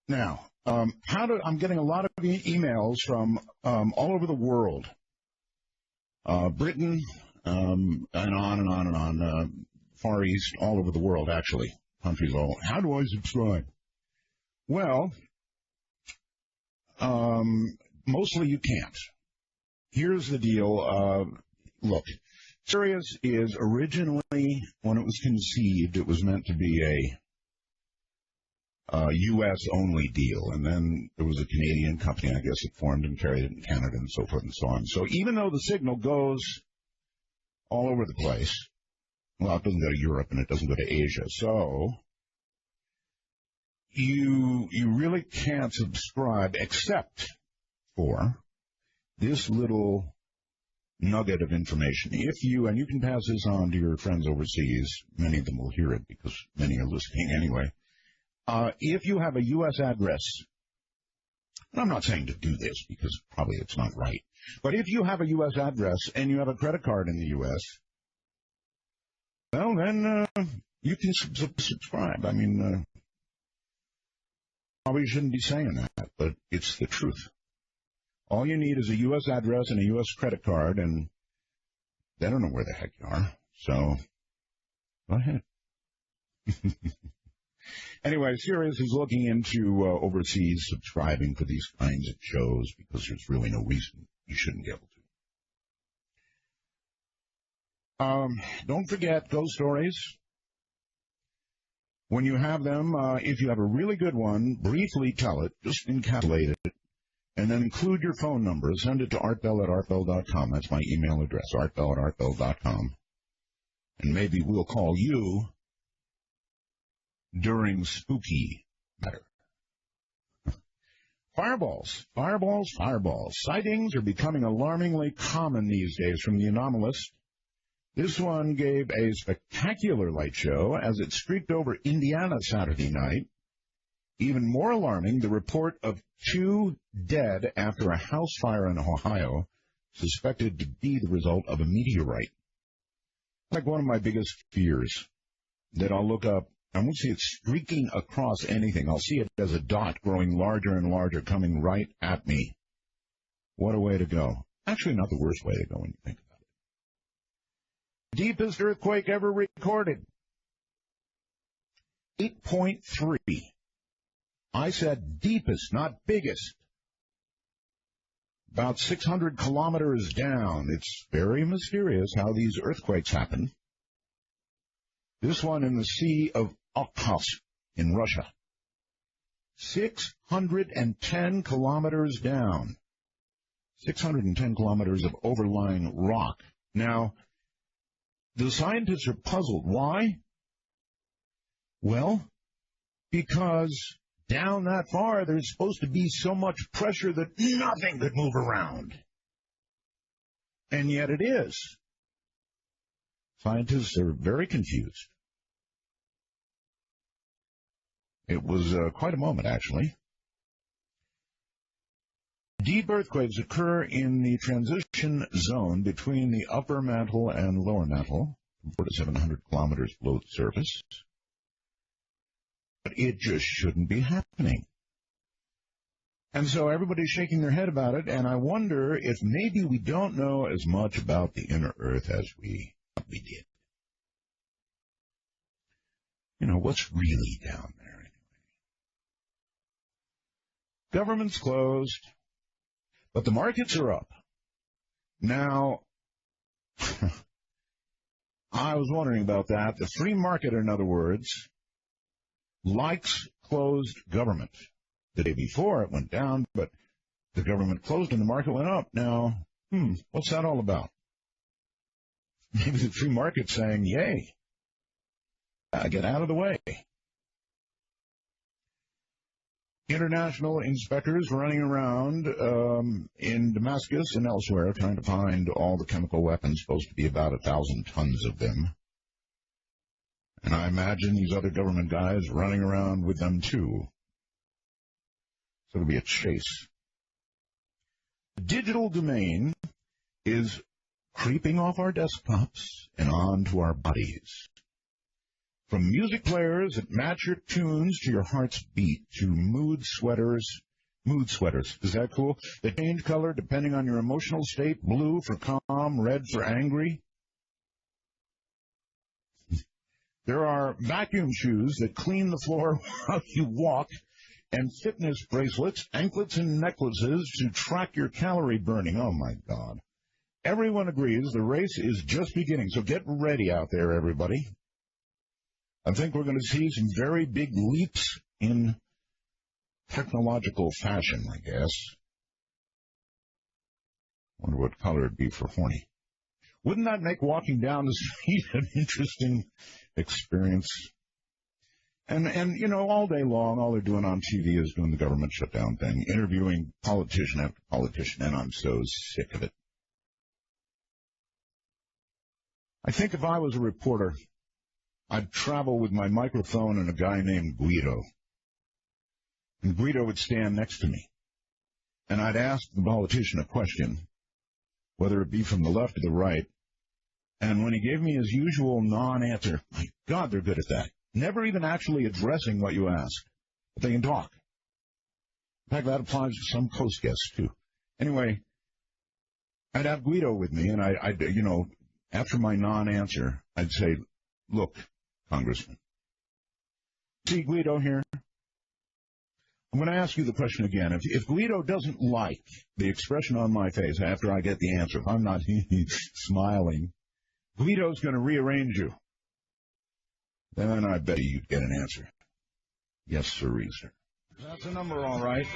Now, I'm getting a lot of emails from all over the world. Britain, and on and on and on. Far East, all over the world, actually. Countries all. How do I subscribe? Well, mostly you can't. Here's the deal. Look, Sirius is originally, when it was conceived, it was meant to be a U.S.-only deal, and then there was a Canadian company, I guess, that formed and carried it in Canada and so forth and so on. So even though the signal goes all over the place, well, it doesn't go to Europe and it doesn't go to Asia, so you really can't subscribe except for this little nugget of information. If you, and you can pass this on to your friends overseas, many of them will hear it because many are listening anyway. If you have a U.S. address, and I'm not saying to do this because probably it's not right, but if you have a U.S. address and you have a credit card in the U.S., well, then you can subscribe. I mean, probably shouldn't be saying that, but it's the truth. All you need is a U.S. address and a U.S. credit card, and they don't know where the heck you are, so go ahead. Anyway, Sirius is looking into overseas subscribing for these kinds of shows because there's really no reason you shouldn't be able to. Don't forget ghost stories. When you have them, if you have a really good one, briefly tell it, just encapsulate it, and then include your phone number. Send it to artbell@artbell.com. That's my email address, artbell@artbell.com. And maybe we'll call you during spooky matter. Fireballs. Sightings are becoming alarmingly common these days from the anomalous. This one gave a spectacular light show as it streaked over Indiana Saturday night. Even more alarming, the report of 2 dead after a house fire in Ohio, suspected to be the result of a meteorite. Like one of my biggest fears, that I'll look up, I won't see it streaking across anything. I'll see it as a dot growing larger and larger, coming right at me. What a way to go. Actually, not the worst way to go when you think about it. Deepest earthquake ever recorded. 8.3. I said deepest, not biggest. About 600 kilometers down. It's very mysterious how these earthquakes happen. This one in the Sea of Okhotsk in Russia. 610 kilometers down. 610 kilometers of overlying rock. Now, the scientists are puzzled. Why? Well, because down that far, there's supposed to be so much pressure that nothing could move around. And yet it is. Scientists are very confused. It was quite a moment, actually. Deep earthquakes occur in the transition zone between the upper mantle and lower mantle, from 400 to 700 kilometers below the surface. But it just shouldn't be happening. And so everybody's shaking their head about it, and I wonder if maybe we don't know as much about the inner earth as we did. You know, what's really down there anyway? Government's closed, but the markets are up. Now, I was wondering about that. The free market, in other words, likes closed government. The day before it went down, but the government closed and the market went up. Now, what's that all about? Maybe the free market's saying, yay, get out of the way. International inspectors running around in Damascus and elsewhere trying to find all the chemical weapons, supposed to be about 1,000 tons of them. And I imagine these other government guys running around with them, too. So it'll be a chase. The digital domain is creeping off our desktops and onto our bodies. From music players that match your tunes to your heart's beat to mood sweaters, is that cool? They change color depending on your emotional state, blue for calm, red for angry. There are vacuum shoes that clean the floor while you walk, and fitness bracelets, anklets, and necklaces to track your calorie burning. Oh, my God. Everyone agrees the race is just beginning, so get ready out there, everybody. I think we're going to see some very big leaps in technological fashion, I guess. Wonder what color it'd be for horny. Wouldn't that make walking down the street an interesting experience? And you know, all day long, all they're doing on TV is doing the government shutdown thing, interviewing politician after politician, and I'm so sick of it. I think if I was a reporter, I'd travel with my microphone and a guy named Guido. And Guido would stand next to me. And I'd ask the politician a question, whether it be from the left or the right. And when he gave me his usual non-answer, my God, they're good at that. Never even actually addressing what you ask. But they can talk. In fact, that applies to some Coast guests, too. Anyway, I'd have Guido with me, and I'd you know, after my non-answer, I'd say, look, Congressman, see Guido here? I'm going to ask you the question again. If Guido doesn't like the expression on my face after I get the answer, if I'm not smiling, Guido's going to rearrange you. Then I bet you'd get an answer. Yes, sirree, sir. That's a number, all right.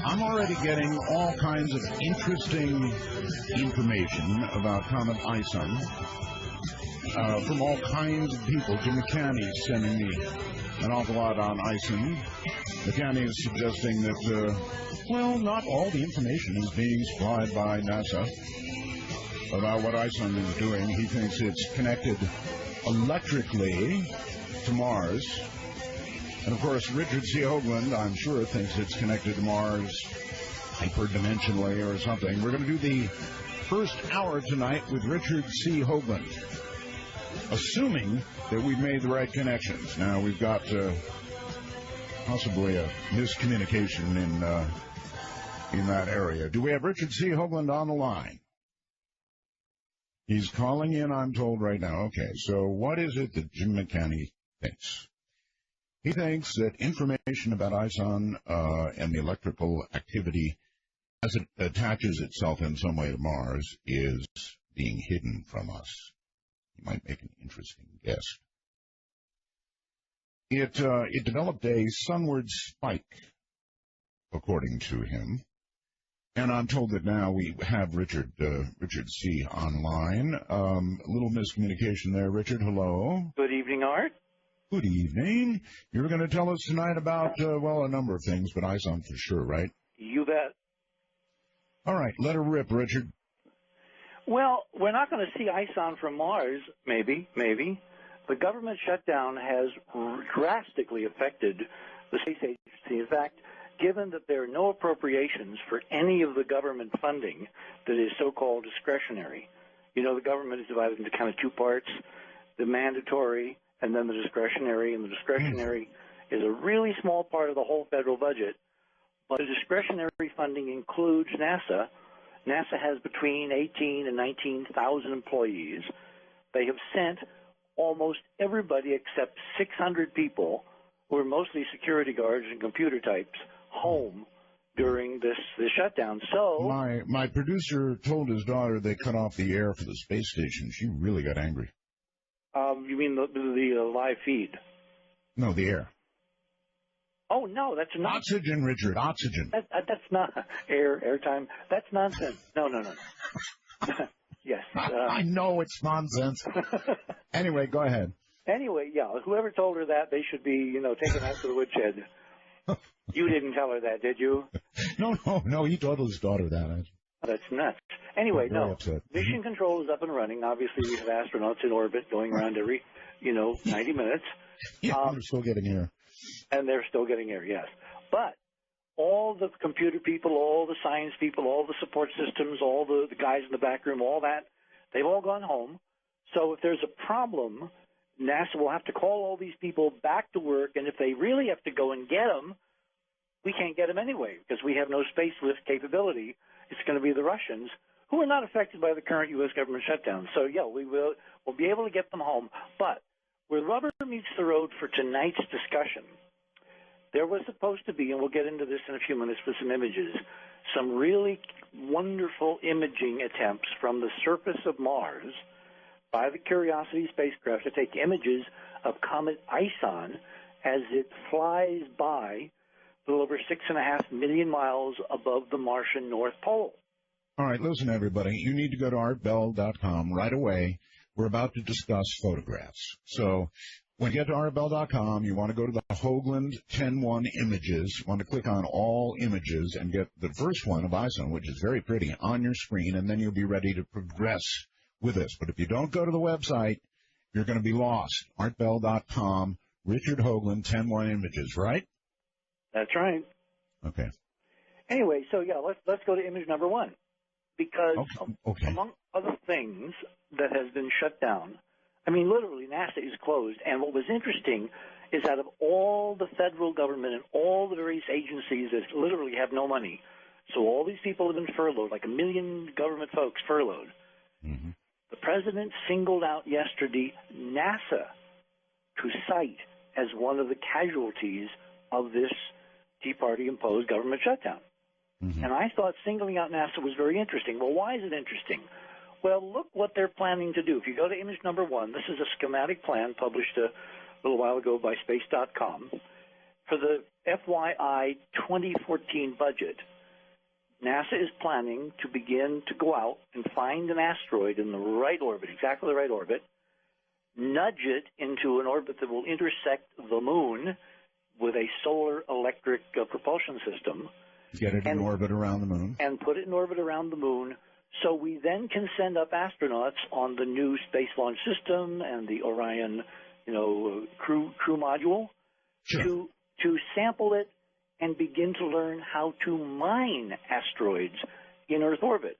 I'm already getting all kinds of interesting information about Comet ISON from all kinds of people. Jimmy Canny's sending me an awful lot on ISON. McCanny is suggesting that, well, not all the information is being supplied by NASA about what ISON is doing. He thinks it's connected electrically to Mars. And, of course, Richard C. Hoagland, I'm sure, thinks it's connected to Mars hyperdimensionally or something. We're going to do the first hour tonight with Richard C. Hoagland, assuming that we've made the right connections. Now, we've got possibly a miscommunication in that area. Do we have Richard C. Hoagland on the line? He's calling in, I'm told, right now. Okay, so what is it that Jim McCanny thinks? He thinks that information about ISON and the electrical activity as it attaches itself in some way to Mars is being hidden from us. He might make an interesting guess. It developed a sunward spike, according to him. And I'm told that now we have Richard C. online. A little miscommunication there. Richard, hello. Good evening, Art. Good evening. You're going to tell us tonight about, well, a number of things, but ISON for sure, right? You bet. All right, let her rip, Richard. Well, we're not going to see ISON from Mars, maybe. The government shutdown has drastically affected the space agency. In fact, given that there are no appropriations for any of the government funding that is so-called discretionary. You know, the government is divided into kind of two parts, the mandatory and then the discretionary, and the discretionary is a really small part of the whole federal budget. But the discretionary funding includes NASA. NASA has between 18 and 19,000 employees. They have sent almost everybody except 600 people, who are mostly security guards and computer types, home during this shutdown. So my producer told his daughter they cut off the air for the space station. She really got angry. You mean the live feed? No, the air. Oh, no, that's not. Oxygen, Richard, oxygen. That's not airtime. That's nonsense. No. Yes. I know it's nonsense. Anyway, go ahead. Anyway, yeah, whoever told her that, they should be, taken out to the woodshed. You didn't tell her that, did you? No, he told his daughter that. That's nuts. Anyway, no. Upset. Mission control is up and running. Obviously, we have astronauts in orbit going around every, 90 minutes. Yeah, they're still getting air. And they're still getting air, yes. But all the computer people, all the science people, all the support systems, all the guys in the back room, all that, they've all gone home. So if there's a problem, NASA will have to call all these people back to work, and if they really have to go and get them, we can't get them anyway because we have no space lift capability. It's going to be the Russians, who are not affected by the current U.S. government shutdown. So, yeah, we'll be able to get them home. But where rubber meets the road for tonight's discussion, there was supposed to be, and we'll get into this in a few minutes with some images, some really wonderful imaging attempts from the surface of Mars by the Curiosity spacecraft to take images of Comet Ison as it flies by a little over 6.5 million miles above the Martian North Pole. All right, listen, everybody. You need to go to artbell.com right away. We're about to discuss photographs. So when you get to artbell.com, you want to go to the Hoagland 10-1 images. You want to click on all images and get the first one of Ison, which is very pretty, on your screen, and then you'll be ready to progress with this. But if you don't go to the website, you're going to be lost. artbell.com, Richard Hoagland 10-1 images, right? That's right. Okay. Anyway, so yeah, let's go to image number one, because okay. Among other things that has been shut down, I mean, literally, NASA is closed. And what was interesting is out of all the federal government and all the various agencies that literally have no money, so all these people have been furloughed, like 1 million government folks furloughed. Mm-hmm. The president singled out yesterday NASA to cite as one of the casualties of this Tea Party-imposed government shutdown. Mm-hmm. And I thought singling out NASA was very interesting. Well, why is it interesting? Well, look what they're planning to do. If you go to image number one, this is a schematic plan published a little while ago by Space.com. For the FYI 2014 budget, NASA is planning to begin to go out and find an asteroid in the right orbit, exactly the right orbit, nudge it into an orbit that will intersect the moon with a solar electric propulsion system. Get it in orbit around the moon. And put it in orbit around the moon, so we then can send up astronauts on the new Space Launch System and the Orion, crew module, sure, to sample it and begin to learn how to mine asteroids in Earth orbit.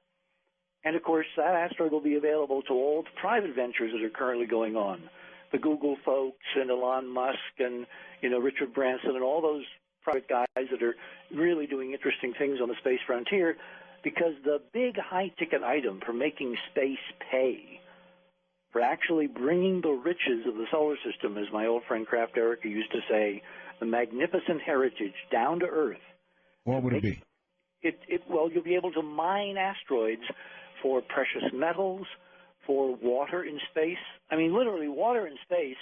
And, of course, that asteroid will be available to all the private ventures that are currently going on. The Google folks and Elon Musk and, Richard Branson and all those private guys that are really doing interesting things on the space frontier, because the big high-ticket item for making space pay, for actually bringing the riches of the solar system, as my old friend Kraft Erica used to say, the magnificent heritage down to Earth. What would it be? Well, you'll be able to mine asteroids for precious metals, for water in space. I mean, literally water in space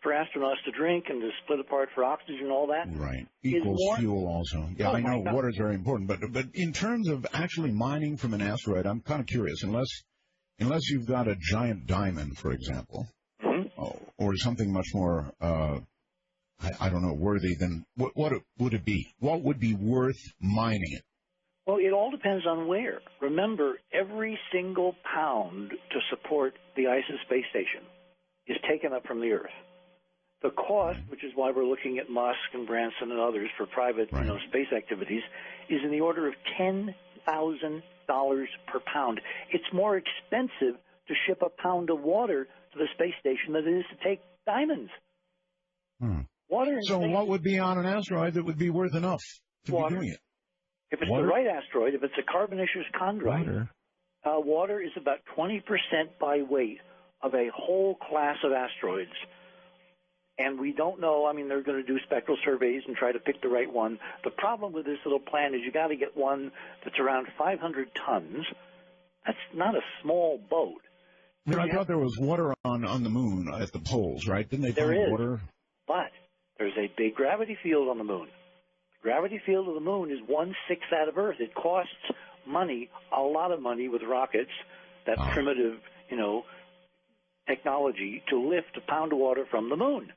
for astronauts to drink and to split apart for oxygen and all that. Right. Equals fuel also. Yeah, I know water is very important. But in terms of actually mining from an asteroid, I'm kind of curious. Unless you've got a giant diamond, for example, mm-hmm. or something much more, I don't know, worthy than, what would it be? What would be worth mining it? Well, it all depends on where. Remember, every single pound to support the ISS space station is taken up from the Earth. The cost, which is why we're looking at Musk and Branson and others for private space activities, is in the order of $10,000 per pound. It's more expensive to ship a pound of water to the space station than it is to take diamonds. Water in so space, what would be on an asteroid that would be worth enough to be doing it? If it's the right asteroid, if it's a carbonaceous chondrite, water is about 20% by weight of a whole class of asteroids. And we don't know. I mean, they're going to do spectral surveys and try to pick the right one. The problem with this little plan is you got to get one that's around 500 tons. That's not a small boat. I thought there was water on the moon at the poles, right? Didn't they find water? But there's a big gravity field on the moon. The gravity field of the moon is 1/6 that of Earth. It costs money, a lot of money with rockets, that primitive, technology to lift a pound of water from the moon.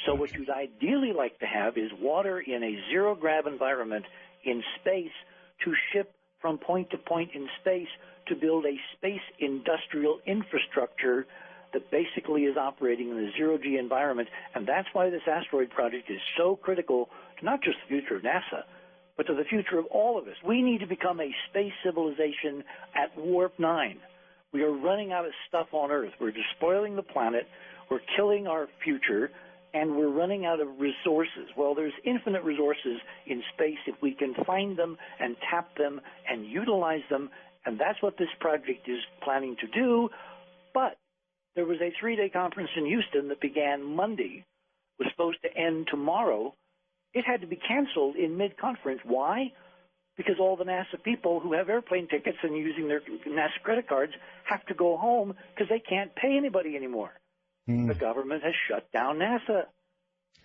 So what you'd ideally like to have is water in a zero-grav environment in space to ship from point to point in space to build a space industrial infrastructure that basically is operating in a zero-G environment. And that's why this asteroid project is so critical to not just the future of NASA, but to the future of all of us. We need to become a space civilization at warp 9. We are running out of stuff on Earth. We're despoiling the planet. We're killing our future, and we're running out of resources. Well, there's infinite resources in space if we can find them and tap them and utilize them, and that's what this project is planning to do. But there was a 3-day conference in Houston that began Monday, was supposed to end tomorrow. It had to be canceled in mid-conference. Why? Because all the NASA people who have airplane tickets and using their NASA credit cards have to go home because they can't pay anybody anymore. The government has shut down NASA.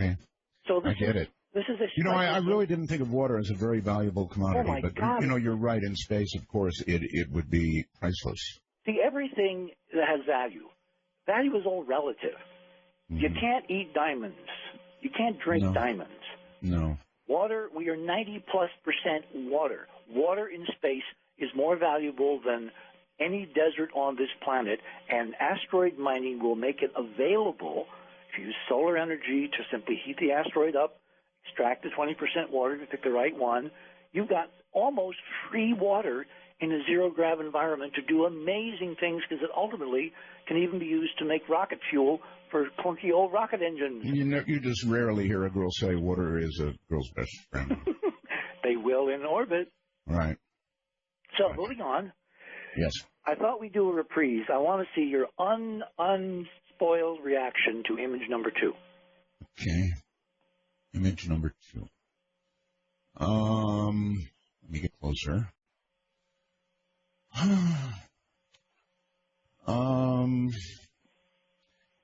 Okay. So I get it. This is a You know, I really didn't think of water as a very valuable commodity, Oh my but God. you know, you're right. In space, of course, it would be priceless. See, everything that has value is all relative. You can't eat diamonds. You can't drink diamonds. No. Water, we are 90+% water. Water in space is more valuable than any desert on this planet, and asteroid mining will make it available. If you use solar energy to simply heat the asteroid up, extract the 20% water to pick the right one, you've got almost free water in a zero-grav environment to do amazing things, because it ultimately can even be used to make rocket fuel for clunky old rocket engines. You just rarely hear a girl say water is a girl's best friend. They will in orbit. Right. So, moving on. Yes. I thought we'd do a reprise. I want to see your unspoiled reaction to image number 2. Okay. Image number 2. Let me get closer.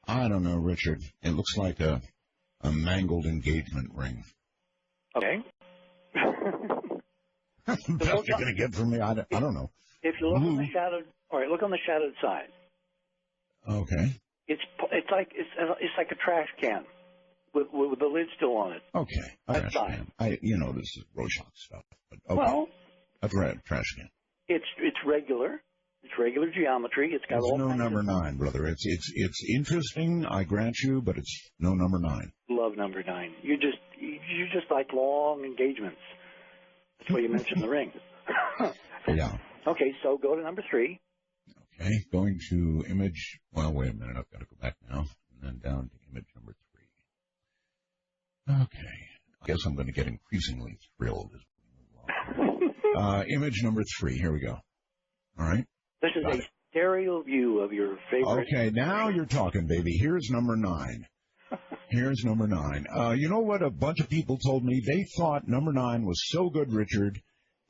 I don't know, Richard. It looks like a mangled engagement ring. Okay. Best you're going to get from me, I don't know. If you look on the shadowed, all right, look on the shadowed side. Okay. It's like a trash can with the lid still on it. Okay. A trash can. This is Rorschach stuff. But okay. Well, a trash can. It's regular. It's regular geometry. It's got all no number 9, brother. It's interesting, I grant you, but it's no number 9. Love number 9. You just like long engagements. That's why you mentioned the ring. Yeah. Okay, so go to number 3. Okay, going to image. Well, wait a minute. I've got to go back now, and then down to image number 3. Okay. I guess I'm going to get increasingly thrilled as we move along. Image number 3. Here we go. All right. This is a stereo view of your favorite. Okay, now you're talking, baby. Here's number 9. Here's number 9. You know what a bunch of people told me? They thought number 9 was so good, Richard,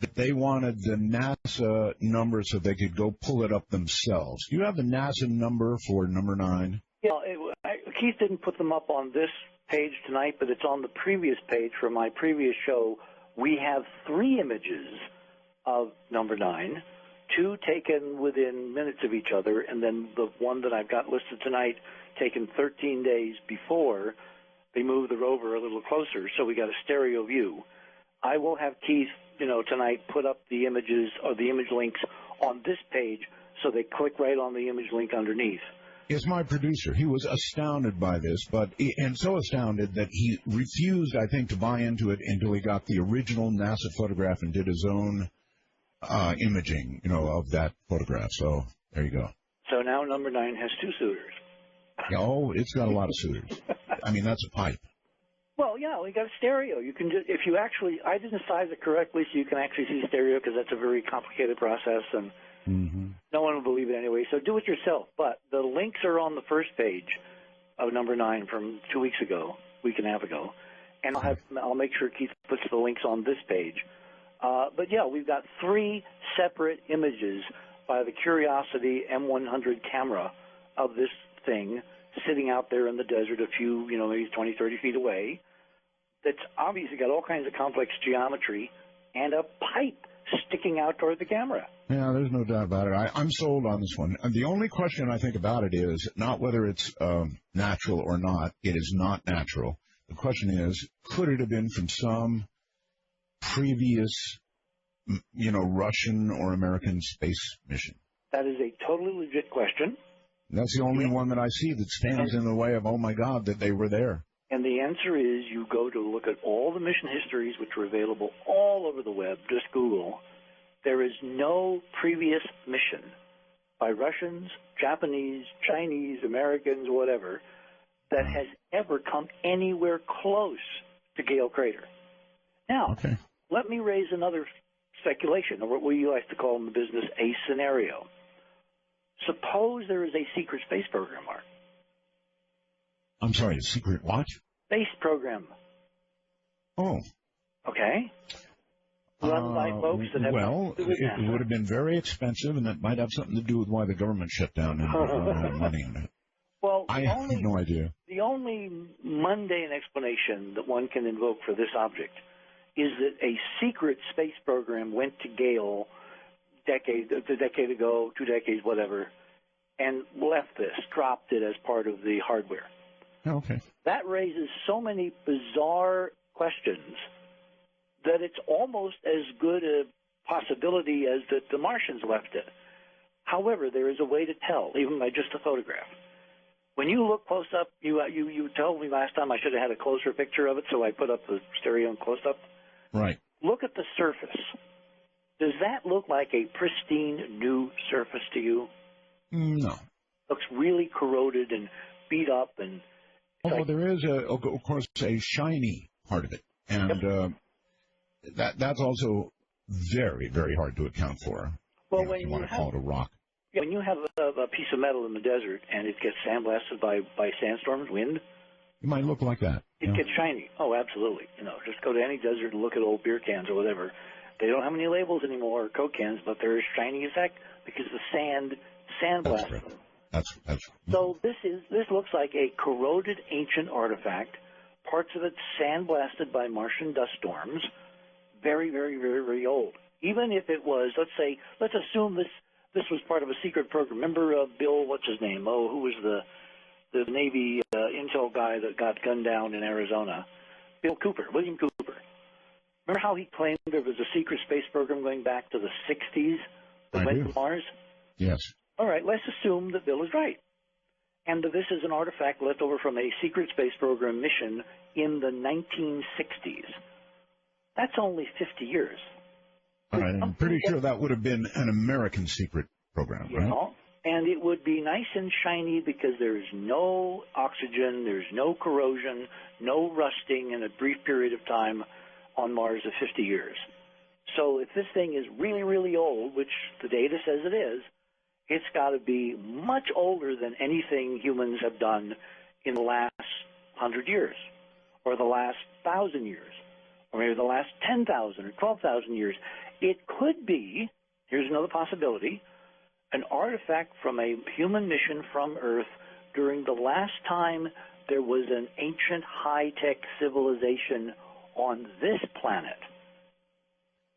that they wanted the NASA number so they could go pull it up themselves. Do you have the NASA number for number 9? Yeah, Keith didn't put them up on this page tonight, but it's on the previous page for my previous show. We have 3 images of number 9. 2 taken within minutes of each other, and then the one that I've got listed tonight taken 13 days before they moved the rover a little closer, so we got a stereo view. I will have Keith, tonight put up the images or the image links on this page so they click right on the image link underneath. Is my producer. He was astounded by this, and so astounded that he refused, I think, to buy into it until he got the original NASA photograph and did his own imaging, of that photograph. So there you go. So now number 9 has 2 suitors. Oh, it's got a lot of suitors. I mean, that's a pipe. Well, yeah, we got a stereo. You can if you actually, I didn't size it correctly, so you can actually see stereo because that's a very complicated process, and no one will believe it anyway. So do it yourself. But the links are on the first page of number 9 from 2 week and a half ago, and I'll make sure Keith puts the links on this page. But yeah, we've got 3 separate images by the Curiosity M100 camera of this thing sitting out there in the desert a few, maybe 20, 30 feet away. That's obviously got all kinds of complex geometry and a pipe sticking out toward the camera. Yeah, there's no doubt about it. I'm sold on this one. And the only question I think about it is not whether it's natural or not. It is not natural. The question is, could it have been from some previous, Russian or American space mission? That is a totally legit question. That's the only one that I see that stands in the way of, oh, my God, that they were there. And the answer is you go to look at all the mission histories, which are available all over the web. Just Google. There is no previous mission by Russians, Japanese, Chinese, Americans, whatever, that has ever come anywhere close to Gale Crater. Now, let me raise another speculation, or what we like to call in the business a scenario. Suppose there is a secret space program, Mark. I'm sorry, a secret what? Space program. Oh. Okay. Run by folks that have it would have been very expensive, and that might have something to do with why the government shut down and run out of money on it. Well, I have no idea. The only mundane explanation that one can invoke for this object is that a secret space program went to Gale a decade ago, 2 decades, whatever, and left this, dropped it as part of the hardware. Okay. That raises so many bizarre questions that it's almost as good a possibility as that the Martians left it. However, there is a way to tell, even by just a photograph. When you look close up, you told me last time I should have had a closer picture of it, so I put up the stereo and close up. Right. Look at the surface. Does that look like a pristine new surface to you? No. Looks really corroded and beat up, and although there is of course a shiny part of it, and that's also very, very hard to account for. Well, when you want to call it a rock. Yeah, when you have a piece of metal in the desert and it gets sandblasted by sandstorms, wind, it might look like that. It gets shiny. Oh, absolutely. Just go to any desert and look at old beer cans or whatever. They don't have any labels anymore, or Coke cans, but they're as shiny as heck because the sand sandblasts them. That's So this looks like a corroded ancient artifact. Parts of it sandblasted by Martian dust storms. Very, very, very, very old. Even if it was, let's assume this was part of a secret program. Remember Bill, what's his name? Oh, who was the Navy intel guy that got gunned down in Arizona? William Cooper. Remember how he claimed there was a secret space program going back to the 60s that went to Mars? Yes. All right, let's assume that Bill is right. And that this is an artifact left over from a secret space program mission in the 1960s. That's only 50 years. All right, I'm pretty sure that would have been an American secret program, right? And it would be nice and shiny because there's no oxygen, there's no corrosion, no rusting in a brief period of time on Mars of 50 years. So if this thing is really, really old, which the data says it is, it's got to be much older than anything humans have done in the last 100 years, or the last 1,000 years, or maybe the last 10,000 or 12,000 years. It could be, here's another possibility, an artifact from a human mission from Earth during the last time there was an ancient high-tech civilization on this planet.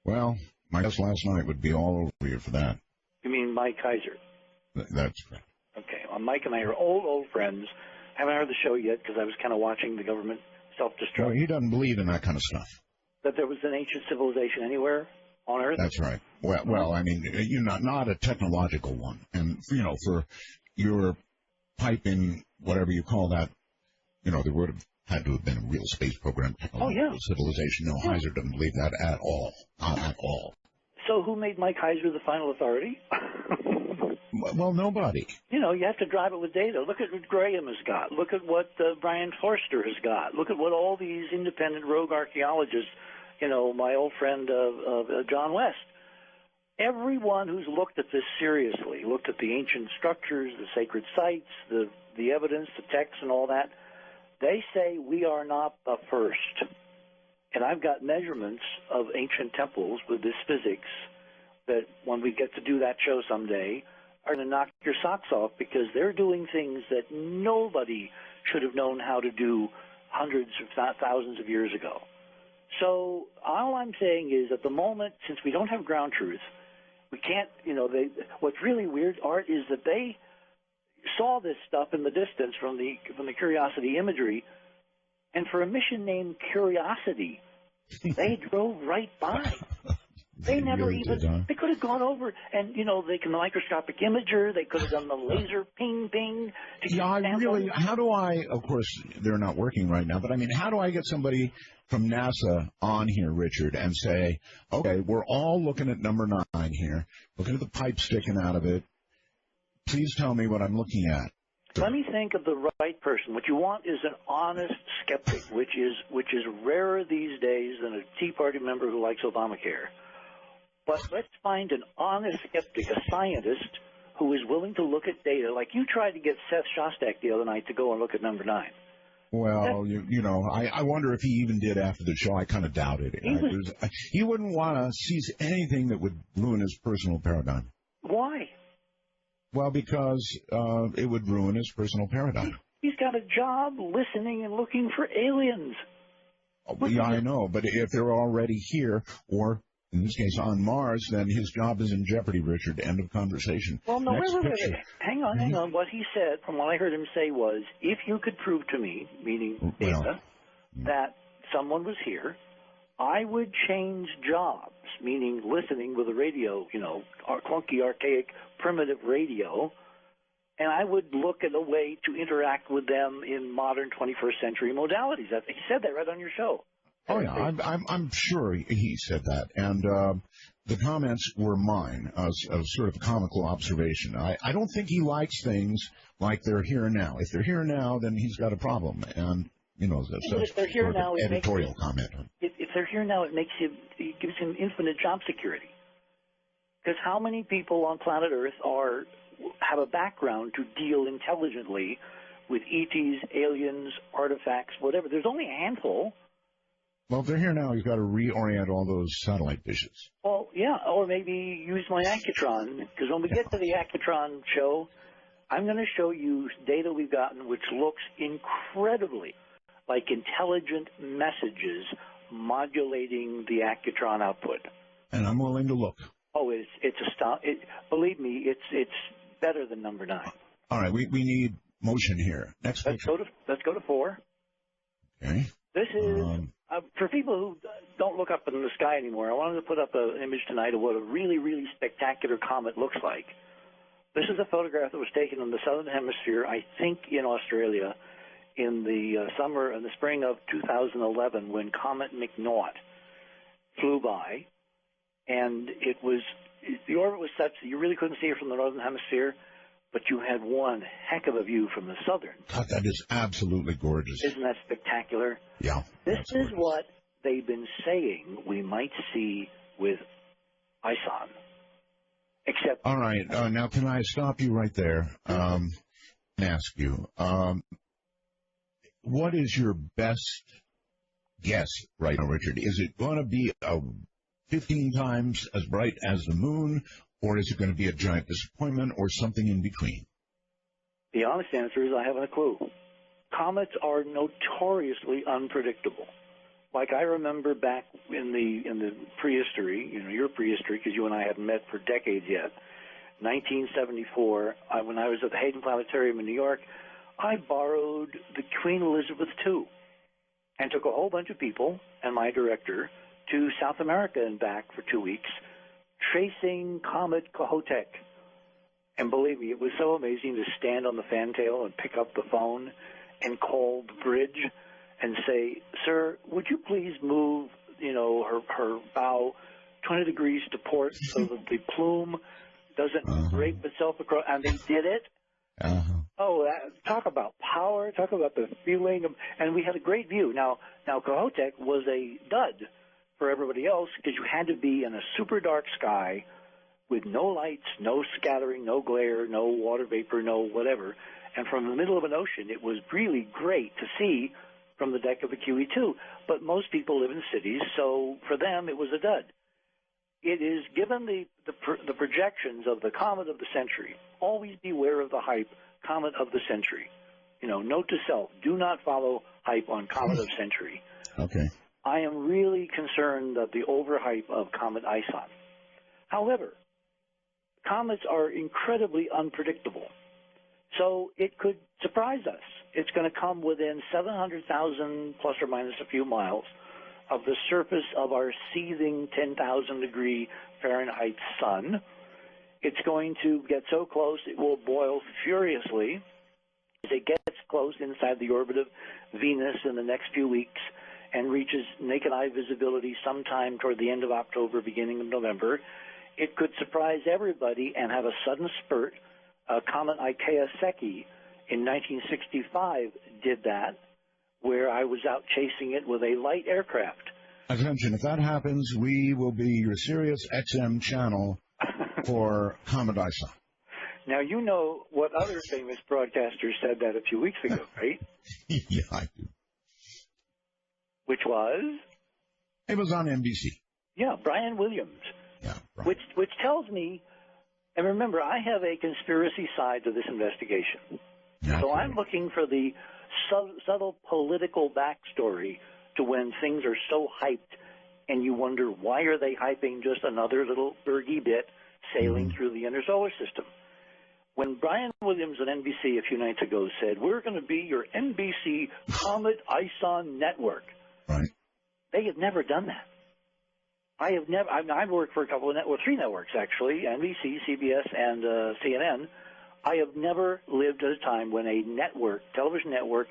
Well, my guess last night would be all over you for that. You mean Mike Kaiser? That's correct. Okay. Well, Mike and I are old friends. Haven't heard the show yet because I was kind of watching the government self-destruct. Well, he doesn't believe in that kind of stuff. That there was an ancient civilization anywhere on Earth? That's right. Well, I mean, not a technological one. And, for your piping, whatever you call that, there would have had to have been a real space program, technological civilization. No, Heiser doesn't believe that at all. Not at all. So who made Mike Heiser the final authority? Well, nobody. You have to drive it with data. Look at what Graham has got. Look at what Brian Forster has got. Look at what all these independent rogue archaeologists, my old friend John West. Everyone who's looked at this seriously, looked at the ancient structures, the sacred sites, the evidence, the texts and all that, they say we are not the first. And I've got measurements of ancient temples with this physics that when we get to do that show someday are going to knock your socks off because they're doing things that nobody should have known how to do hundreds, if not thousands of years ago. So all I'm saying is at the moment, since we don't have ground truth, we can't, what's really weird, Art, is that they saw this stuff in the distance from the Curiosity imagery, and for a mission named Curiosity, they drove right by. They never really even, they could have gone over and, they can microscopic imager, they could have done the laser ping. How do I, of course, they're not working right now, but how do I get somebody from NASA on here, Richard, and say, okay, we're all looking at number 9 here, looking at the pipe sticking out of it. Please tell me what I'm looking at. Let me think of the right person. What you want is an honest skeptic, which is rarer these days than a Tea Party member who likes Obamacare. But let's find an honest skeptic, a scientist, who is willing to look at data. Like you tried to get Seth Shostak the other night to go and look at number 9. Well, I wonder if he even did after the show. I kind of doubted it. He wouldn't want to seize anything that would ruin his personal paradigm. Why? Well, because it would ruin his personal paradigm. He's got a job listening and looking for aliens. Yeah, I know, but if they're already here, or in this case on Mars, then his job is in jeopardy, Richard. End of conversation. Well, no, wait. Hang on. What he said, from what I heard him say, was, if you could prove to me, meaning data, that someone was here, I would change jobs, meaning listening with a radio, clunky, archaic, primitive radio, and I would look at a way to interact with them in modern 21st century modalities. He said that right on your show. Oh, yeah, I'm sure he said that. And the comments were mine, as sort of a comical observation. I don't think he likes things like they're here now. If they're here now, then he's got a problem. And, that's if they're here now, editorial comment. If they're here now, it gives him infinite job security. Because how many people on planet Earth have a background to deal intelligently with ETs, aliens, artifacts, whatever? There's only a handful. Well, if they're here now, he's got to reorient all those satellite dishes. Well, yeah, or maybe use my Accutron, because when we get to the Accutron show, I'm going to show you data we've gotten which looks incredibly like intelligent messages modulating the Accutron output. And I'm willing to look. Oh, it's believe me, it's better than number 9. All right, we need motion here. Next picture. Let's go to 4. Okay. This is for people who don't look up in the sky anymore. I wanted to put up an image tonight of what a really, really spectacular comet looks like. This is a photograph that was taken in the southern hemisphere, I think in Australia, in the spring of 2011, when Comet McNaught flew by, and the orbit was such that you really couldn't see it from the northern hemisphere, but you had one heck of a view from the southern. God, that is absolutely gorgeous. Isn't that spectacular? Yeah. This is what they've been saying we might see with ISON. Except. All right. Now, can I stop you right there and ask you, what is your best guess right now, Richard? Is it going to be 15 times as bright as the moon, or is it going to be a giant disappointment, or something in between? The honest answer is I haven't a clue. Comets are notoriously unpredictable. Like I remember back in the prehistory, your prehistory, because you and I hadn't met for decades yet, 1974, when I was at the Hayden Planetarium in New York, I borrowed the Queen Elizabeth II and took a whole bunch of people and my director to South America and back for 2 weeks, tracing Comet Kohoutek. And believe me, it was so amazing to stand on the fantail and pick up the phone and call the bridge and say, "Sir, would you please move, her bow 20 degrees to port so that the plume doesn't drape itself across?" And they did it. Oh, talk about power! Talk about the feeling, and we had a great view. Now Kohoutek was a dud for everybody else because you had to be in a super dark sky with no lights, no scattering, no glare, no water vapor, no whatever. And from the middle of an ocean, it was really great to see from the deck of the QE2. But most people live in cities, so for them it was a dud. It is, given the projections of the comet of the century, always beware of the hype, comet of the century. Note to self, do not follow hype on comet of century. Okay. I am really concerned that the overhype of Comet ISON. However, comets are incredibly unpredictable. So it could surprise us. It's going to come within 700,000 plus or minus a few miles of the surface of our seething 10,000 degree Fahrenheit sun. It's going to get so close it will boil furiously. As it gets close inside the orbit of Venus in the next few weeks and reaches naked eye visibility sometime toward the end of October, beginning of November, it could surprise everybody and have a sudden spurt. Comet Ikea Secchi in 1965 did that, where I was out chasing it with a light aircraft. Attention, if that happens, we will be your Sirius XM channel for Comet ISON. Now, you know what other famous broadcasters said that a few weeks ago, right? Yeah, I do. Which was? It was on NBC. Yeah, Brian Williams. Yeah, Brian. Which tells me, and remember, I have a conspiracy side to this investigation. So I'm looking for the subtle political backstory to when things are so hyped and you wonder, why are they hyping just another little Bergie bit sailing through the inner solar system? When Brian Williams on NBC a few nights ago said, we're going to be your NBC Comet ISON network. Right. They have never done that. I've worked for a couple of three networks actually, NBC, CBS, and CNN. I have never lived at a time when a network, television network,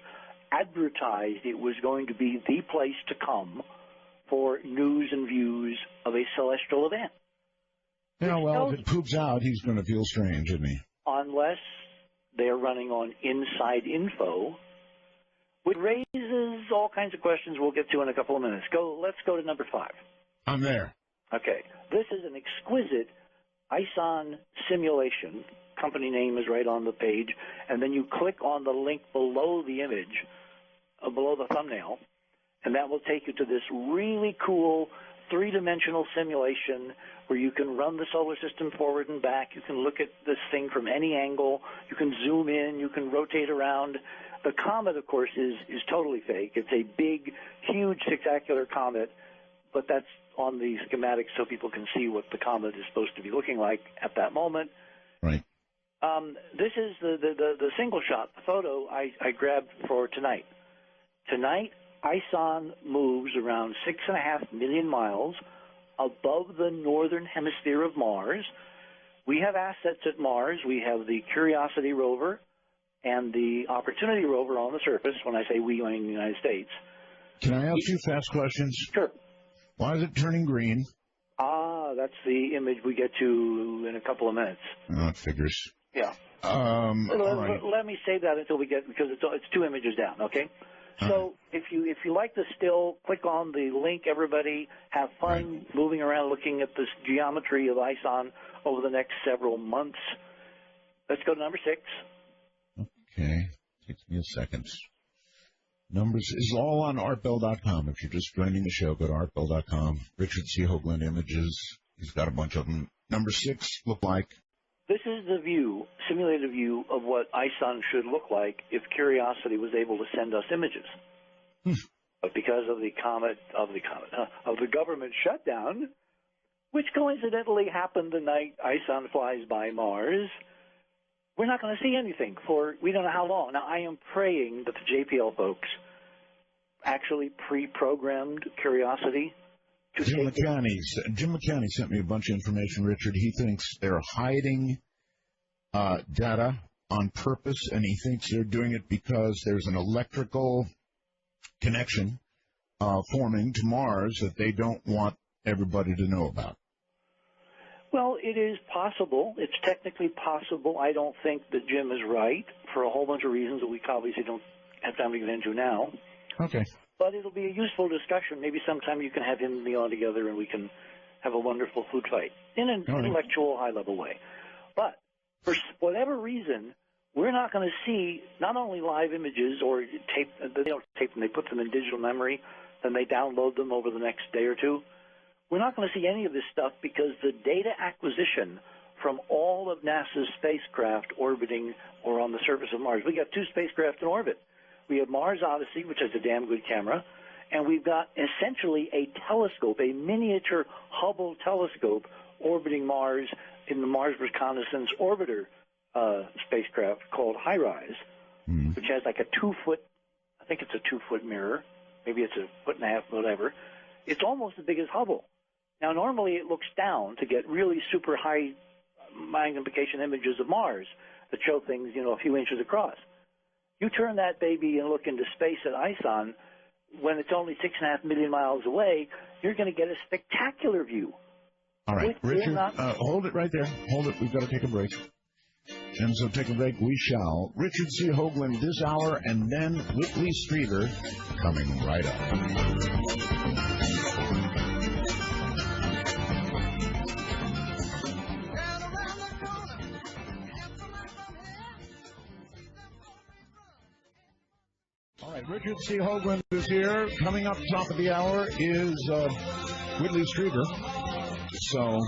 advertised it was going to be the place to come for news and views of a celestial event. Yeah, well, if it poops out, he's going to feel strange, isn't he? Unless they're running on inside info, which raises all kinds of questions we'll get to in a couple of minutes. Let's go to number 5. I'm there. Okay. This is an exquisite ISON simulation. Company name is right on the page. And then you click on the link below the image, below the thumbnail, and that will take you to this really cool 3-dimensional simulation where you can run the solar system forward and back. You can look at this thing from any angle. You can zoom in. You can rotate around. The comet, of course, is totally fake. It's a big, huge, spectacular comet, but that's on the schematics so people can see what the comet is supposed to be looking like at that moment. Right. This is the single shot, the photo I grabbed for tonight. Tonight, ISON moves around 6.5 million miles above the northern hemisphere of Mars. We have assets at Mars. We have the Curiosity rover and the Opportunity rover on the surface. When I say we, I mean the United States. Can I ask you fast questions? Sure. Why is it turning green? That's the image we get to in a couple of minutes. Oh, it figures. Yeah. All right. Let me save that until we get, because it's 2 images down, okay? So if you like the still, click on the link, everybody. Have fun moving around looking at this geometry of ISON over the next several months. Let's go to number 6. Okay. Takes me a second. Numbers is all on artbell.com. If you're just joining the show, go to artbell.com. Richard C. Hoagland images. He's got a bunch of them. Number 6 look like. This is the view, simulated view, of what ISON should look like if Curiosity was able to send us images. But because of the government shutdown, which coincidentally happened the night ISON flies by Mars, we're not going to see anything for we don't know how long. Now, I am praying that the JPL folks actually pre-programmed Curiosity. Jim McCanny sent me a bunch of information, Richard. He thinks they're hiding data on purpose, and he thinks they're doing it because there's an electrical connection forming to Mars that they don't want everybody to know about. Well, it is possible. It's technically possible. I don't think that Jim is right for a whole bunch of reasons that we obviously don't have time to get into now. Okay. But it'll be a useful discussion. Maybe sometime you can have him and me on together and we can have a wonderful food fight in an intellectual, high-level way. But for whatever reason, we're not going to see not only live images or tape. They don't tape them. They put them in digital memory, then they download them over the next day or two. We're not going to see any of this stuff because the data acquisition from all of NASA's spacecraft orbiting or on the surface of Mars. We got 2 spacecraft in orbit. We have Mars Odyssey, which has a damn good camera, and we've got essentially a telescope, a miniature Hubble telescope orbiting Mars in the Mars Reconnaissance Orbiter spacecraft called HiRISE, which has like a 2-foot, I think it's a 2-foot mirror, maybe it's a 1.5 foot, whatever. It's almost as big as Hubble. Now, normally it looks down to get really super high magnification images of Mars that show things, a few inches across. You turn that baby and look into space at ISON, when it's only 6.5 million miles away, you're going to get a spectacular view. All right, Richard, hold it right there. Hold it. We've got to take a break. And so take a break. We shall. Richard C. Hoagland this hour, and then Whitley Strieber coming right up. All right, Richard C. Hoagland is here. Coming up top of the hour is Whitley Strieber. So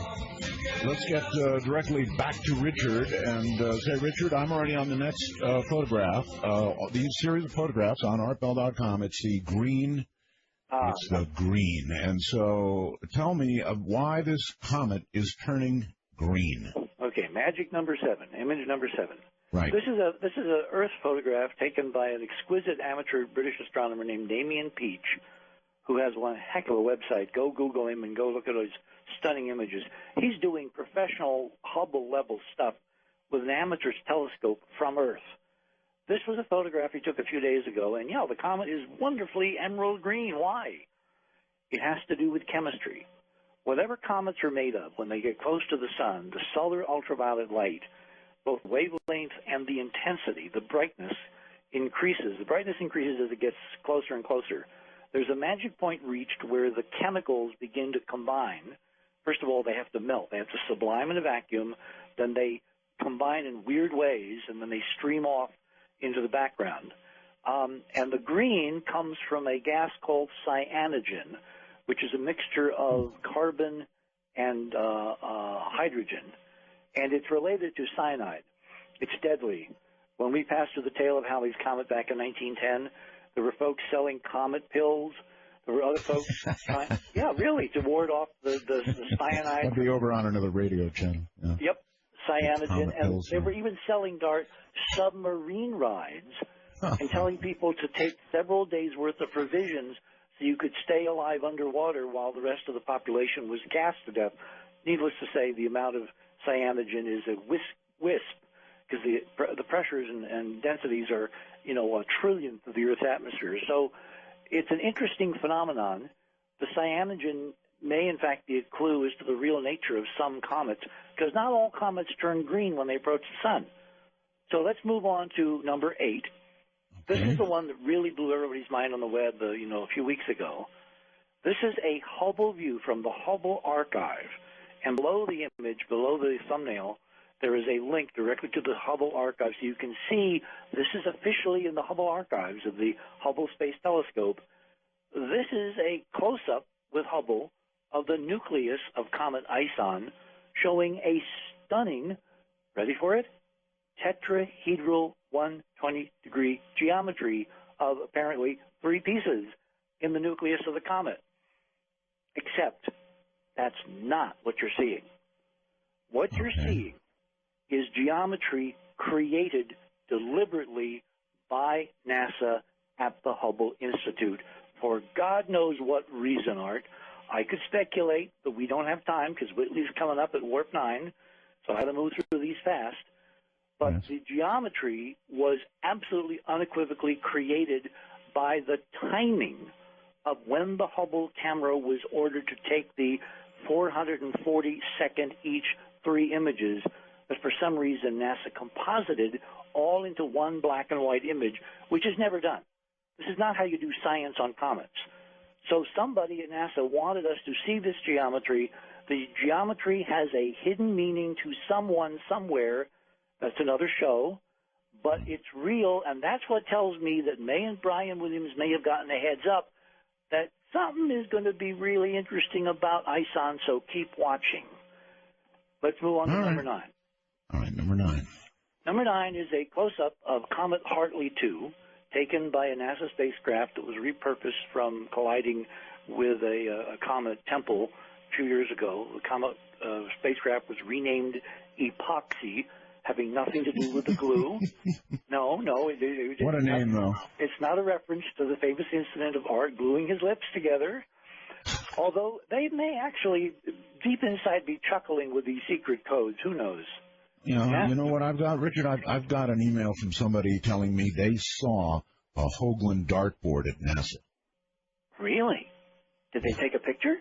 let's get directly back to Richard and say, Richard, I'm already on the next photograph. These series of photographs on artbell.com. It's the green. It's the green. And so tell me why this comet is turning green. Okay, magic number 7, image number 7. Right. This is a Earth photograph taken by an exquisite amateur British astronomer named Damien Peach, who has one heck of a website. Go Google him and go look at those stunning images. He's doing professional Hubble-level stuff with an amateur's telescope from Earth. This was a photograph he took a few days ago, and the comet is wonderfully emerald green. Why? It has to do with chemistry. Whatever comets are made of, when they get close to the sun, the solar ultraviolet light, both wavelength and the intensity, the brightness increases. The brightness increases as it gets closer and closer. There's a magic point reached where the chemicals begin to combine. First of all, they have to melt. They have to sublime in a vacuum. Then they combine in weird ways, and then they stream off into the background. And the green comes from a gas called cyanogen, which is a mixture of carbon and hydrogen. And it's related to cyanide. It's deadly. When we passed through the tail of Halley's Comet back in 1910, there were folks selling comet pills. There were other folks to ward off the cyanide. That'd be over on another radio channel. Yeah. Yep, cyanogen. And pills, they were even selling submarine rides and telling people to take several days' worth of provisions so you could stay alive underwater while the rest of the population was gassed to death. Needless to say, the amount of cyanogen is a wisp because the pressures and densities are, a trillionth of the Earth's atmosphere. So it's an interesting phenomenon. The cyanogen may, in fact, be a clue as to the real nature of some comets, because not all comets turn green when they approach the sun. So let's move on to number 8. This is the one that really blew everybody's mind on the web, a few weeks ago. This is a Hubble view from the Hubble archive. And below the image, below the thumbnail, there is a link directly to the Hubble archive. So you can see this is officially in the Hubble archives of the Hubble Space Telescope. This is a close-up with Hubble of the nucleus of Comet Ison, showing a stunning, ready for it, tetrahedral 120-degree geometry of apparently 3 pieces in the nucleus of the comet. Except that's not what you're seeing. What you're seeing is geometry created deliberately by NASA at the Hubble Institute for God knows what reason, Art. I could speculate, but we don't have time because Whitley's coming up at warp 9, so I had to move through these fast. But the geometry was absolutely unequivocally created by the timing of when the Hubble camera was ordered to take the 440-second each 3 images that for some reason NASA composited all into one black and white image, which is never done. This is not how you do science on comets. So somebody at NASA wanted us to see this geometry. The geometry has a hidden meaning to someone somewhere. That's another show. But it's real, and that's what tells me that May and Brian Williams may have gotten a heads up that something is going to be really interesting about ISON, so keep watching. Let's move on to number 9. All right, number 9. Number 9 is a close-up of Comet Hartley 2, taken by a NASA spacecraft that was repurposed from colliding with a comet Temple a few years ago. The comet spacecraft was renamed Epoxy, having nothing to do with the glue. No. What a name, though. It's not a reference to the famous incident of Art gluing his lips together, although they may actually, deep inside, be chuckling with these secret codes. Who knows? You know what I've got, Richard? I've got an email from somebody telling me they saw a Hoagland dartboard at NASA. Really? Did they take a picture?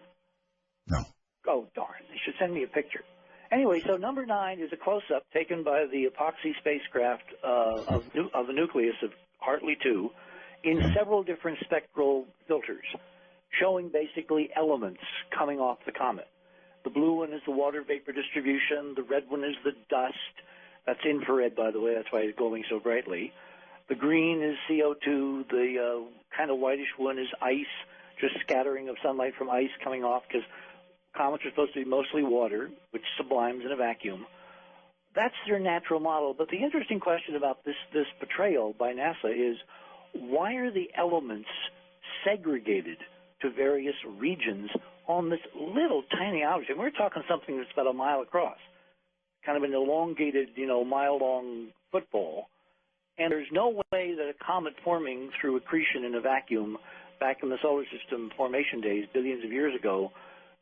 No. Oh, darn. They should send me a picture. Anyway, so number 9 is a close-up taken by the epoxy spacecraft of the nucleus of Hartley 2 in several different spectral filters, showing basically elements coming off the comet. The blue one is the water vapor distribution. The red one is the dust. That's infrared, by the way. That's why it's glowing so brightly. The green is CO2. The kind of whitish one is ice, just scattering of sunlight from ice coming off, because comets are supposed to be mostly water, which sublimes in a vacuum. That's their natural model. But the interesting question about this portrayal by NASA is, why are the elements segregated to various regions on this little tiny object? And we're talking something that's about a mile across, kind of an elongated, mile-long football. And there's no way that a comet forming through accretion in a vacuum back in the solar system formation days, billions of years ago,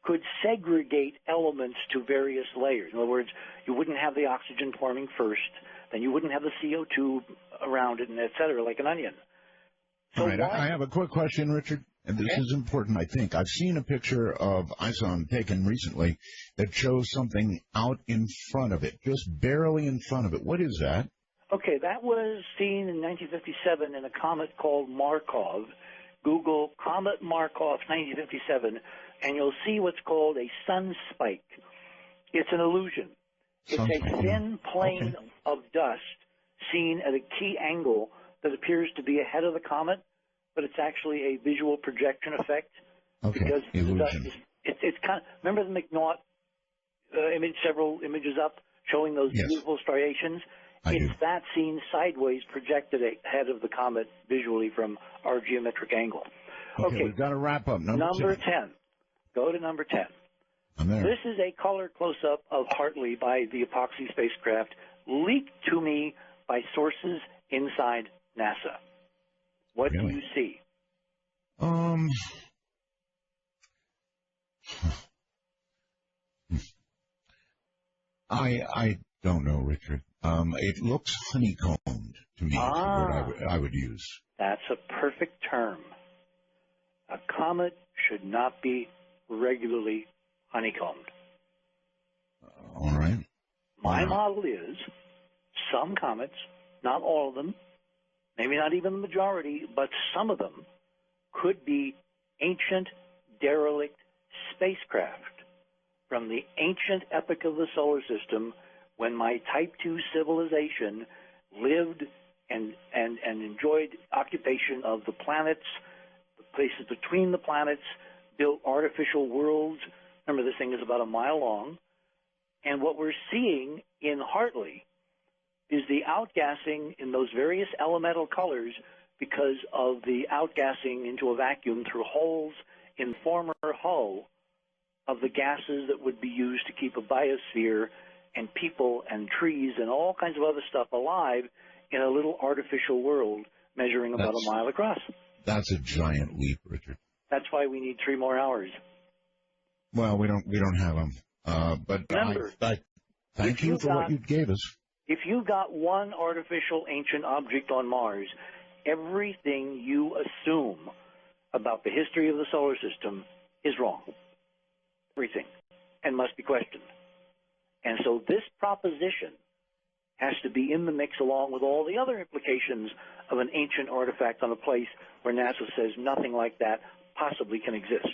could segregate elements to various layers. In other words, you wouldn't have the oxygen forming first, then you wouldn't have the CO2 around it, and et cetera, like an onion. So all right, I have a quick question, Richard, and this is important, I think. I've seen a picture of ISON taken recently that shows something out in front of it, just barely in front of it. What is that? Okay, that was seen in 1957 in a comet called Markov. Google Comet Markov 1957, and you'll see what's called a sun spike. It's an illusion. It's a thin plane of dust seen at a key angle that appears to be ahead of the comet, but it's actually a visual projection effect. Okay, because illusion. It's kind of, remember the McNaught image, several images up, showing those beautiful striations? It's that seen sideways, projected ahead of the comet visually from our geometric angle. Okay, we've got to wrap up. Number 10. Go to number 10. I'm there. This is a color close-up of Hartley by the epoxy spacecraft, leaked to me by sources inside NASA. What do you see? I don't know, Richard. It looks honeycombed to me. Is the word I would use. That's a perfect term. A comet should not be regularly honeycombed. All right. My model is some comets, not all of them, maybe not even the majority, but some of them could be ancient, derelict spacecraft from the ancient epoch of the solar system, when my Type 2 civilization lived and enjoyed occupation of the planets, the places between the planets, built artificial worlds. Remember, this thing is about a mile long. And what we're seeing in Hartley is the outgassing in those various elemental colors because of the outgassing into a vacuum through holes in former hull of the gases that would be used to keep a biosphere and people and trees and all kinds of other stuff alive in a little artificial world measuring about a mile across. That's a giant leap, Richard. That's why we need 3 more hours. Well, we don't have them. But remember, thank you for what you gave us. If you got one artificial ancient object on Mars, everything you assume about the history of the solar system is wrong. Everything. And must be questioned. And so this proposition has to be in the mix along with all the other implications of an ancient artifact on a place where NASA says nothing like that possibly can exist.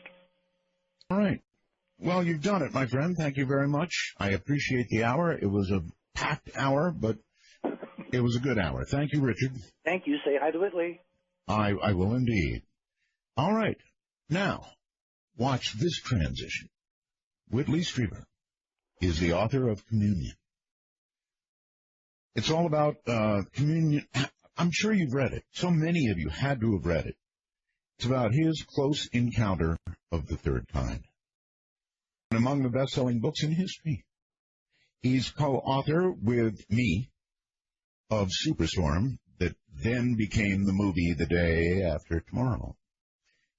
All right. Well, you've done it, my friend. Thank you very much. I appreciate the hour. It was a packed hour, but it was a good hour. Thank you, Richard. Thank you. Say hi to Whitley. I will indeed. All right. Now, watch this transition. Whitley Strieber is the author of Communion. It's all about communion. I'm sure you've read it. So many of you had to have read it. It's about his close encounter of the third kind. And among the best-selling books in history. He's co-author with me of Superstorm, that then became the movie The Day After Tomorrow.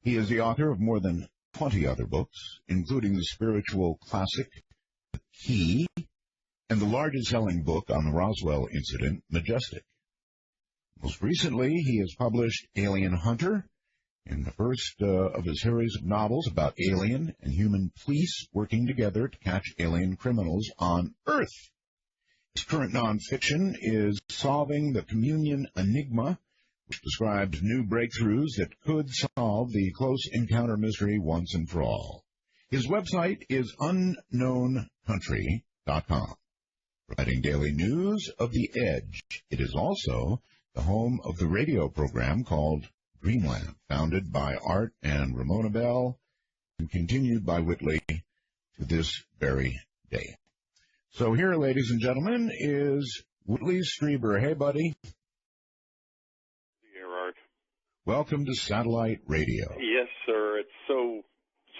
He is the author of more than 20 other books, including the spiritual classic, The Key, and the largest-selling book on the Roswell incident, Majestic. Most recently, he has published Alien Hunter in the first of a series of novels about alien and human police working together to catch alien criminals on Earth. His current nonfiction is Solving the Communion Enigma, which describes new breakthroughs that could solve the close encounter mystery once and for all. His website is unknowncountry.com. Providing daily news of the Edge. It is also the home of the radio program called Dreamland, founded by Art and Ramona Bell, and continued by Whitley to this very day. So here, ladies and gentlemen, is Whitley Strieber. Hey, buddy. Here, Art. Welcome to Satellite Radio. Yes, sir. It's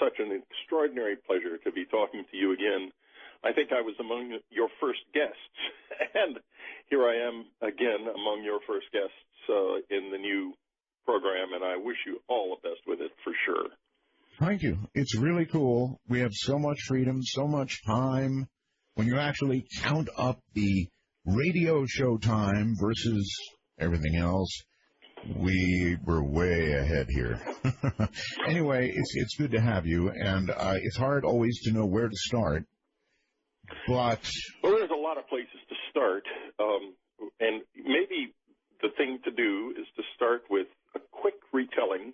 such an extraordinary pleasure to be talking to you again. I think I was among your first guests, and here I am again among your first guests in the new program, and I wish you all the best with it for sure. Thank you. It's really cool. We have so much freedom, so much time. When you actually count up the radio show time versus everything else, we were way ahead here. Anyway, it's good to have you, and it's hard always to know where to start. But well, there's a lot of places to start, and maybe the thing to do is to start with a quick retelling.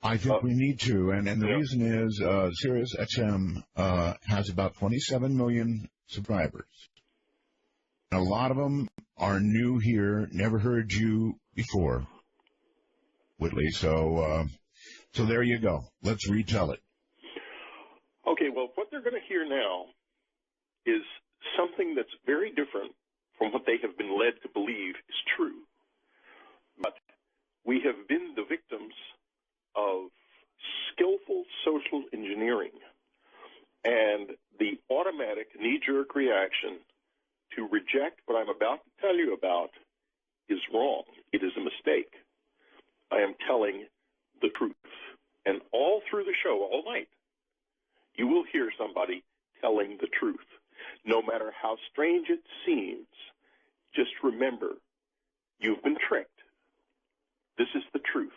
I think we need to, and the reason is Sirius XM has about 27 million subscribers. And a lot of them are new here, never heard you before, Whitley. So there you go. Let's retell it. Okay, well, what they're going to hear now is something that's very different from what they have been led to believe is true. But we have been the victims of skillful social engineering, and the automatic knee-jerk reaction to reject what I'm about to tell you about is wrong. It is a mistake. I am telling the truth. And all through the show, all night, you will hear somebody telling the truth. No matter how strange it seems, just remember, you've been tricked. This is the truth.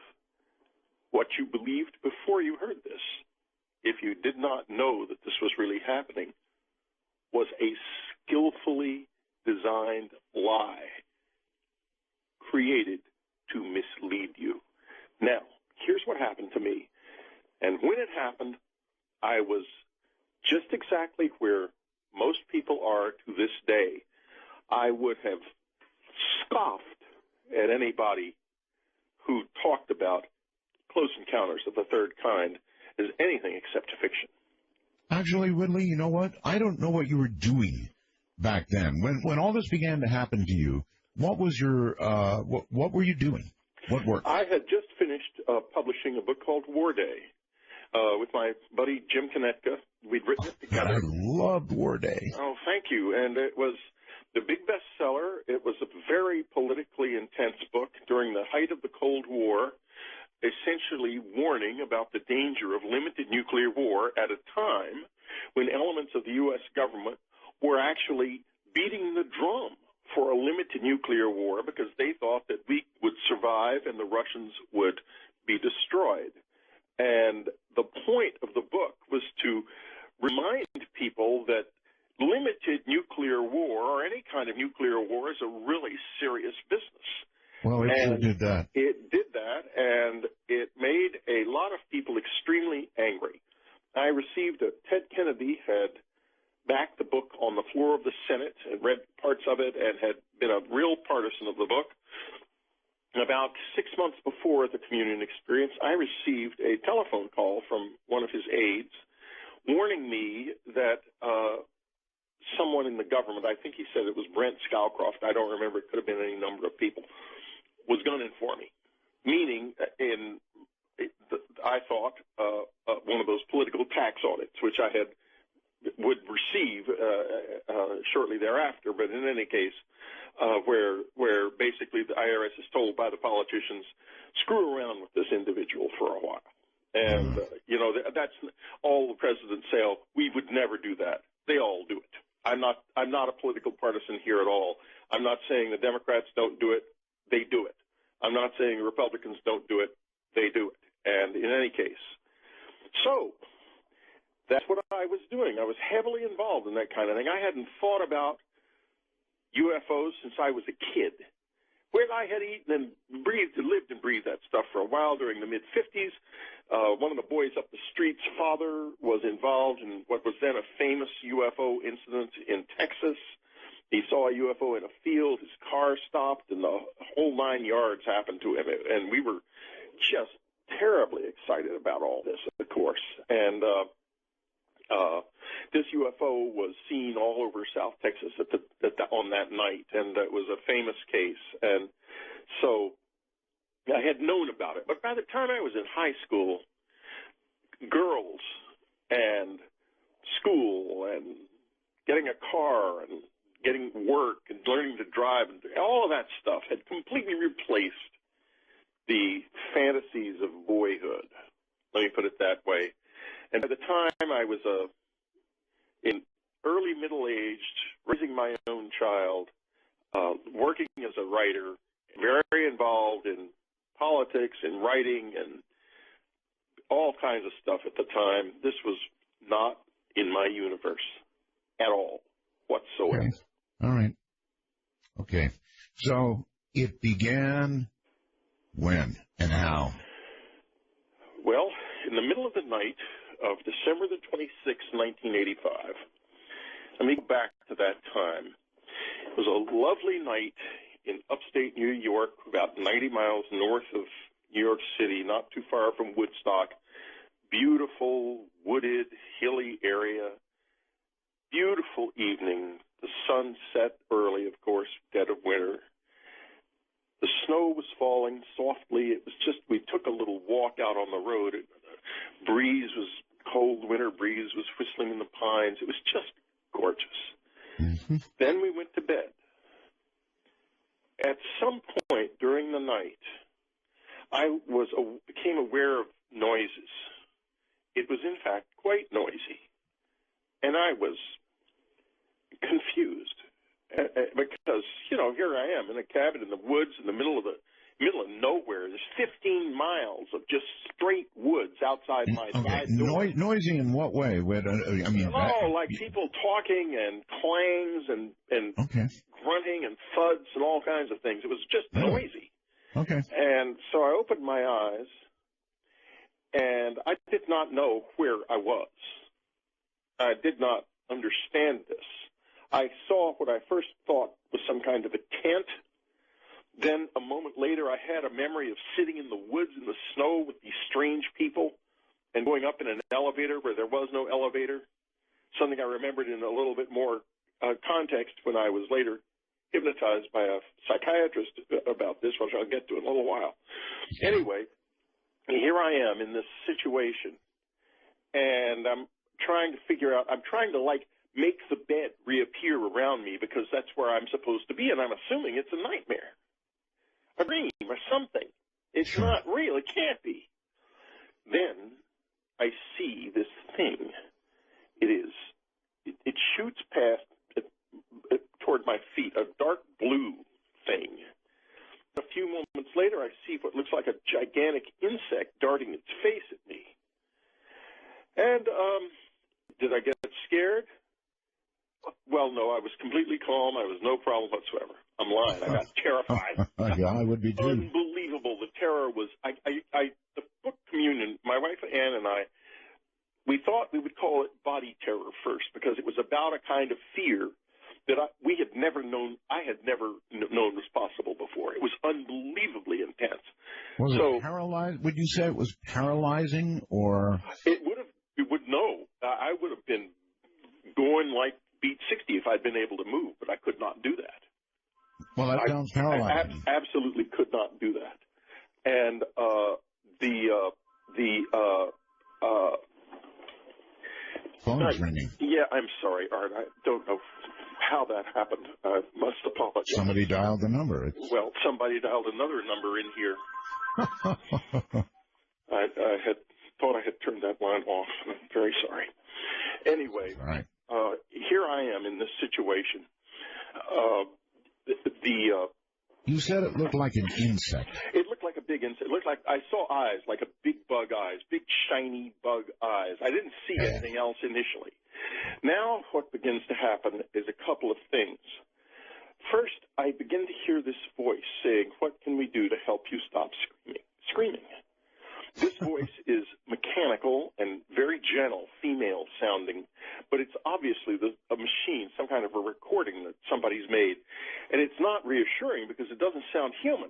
What you believed before you heard this, if you did not know that this was really happening, was a skillfully designed lie created to mislead you. Now, here's what happened to me. And when it happened, I was just exactly where most people are to this day. I would have scoffed at anybody who talked about close encounters of the third kind as anything except fiction. Actually, Whitley, you know what? I don't know what you were doing back then. When all this began to happen to you, what was your what were you doing? What work? I had just finished publishing a book called War Day with my buddy Jim Konetka. We'd written it together. I loved War Day. Oh, thank you. And it was the big bestseller. It was a very politically intense book during the height of the Cold War, essentially warning about the danger of limited nuclear war at a time when elements of the U.S. government were actually beating the drum for a limited nuclear war because they thought that we would survive and the Russians would be destroyed. And the point of the book was to remind people that limited nuclear war or any kind of nuclear war is a really serious business. Well, it sure did that. It did that, and it made a lot of people extremely angry. I received Ted Kennedy had backed the book on the floor of the Senate and read parts of it and had been a real partisan of the book. About 6 months before the communion experience, I received a telephone call from one of his aides warning me that someone in the government, I think he said it was Brent Scowcroft, I don't remember, it could have been any number of people, was gunning for me, meaning I thought one of those political tax audits, which I would receive shortly thereafter, but in any case, where basically the IRS is told by the politicians, screw around with this individual for a while. And, that's all the presidents say, oh, we would never do that. They all do it. I'm not a political partisan here at all. I'm not saying the Democrats don't do it. They do it. I'm not saying the Republicans don't do it. They do it. And in any case, so that's what I was doing. I was heavily involved in that kind of thing. I hadn't thought about UFOs since I was a kid. Where I had eaten and lived and breathed that stuff for a while during the mid-'50s. One of the boys up the street's father was involved in what was then a famous UFO incident in Texas. He saw a UFO in a field. His car stopped, and the whole 9 yards happened to him. And we were just terribly excited about all this, of course. And this UFO was seen all over South Texas on that night, and it was a famous case. And so I had known about it. But by the time I was in high school, girls and school and getting a car and getting work and learning to drive and all of that stuff had completely replaced the fantasies of boyhood. Let me put it that way. And by the time I was in early middle-aged, raising my own child, working as a writer, very involved in politics and writing and all kinds of stuff at the time, this was not in my universe at all whatsoever. Okay. All right. Okay. So it began when and how? Well, in the middle of the night of December the 26th, 1985, let me go back to that time. It was a lovely night in upstate New York, about 90 miles north of New York City, not too far from Woodstock. Beautiful, wooded, hilly area. Beautiful evening. The sun set early, of course, dead of winter. The snow was falling softly. It was just, we took a little walk out on the road. The breeze was, cold winter breeze was whistling in the pines. It was just gorgeous. Mm-hmm. Then we went to bed. At some point during the night, I became aware of noises. It was, in fact, quite noisy. And I was confused because, here I am in a cabin in the woods in the middle of nowhere. There's 15 miles of just straight woods outside my side door. Noisy in what way? Like people talking and clangs and grunting and thuds and all kinds of things. It was just noisy. Okay. And so I opened my eyes, and I did not know where I was. I did not understand this. I saw what I first thought was some kind of a tent. Then a moment later, I had a memory of sitting in the woods in the snow with these strange people and going up in an elevator where there was no elevator, something I remembered in a little bit more context when I was later hypnotized by a psychiatrist about this, which I'll get to in a little while. Anyway, here I am in this situation, and I'm trying to make the bed reappear around me because that's where I'm supposed to be, and I'm assuming it's a nightmare, a dream or something. It's not real. It can't be. Then I see this thing. It shoots past toward my feet, a dark blue thing. A few moments later, I see what looks like a gigantic insect darting its face at me. And did I get scared? Well, no, I was completely calm. I was no problem whatsoever. I'm lying. I got terrified. Yeah, I would be too. Unbelievable. The terror was, the book Communion, my wife Ann and I, we thought we would call it body terror first because it was about a kind of fear that I had never known was possible before. It was unbelievably intense. Was it paralyzed? Would you say it was paralyzing or? It would know. I would have been going like beat 60 if I'd been able to move, but I could not do that. Well, that sounds paralyzing. I absolutely could not do that. And phone's ringing. Yeah, I'm sorry, Art. I don't know how that happened. I must apologize. Somebody dialed the number. Well, somebody dialed another number in here. I had thought I had turned that line off. I'm very sorry. Anyway, right. Here I am in this situation. You said it looked like an insect. It looked like a big begins, it looked like I saw eyes, like a big bug eyes, big shiny bug eyes. I didn't see anything else initially. Now what begins to happen is a couple of things. First, I begin to hear this voice saying, "What can we do to help you stop screaming?" This voice is mechanical and very gentle, female sounding, but it's obviously a machine, some kind of a recording that somebody's made. And it's not reassuring because it doesn't sound human.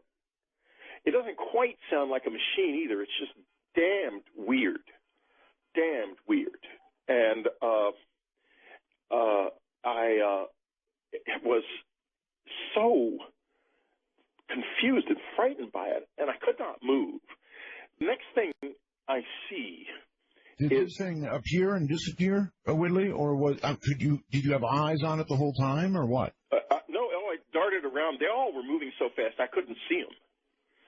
It doesn't quite sound like a machine either. It's just damned weird. Damned weird. And I was so confused and frightened by it, and I could not move. Next thing I see did this thing appear and disappear, Whitley, or was did you have eyes on it the whole time, or what? No, I darted around. They all were moving so fast I couldn't see them.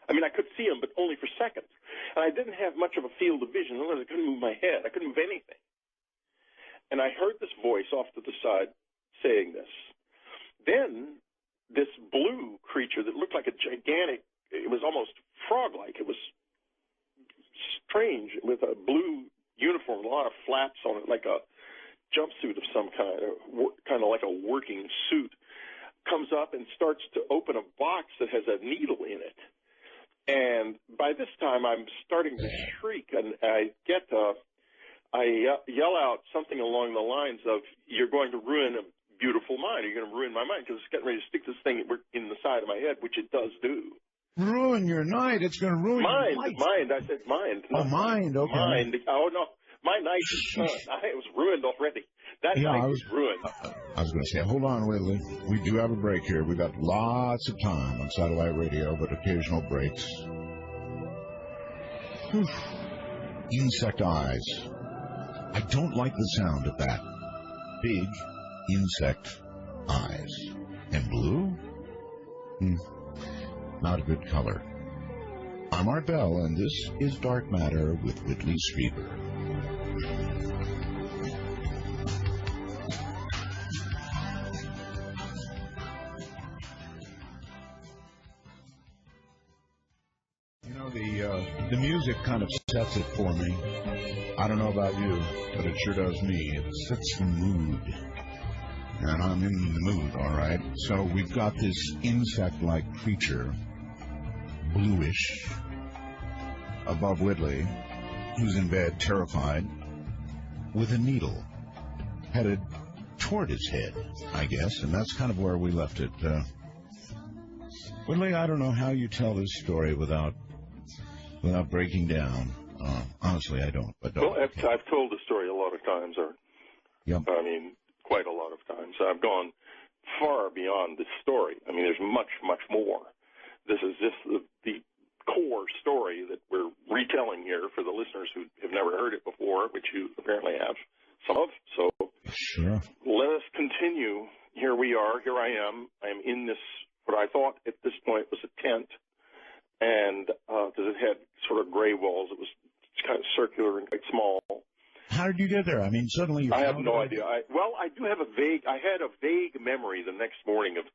I mean, I could see them, but only for seconds. And I didn't have much of a field of vision. I couldn't move my head. I couldn't move anything. And I heard this voice off to the side saying this. Then this blue creature that looked like a gigantic, it was almost frog-like. It was strange, with a blue uniform, a lot of flaps on it, like a jumpsuit of some kind, or kind of like a working suit, comes up and starts to open a box that has a needle in it. And by this time, I'm starting to shriek, and I yell out something along the lines of, "You're going to ruin a beautiful mind. You're going to ruin my mind," because it's getting ready to stick this thing in the side of my head, which it does do. Ruin your night. It's going to ruin your life. Mind. I said mind. Oh, mind. Okay. Mind. Oh, no. My night is done. It was ruined already. That night was ruined. I was going to say, hold on, Whitley. We do have a break here. We've got lots of time on satellite radio, but occasional breaks. Whew. Insect eyes. I don't like the sound of that. Big insect eyes. And blue? Not a good color. I'm Art Bell, and this is Dark Matter with Whitley Strieber. You know, the music kind of sets it for me. I don't know about you, but it sure does me. It sets the mood. And I'm in the mood, all right. So we've got this insect-like creature, bluish, above Whitley, who's in bed, terrified, with a needle headed toward his head, I guess, and that's kind of where we left it. Whitley, I don't know how you tell this story without breaking down. Honestly, I don't. But well, I've told the story a lot of times, Art. Yep. I mean, quite a lot of times. I've gone far beyond this story. I mean, there's much, much more. This is just the core story that we're retelling here for the listeners who have never heard it before, which you apparently have some of. So sure. Let us continue. Here we are. Here I am. I am in this, what I thought at this point was a tent, and because it had sort of gray walls, it was kind of circular and quite small. How did you get there? I mean, suddenly I have no idea. I had a vague memory the next morning of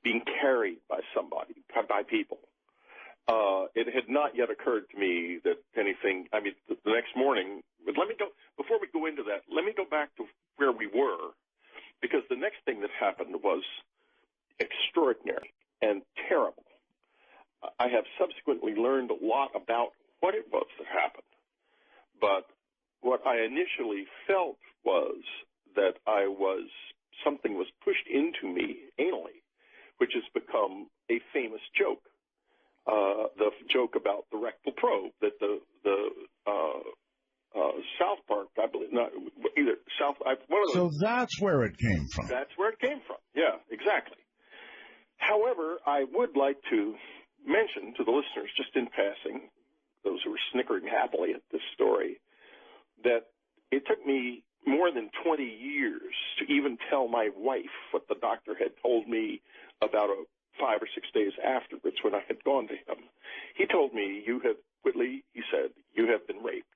being carried by somebody, by people. It had not yet occurred to me that anything, I mean, the next morning, but let me go, before we go into that, let me go back to where we were, because the next thing that happened was extraordinary and terrible. I have subsequently learned a lot about what it was that happened, but what I initially felt was that something was pushed into me anally, which has become a famous joke. The joke about the rectal probe that the South Park, I believe, not either South. One of those, so that's where it came from. That's where it came from. Yeah, exactly. However, I would like to mention to the listeners, just in passing, those who are snickering happily at this story, that it took me more than 20 years to even tell my wife what the doctor had told me about 5 or 6 days afterwards when I had gone to him. He told me, Whitley, he said, you have been raped.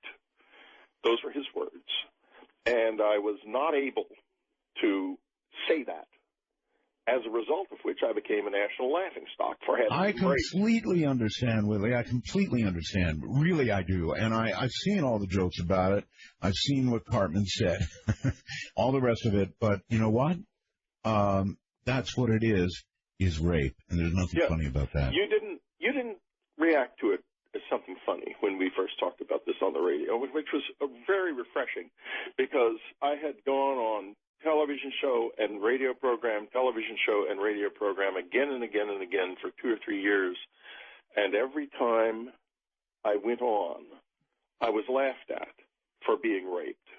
Those were his words. And I was not able to say that as a result of which I became a national laughingstock for having I been raped. completely understand, Whitley. I completely understand. Really, I do. And I've seen all the jokes about it. I've seen what Cartman said, all the rest of it. But you know what? That's what it is rape. And there's nothing funny about that. You didn't react to it as something funny when we first talked about this on the radio, which was very refreshing, because I had gone on television show and radio program again and again and again for 2 or 3 years, and every time I went on, I was laughed at for being raped.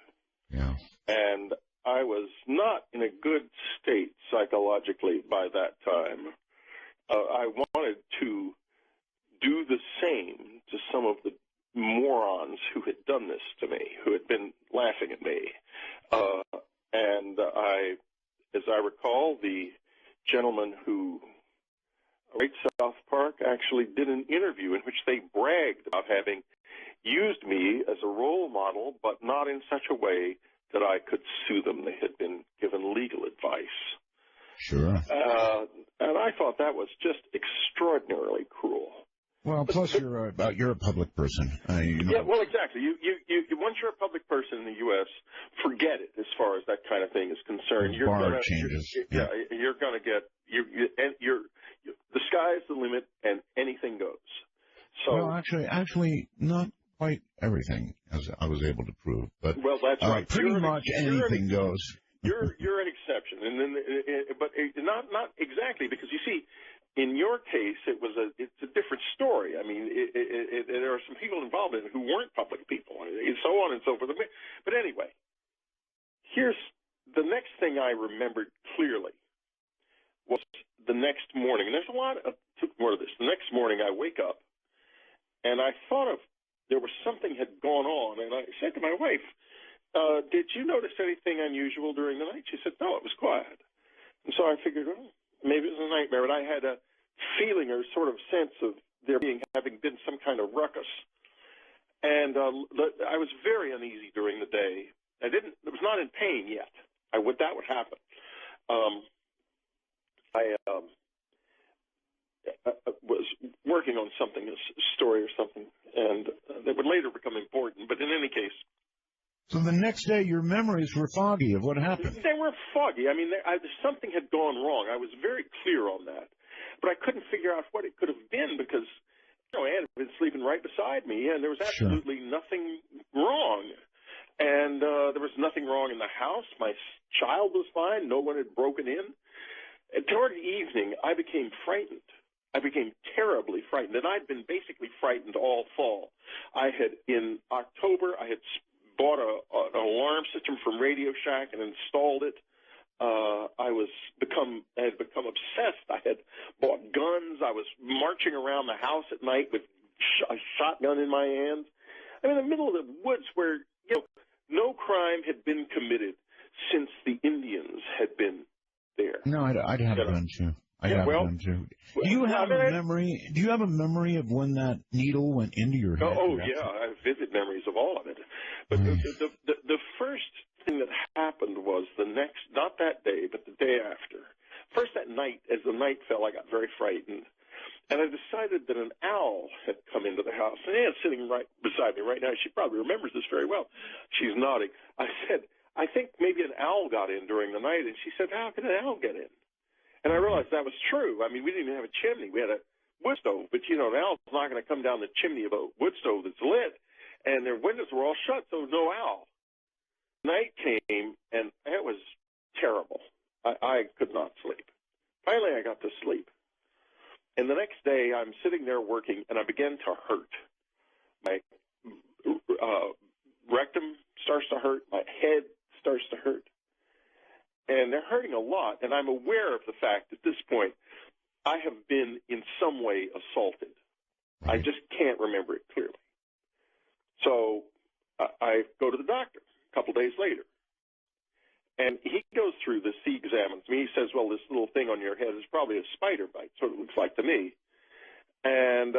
Yeah. And I was not in a good state psychologically by that time. I wanted to do the same to some of the morons who had done this to me, who had been laughing at me. And as I recall, the gentleman who raped South Park actually did an interview in which they bragged about having used me as a role model, but not in such a way that I could sue them. They had been given legal advice. Sure. And I thought that was just extraordinarily cruel. Well, plus you're a public person. Yeah, well, exactly. You once you're a public person in the U.S., forget it as far as that kind of thing is concerned. You're gonna get the sky's the limit, and anything goes. So, well, actually, not quite everything, as I was able to prove, but that's right. Pretty much anything goes. You're an exception, and then but not exactly, because you see, in your case, it's a different story. I mean, there are some people involved in it who weren't public people, and so on and so forth. But anyway, here's the next thing I remembered clearly was the next morning. And there's a lot more to this. The next morning, I wake up, and I thought there was something had gone on, and I said to my wife, "Did you notice anything unusual during the night?" She said, "No, it was quiet." And so I figured, maybe it was a nightmare, but I had a feeling or sort of sense of there having been some kind of ruckus. And I was very uneasy during the day. I was not in pain yet. That would happen. I was working on something, a story or something, and that would later become important. But in any case. So the next day, your memories were foggy of what happened. They were foggy. I mean, something had gone wrong. I was very clear on that. But I couldn't figure out what it could have been because, Ann had been sleeping right beside me, and there was absolutely nothing wrong. And there was nothing wrong in the house. My child was fine. No one had broken in. And toward the evening, I became frightened. I became terribly frightened. And I'd been basically frightened all fall. In October, I had bought an alarm system from Radio Shack and installed it. I had become obsessed. I had bought guns. I was marching around the house at night with a shotgun in my hands. I'm in the middle of the woods where, no crime had been committed since the Indians had been there. No, I'd have a gun too. I'd have a gun too. Do you have a memory? Do you have a memory of when that needle went into your head? Oh yeah, I have vivid memories of all of it. But the first thing that happened was not that day, but the day after. First that night, as the night fell, I got very frightened. And I decided that an owl had come into the house. And Ann's sitting right beside me right now. She probably remembers this very well. She's nodding. I said, "I think maybe an owl got in during the night." And she said, "How could an owl get in?" And I realized that was true. I mean, we didn't even have a chimney. We had a wood stove. But, an owl's not going to come down the chimney of a wood stove that's lit. And their windows were all shut, so no owl. Night came, and it was terrible. I could not sleep. Finally, I got to sleep. And the next day, I'm sitting there working, and I began to hurt. My rectum starts to hurt. My head starts to hurt. And they're hurting a lot, and I'm aware of the fact at this point I have been in some way assaulted. I just can't remember it clearly. So I go to the doctor a couple days later. And he goes through this. He examines me. He says, "Well, this little thing on your head is probably a spider bite. Sort of looks like to me." And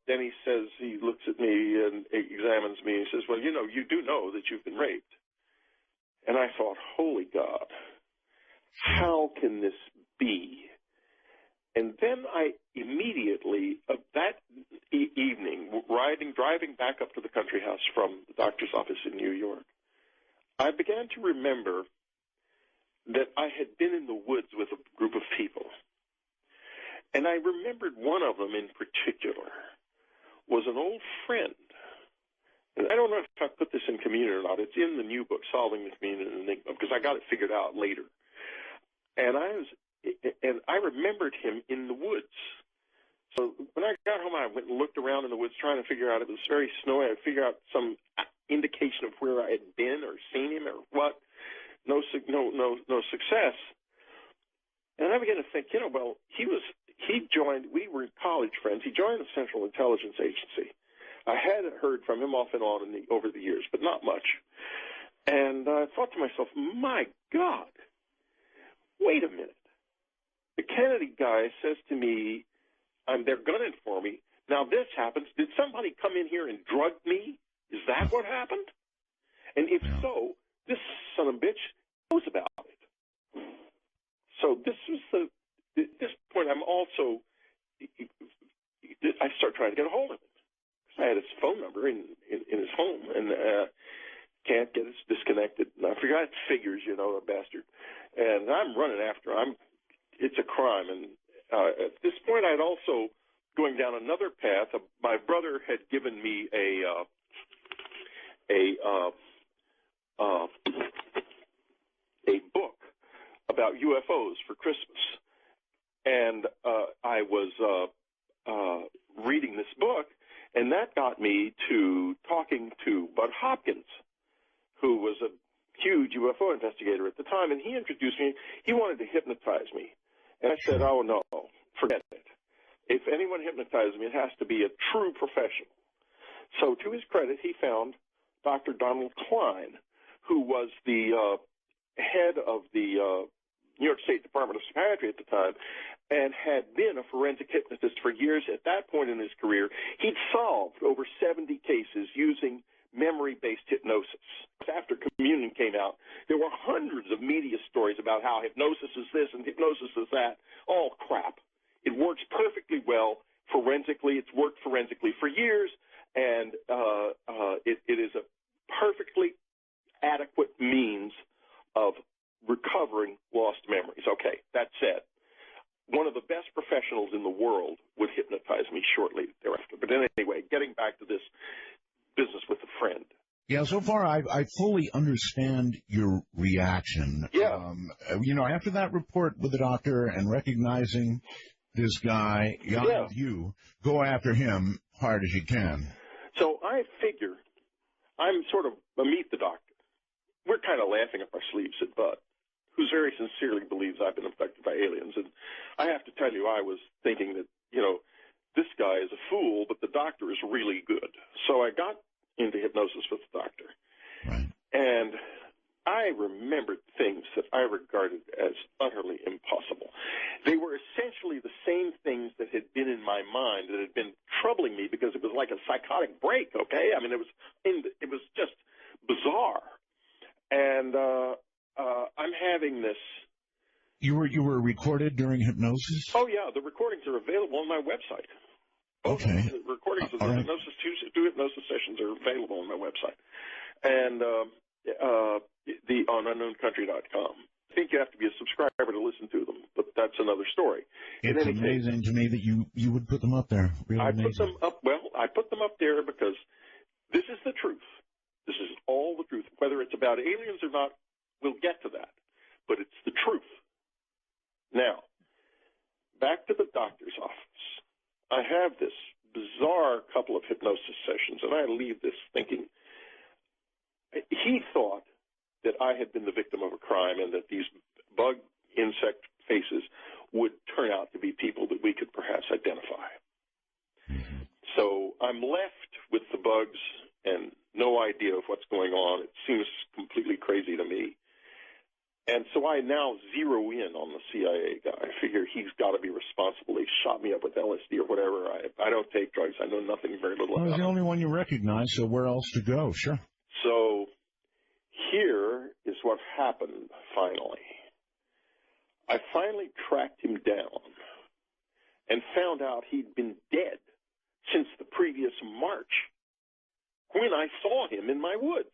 then he says, he looks at me and examines me. He says, "Well, you do know that you've been raped." And I thought, holy God, How can this be? And then I immediately, that evening, driving back up to the country house from the doctor's office in New York, I began to remember that I had been in the woods with a group of people. And I remembered one of them in particular was an old friend. And I don't know if I put this in Communion or not. It's in the new book, Solving the Communion Enigma, because I got it figured out later. And I remembered him in the woods. So when I got home, I went and looked around in the woods trying to figure out. It was very snowy. I figured out some indication of where I had been or seen him or what. No success. And I began to think, well, we were college friends. He joined the Central Intelligence Agency. I had heard from him off and on over the years, but not much. And I thought to myself, my God, wait a minute. The Kennedy guy says to me, they're gunning for me. Now this happens. Did somebody come in here and drug me? Is that what happened? And if so, this son of a bitch knows about it. So this point, I start trying to get a hold of him. I had his phone number in his home, and can't get it disconnected. And I forgot figures, a bastard. And I'm running after him. It's a crime. And at this point, I'd also going down another path. My brother had given me a book about UFOs for Christmas, and I was reading this book, and that got me to talking to Bud Hopkins, who was a huge UFO investigator at the time, and he introduced me. He wanted to hypnotize me, and I said, "Oh no, forget it. If anyone hypnotizes me, it has to be a true professional." So, to his credit, he found Dr. Donald Klein, who was the head of the New York State Department of Psychiatry at the time, and had been a forensic hypnotist for years. At that point in his career, he'd solved over 70 cases using memory-based hypnosis. After Communion came out, there were hundreds of media stories about how hypnosis is this and hypnosis is that. All crap. It works perfectly well forensically. It's worked forensically for years, and it is a perfectly adequate means of recovering lost memories. Okay, that said, one of the best professionals in the world would hypnotize me shortly thereafter. But anyway, getting back to this business with a friend. Yeah, so far I fully understand your reaction. Yeah. After that report with the doctor and recognizing this guy, you go after him hard as you can. So I figure I'm sort of a meet the doctor. We're kind of laughing up our sleeves at Bud, who very sincerely believes I've been abducted by aliens. And I have to tell you, I was thinking that, this guy is a fool, but the doctor is really good. So I got into hypnosis with the doctor. Right. And I remembered things that I regarded as utterly impossible. They were essentially the same things that had been in my mind, that had been troubling me, because it was like a psychotic break, okay? I mean, it was just bizarre. And I'm having this. You were recorded during hypnosis? Oh, yeah. The recordings are available on my website. Okay. The recordings of the right. hypnosis sessions are available on my website. And on unknowncountry.com. I think you have to be a subscriber to listen to them, but that's another story. It's amazing to me that you would put them up there. Really amazing. I put them up there because this is the truth. This is all the truth. Whether it's about aliens or not, we'll get to that. But it's the truth. Now, back to the doctor's office. I have this bizarre couple of hypnosis sessions, and I leave this thinking, he thought that I had been the victim of a crime and that these bug insect faces would turn out to be people that we could perhaps identify. Mm-hmm. So I'm left with the bugs and no idea of what's going on. It seems completely crazy to me. And so I now zero in on the CIA guy. I figure he's got to be responsible. He shot me up with LSD or whatever. I don't take drugs. I know nothing, very little about it. He's the only one you recognize, so where else to go? Sure. So here is what happened finally. I finally tracked him down and found out he'd been dead since the previous March when I saw him in my woods.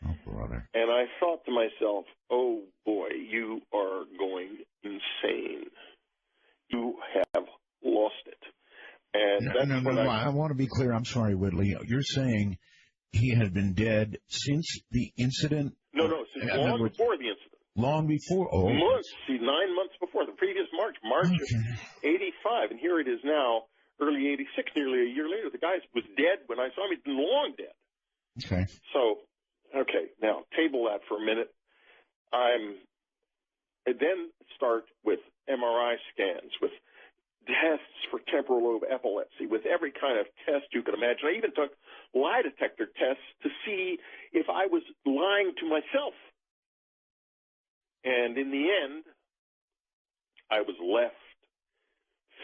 Oh, brother. And I thought to myself, oh, boy, you are going insane. You have lost it. And no, I want to be clear. I'm sorry, Whitley. You're saying he had been dead since the incident? No, since long before the incident. Long before? Oh. Months. See, 9 months before, the previous March of 85. And here it is now, early 86, nearly a year later. The guy was dead when I saw him. He's been long dead. Okay. So, now, table that for a minute. I then start with MRI scans, with tests for temporal lobe epilepsy, with every kind of test you could imagine. I even took lie detector tests to see if I was lying to myself. And in the end, I was left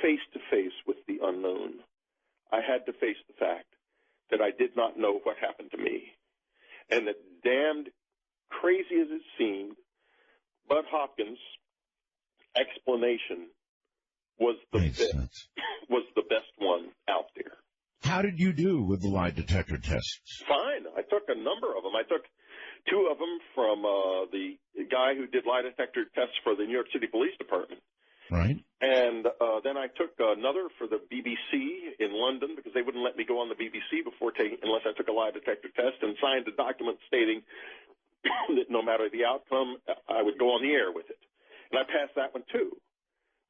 face to face with the unknown. I had to face the fact that I did not know what happened to me. And that, damned crazy as it seemed, Bud Hopkins' explanation was the best one out there. How did you do with the lie detector tests? Fine. I took a number of them. I took 2 of them from the guy who did lie detector tests for the New York City Police Department. Right. And then I took another for the BBC in London, because they wouldn't let me go on the BBC unless I took a lie detector test, and signed a document stating that no matter the outcome, I would go on the air with it. And I passed that one too.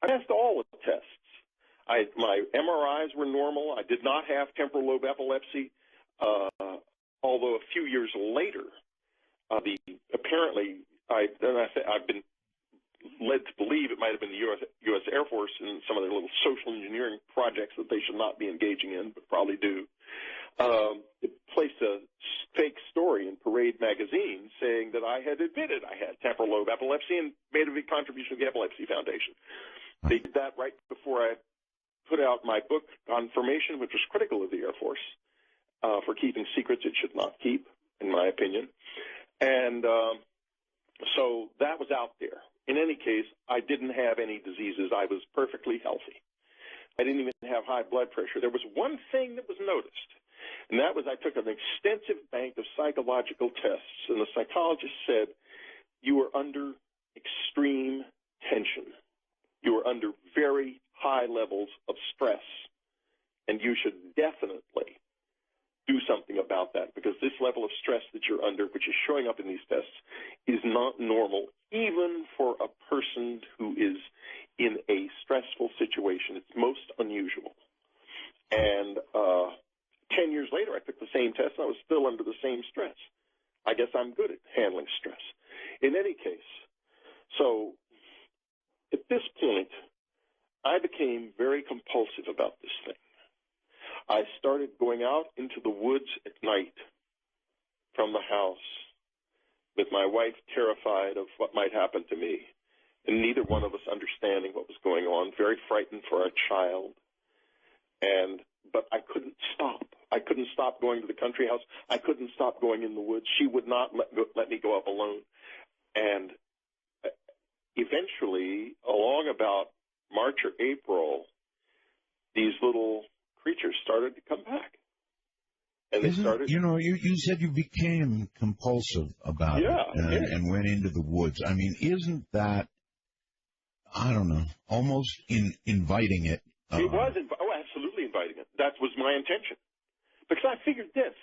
I passed all of the tests. My MRIs were normal. I did not have temporal lobe epilepsy, although a few years later, I've been led to believe it might have been the U.S. Air Force in some of their little social engineering projects that they should not be engaging in, but probably do. It placed a fake story in Parade magazine saying that I had admitted I had temporal lobe epilepsy and made a big contribution to the Epilepsy Foundation. They did that right before I put out my book, Confirmation, which was critical of the Air Force for keeping secrets it should not keep, in my opinion. And so that was out there. In any case, I didn't have any diseases. I was perfectly healthy. I didn't even have high blood pressure. There was one thing that was noticed, and that was I took an extensive bank of psychological tests, and the psychologist said, you are under extreme tension. You are under very high levels of stress, and you should definitely do something about that, because this level of stress that you're under, which is showing up in these tests, is not normal, even for a person who is in a stressful situation. It's most unusual. And 10 years later, I took the same test, and I was still under the same stress. I guess I'm good at handling stress. In any case, so at this point, I became very compulsive about this thing. I started going out into the woods at night from the house with my wife terrified of what might happen to me, and neither one of us understanding what was going on, very frightened for our child. But I couldn't stop. I couldn't stop going to the country house. I couldn't stop going in the woods. She would not let me go up alone. And eventually, along about March or April, these little creatures started to come back. And they started... You said you became compulsive about it and went into the woods. I mean, isn't that, I don't know, almost inviting it? It was absolutely inviting it. That was my intention. Because I figured this.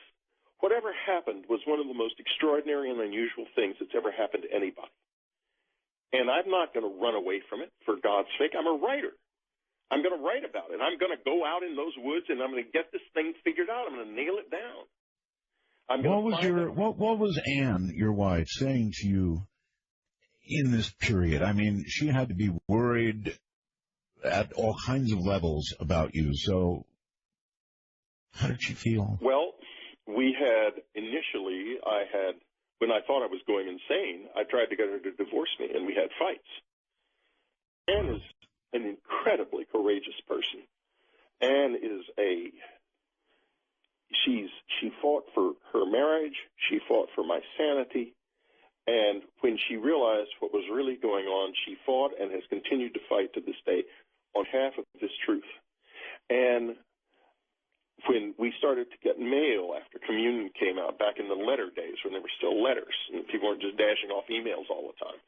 Whatever happened was one of the most extraordinary and unusual things that's ever happened to anybody. And I'm not going to run away from it, for God's sake. I'm a writer. I'm going to write about it. I'm going to go out in those woods, and I'm going to get this thing figured out. I'm going to nail it down. What was Anne, your wife, saying to you in this period? I mean, she had to be worried at all kinds of levels about you. So how did she feel? Well, we had initially, when I thought I was going insane, I tried to get her to divorce me, and we had fights. Anne is an incredibly courageous person. Anne is she fought for her marriage. She fought for my sanity. And when she realized what was really going on, she fought and has continued to fight to this day on behalf of this truth. And when we started to get mail after communion came out, back in the letter days when there were still letters and people weren't just dashing off emails all the time,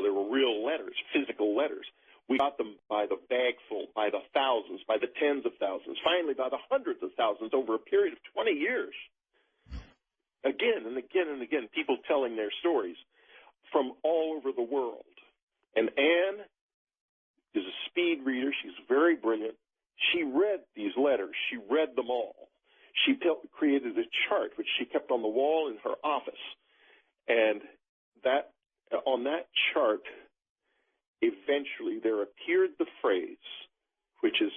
there were real letters, physical letters. We got them by the bagful, by the thousands, by the tens of thousands, finally by the hundreds of thousands over a period of 20 years. Again and again and again, people telling their stories from all over the world. And Anne is a speed reader. She's very brilliant. She read these letters. She read them all. She created a chart, which she kept on the wall in her office. And that on that chart, eventually there appeared the phrase, which has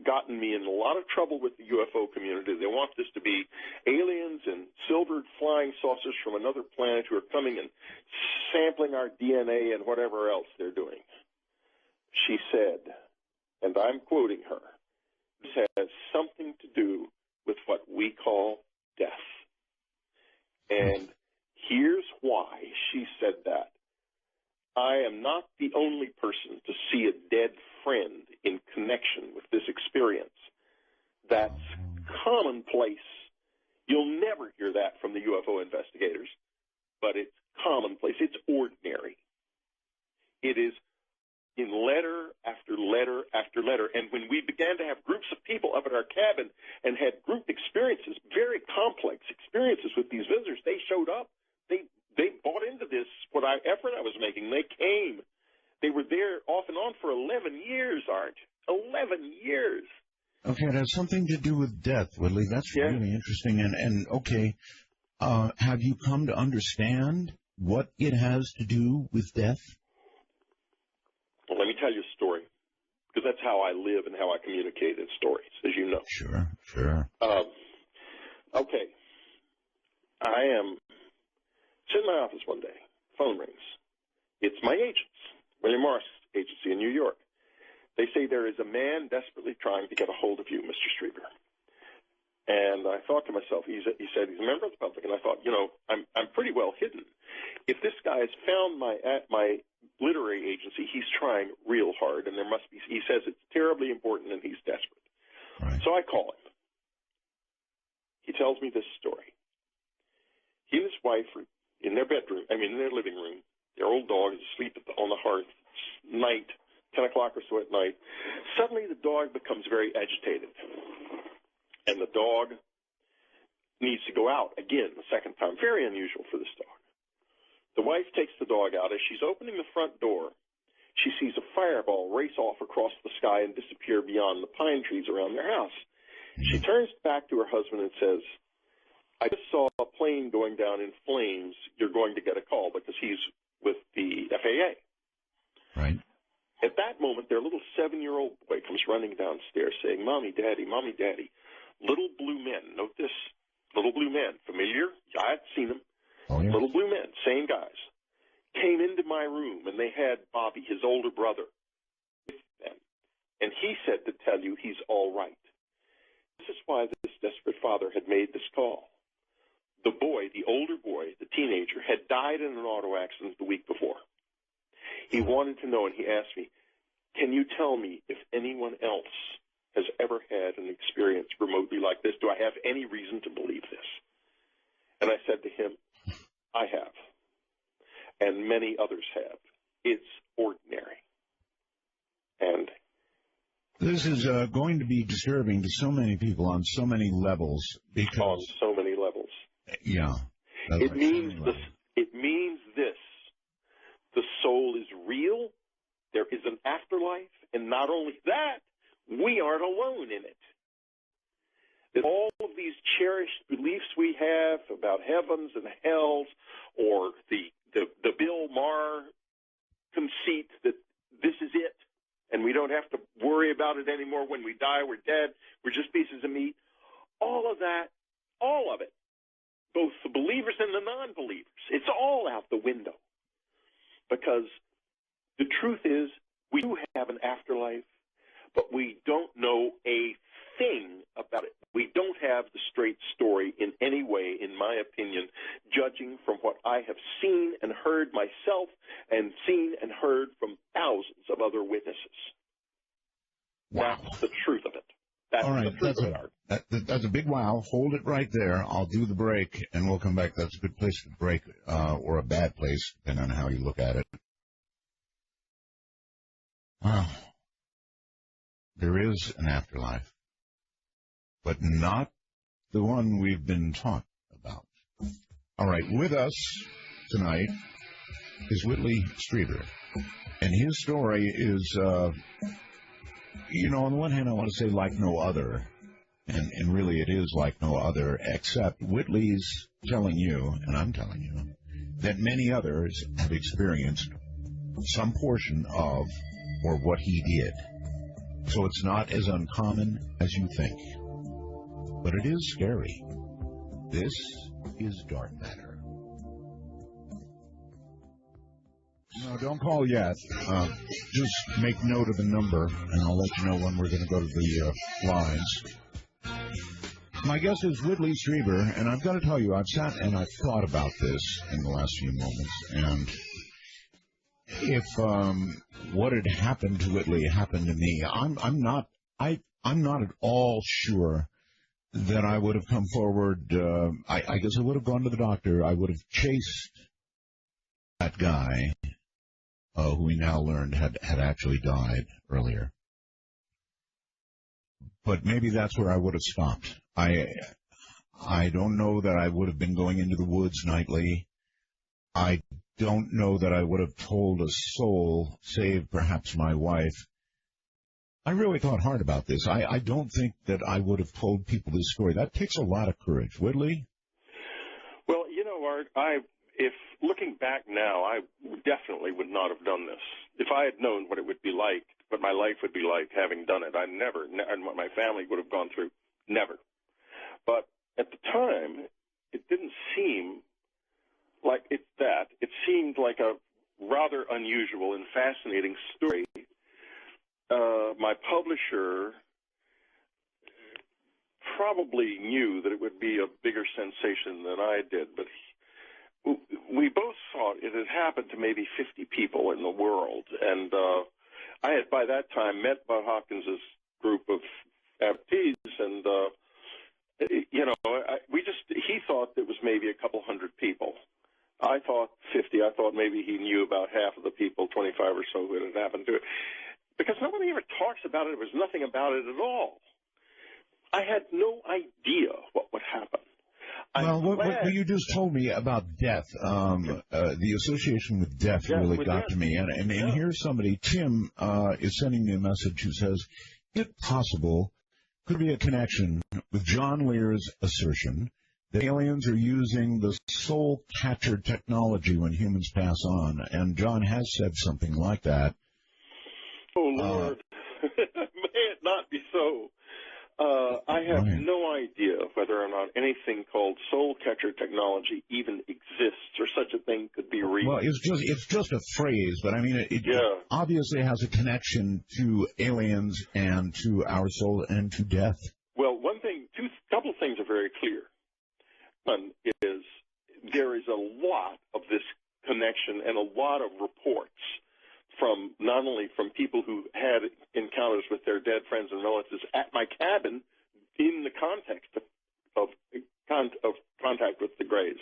gotten me in a lot of trouble with the UFO community. They want this to be aliens and silvered flying saucers from another planet who are coming and sampling our DNA and whatever else they're doing. She said, and I'm quoting her, this has something to do with what we call death. And here's why she said that. I am not the only person to see a dead friend in connection with this experience. That's commonplace. You'll never hear that from the UFO investigators, but it's commonplace. It's ordinary. It is in letter after letter after letter. And when we began to have groups of people up at our cabin and had group experiences, very complex experiences with these visitors, they showed up. They bought into this, effort I was making. They came. They were there off and on for 11 years, Art. 11 years. Okay, it has something to do with death, Whitley. That's really interesting. And okay, have you come to understand what it has to do with death? Well, let me tell you a story, because that's how I live and how I communicate in stories, as you know. Sure. Okay. I am sitting in my office one day. Phone rings. It's my agents, William Morris Agency in New York. They say there is a man desperately trying to get a hold of you, Mr. Strieber. And I thought to myself, he said he's a member of the public, and I thought, I'm pretty well hidden. If this guy has found my literary agency, he's trying real hard, and he says it's terribly important and he's desperate. Right. So I call him. He tells me this story. He and his wife are in their in their living room. Their old dog is asleep on the hearth. It's night, 10 o'clock or so at night. Suddenly the dog becomes very agitated. And the dog needs to go out again the second time. Very unusual for this dog. The wife takes the dog out. As she's opening the front door, she sees a fireball race off across the sky and disappear beyond the pine trees around their house. She turns back to her husband and says, I just saw a plane going down in flames. You're going to get a call, because he's with the FAA. Right. At that moment, their little 7-year-old boy comes running downstairs saying, Mommy, Daddy, little blue men. Note this, little blue men. Familiar? I've seen them. Oh, yes. Little blue men, same guys, came into my room, and they had Bobby, his older brother, with them. And he said to tell you he's all right. This is why this desperate father had made this call. The boy, the older boy, the teenager, had died in an auto accident the week before. He wanted to know, and he asked me, can you tell me if anyone else has ever had an experience remotely like this? Do I have any reason to believe this? And I said to him, I have. And many others have. It's ordinary. And this is going to be disturbing to so many people on so many levels. Because on so many levels. Yeah. It means this. The soul is real. There is an afterlife. And not only that, we aren't alone in it. That all of these cherished beliefs we have about heavens and hells, or the Bill Maher conceit that this is it, and we don't have to worry about it anymore. When we die, we're dead. We're just pieces of meat. All of that, all of it, both the believers and the non-believers, it's all out the window. Because the truth is, we do have an afterlife, but we don't know a thing about it. We don't have the straight story in any way, in my opinion, judging from what I have seen and heard myself and seen and heard from thousands of other witnesses. Wow. That's the truth of it. That's all right, the truth of it. that's a big wow. Hold it right there. I'll do the break, and we'll come back. That's a good place to break, or a bad place, depending on how you look at it. Wow. There is an afterlife, but not the one we've been taught about. All right, with us tonight is Whitley Strieber, and his story is, on the one hand, I want to say like no other, and really it is like no other, except Whitley's telling you, and I'm telling you, that many others have experienced some portion of or what he did. So it's not as uncommon as you think. But it is scary. This is Dark Matter. No, don't call yet. Just make note of the number, and I'll let you know when we're going to go to the lines. My guest is Whitley Strieber, and I've got to tell you, I've sat and I've thought about this in the last few moments, and if what had happened to Whitley happened to me, I'm not at all sure that I would have come forward. I guess I would have gone to the doctor. I would have chased that guy who we now learned had actually died earlier. But maybe that's where I would have stopped. I don't know that I would have been going into the woods nightly. I don't know that I would have told a soul, save perhaps my wife. I really thought hard about this. I don't think that I would have told people this story. That takes a lot of courage. Whitley? Well, Art, if looking back now, I definitely would not have done this. If I had known what it would be like, what my life would be like having done it, and what my family would have gone through, never. But at the time, it didn't seem like it's that. It seemed like a rather unusual and fascinating story. My publisher probably knew that it would be a bigger sensation than I did, but we both thought it had happened to maybe 50 people in the world. And I had by that time met Bud Hopkins' group of abductees, and he thought it was maybe a couple hundred people. I thought 50. I thought maybe he knew about half of the people, 25 or so, who it had happened to. Because nobody ever talks about it. There was nothing about it at all. I had no idea what would happen. Well, what you just told me about death, the association with death really got to me. And here's somebody, Tim, is sending me a message who says, if possible, could be a connection with John Lear's assertion that aliens are using the soul catcher technology when humans pass on. And John has said something like that. Oh, Lord. May it not be so. I have no idea whether or not anything called soul catcher technology even exists, or such a thing could be real. Well, it's just a phrase, but I mean, it obviously has a connection to aliens and to our soul and to death. Well, couple things are very clear. One is there is a lot of this connection and a lot of reports from not only from people who had encounters with their dead friends and relatives at my cabin in the context of contact with the graves,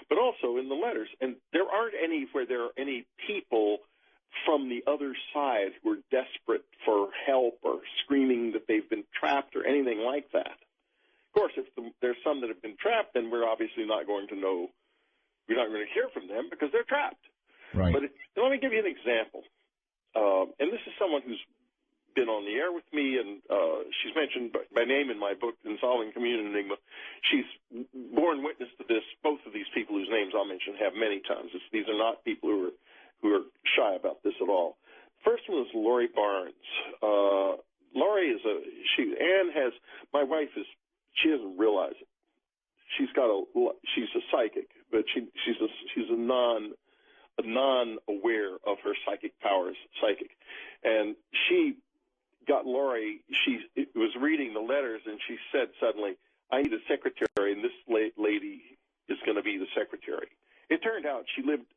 but also in the letters. And there aren't any where there are any people from the other side who are desperate for help or screaming that they've been trapped or anything like that. Of course, if there's some that have been trapped, then we're obviously not going to know. We're not going to hear from them because they're trapped. Right. But let me give you an example. And this is someone who's been on the air with me, and she's mentioned by name in my book, In Solving Community Enigma. She's borne witness to this. Both of these people whose names I'll mention have many times. These are not people who are shy about this at all. First one is Lori Barnes. Lori is my wife she doesn't realize it. She's a psychic, but she's a non-aware of her psychic powers, and she got Lori, she was reading the letters, and she said suddenly, I need a secretary, and this lady is going to be the secretary. It turned out she lived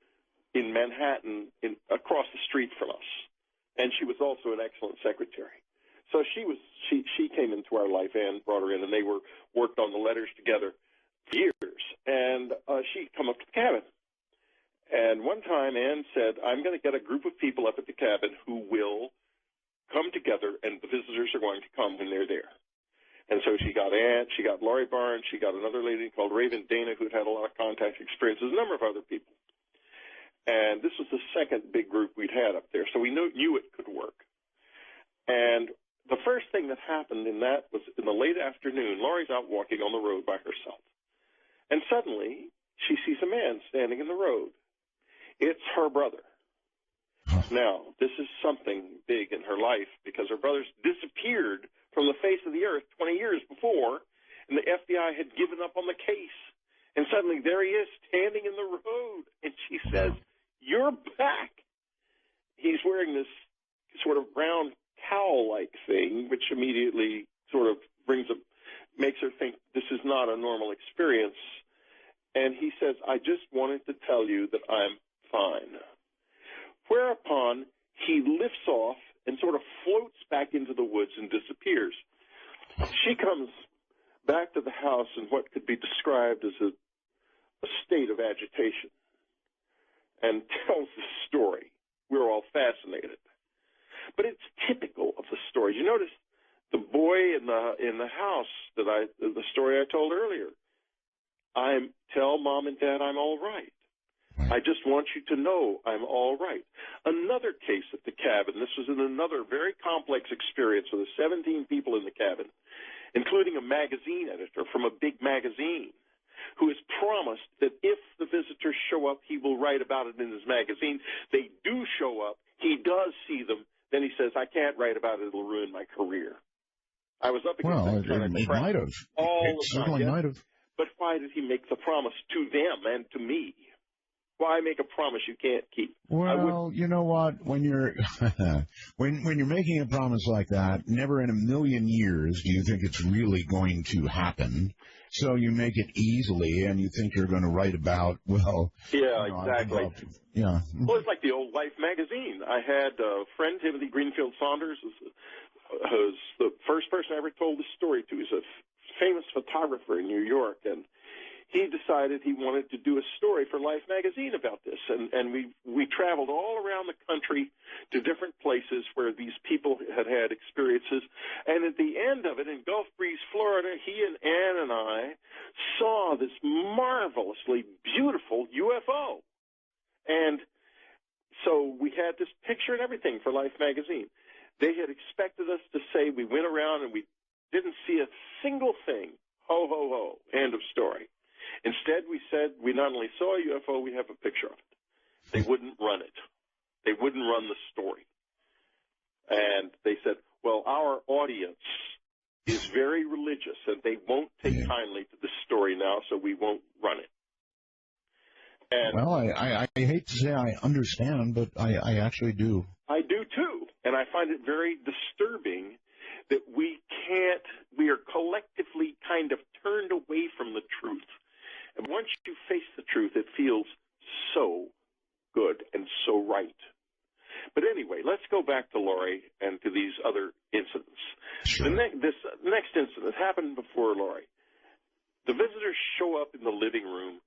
in Manhattan across the street from us, and she was also an excellent secretary. So she came into our life. Ann brought her in, and they worked on the letters together for years. And she'd come up to the cabin. And one time Ann said, I'm going to get a group of people up at the cabin who will come together, and the visitors are going to come when they're there. And so she got Ann, she got Laurie Barnes, she got another lady called Raven Dana who'd had a lot of contact experiences, a number of other people. And this was the second big group we'd had up there, so we knew it could work. And the first thing that happened in that was in the late afternoon, Laurie's out walking on the road by herself. And suddenly she sees a man standing in the road. It's her brother. Now, this is something big in her life because her brother's disappeared from the face of the earth 20 years before, and the FBI had given up on the case. And suddenly there he is standing in the road, and she says, you're back. He's wearing this sort of brown cowl-like thing, which immediately sort of makes her think this is not a normal experience. And he says, I just wanted to tell you that I'm fine. Whereupon he lifts off and sort of floats back into the woods and disappears. She comes back to the house in what could be described as a state of agitation and tells the story. We're all fascinated. But it's typical of the story. You notice the boy in the house the story I told earlier. Tell mom and dad I'm all right. I just want you to know I'm all right. Another case at the cabin, this was in another very complex experience with 17 people in the cabin, including a magazine editor from a big magazine who has promised that if the visitors show up, he will write about it in his magazine. They do show up. He does see them. Then he says, I can't write about it. It'll ruin my career. I was up against that kind of crap. Might have. All the time. Might have. But why did he make the promise to them and to me? Why make a promise you can't keep? Well, you know what? When you're when you're making a promise like that, never in a million years do you think it's really going to happen. So you make it easily, and you think you're going to write about, well... Yeah, exactly. Yeah. Well, it's like the old Life magazine. I had a friend, Timothy Greenfield Saunders, who's the first person I ever told this story to. He's a famous photographer in New York, and he decided he wanted to do a story for Life magazine about this. And we traveled all around the country to different places where these people had had experiences. And at the end of it, in Gulf Breeze, Florida, he and Ann and I saw this marvelously beautiful UFO. And so we had this picture and everything for Life magazine. They had expected us to say we went around and we didn't see a single thing. Ho, ho, ho. End of story. Instead, we said we not only saw a UFO, we have a picture of it. They wouldn't run it. They wouldn't run the story. And they said, well, our audience is very religious, and they won't take kindly to this story now, so we won't run it. And well, I hate to say I understand, but I actually do. I do, too. And I find it very disturbing that we are collectively kind of turned away from the truth. And once you face the truth, it feels so good and so right. But anyway, let's go back to Laurie and to these other incidents. Sure. This next incident happened before Laurie. The visitors show up in the living room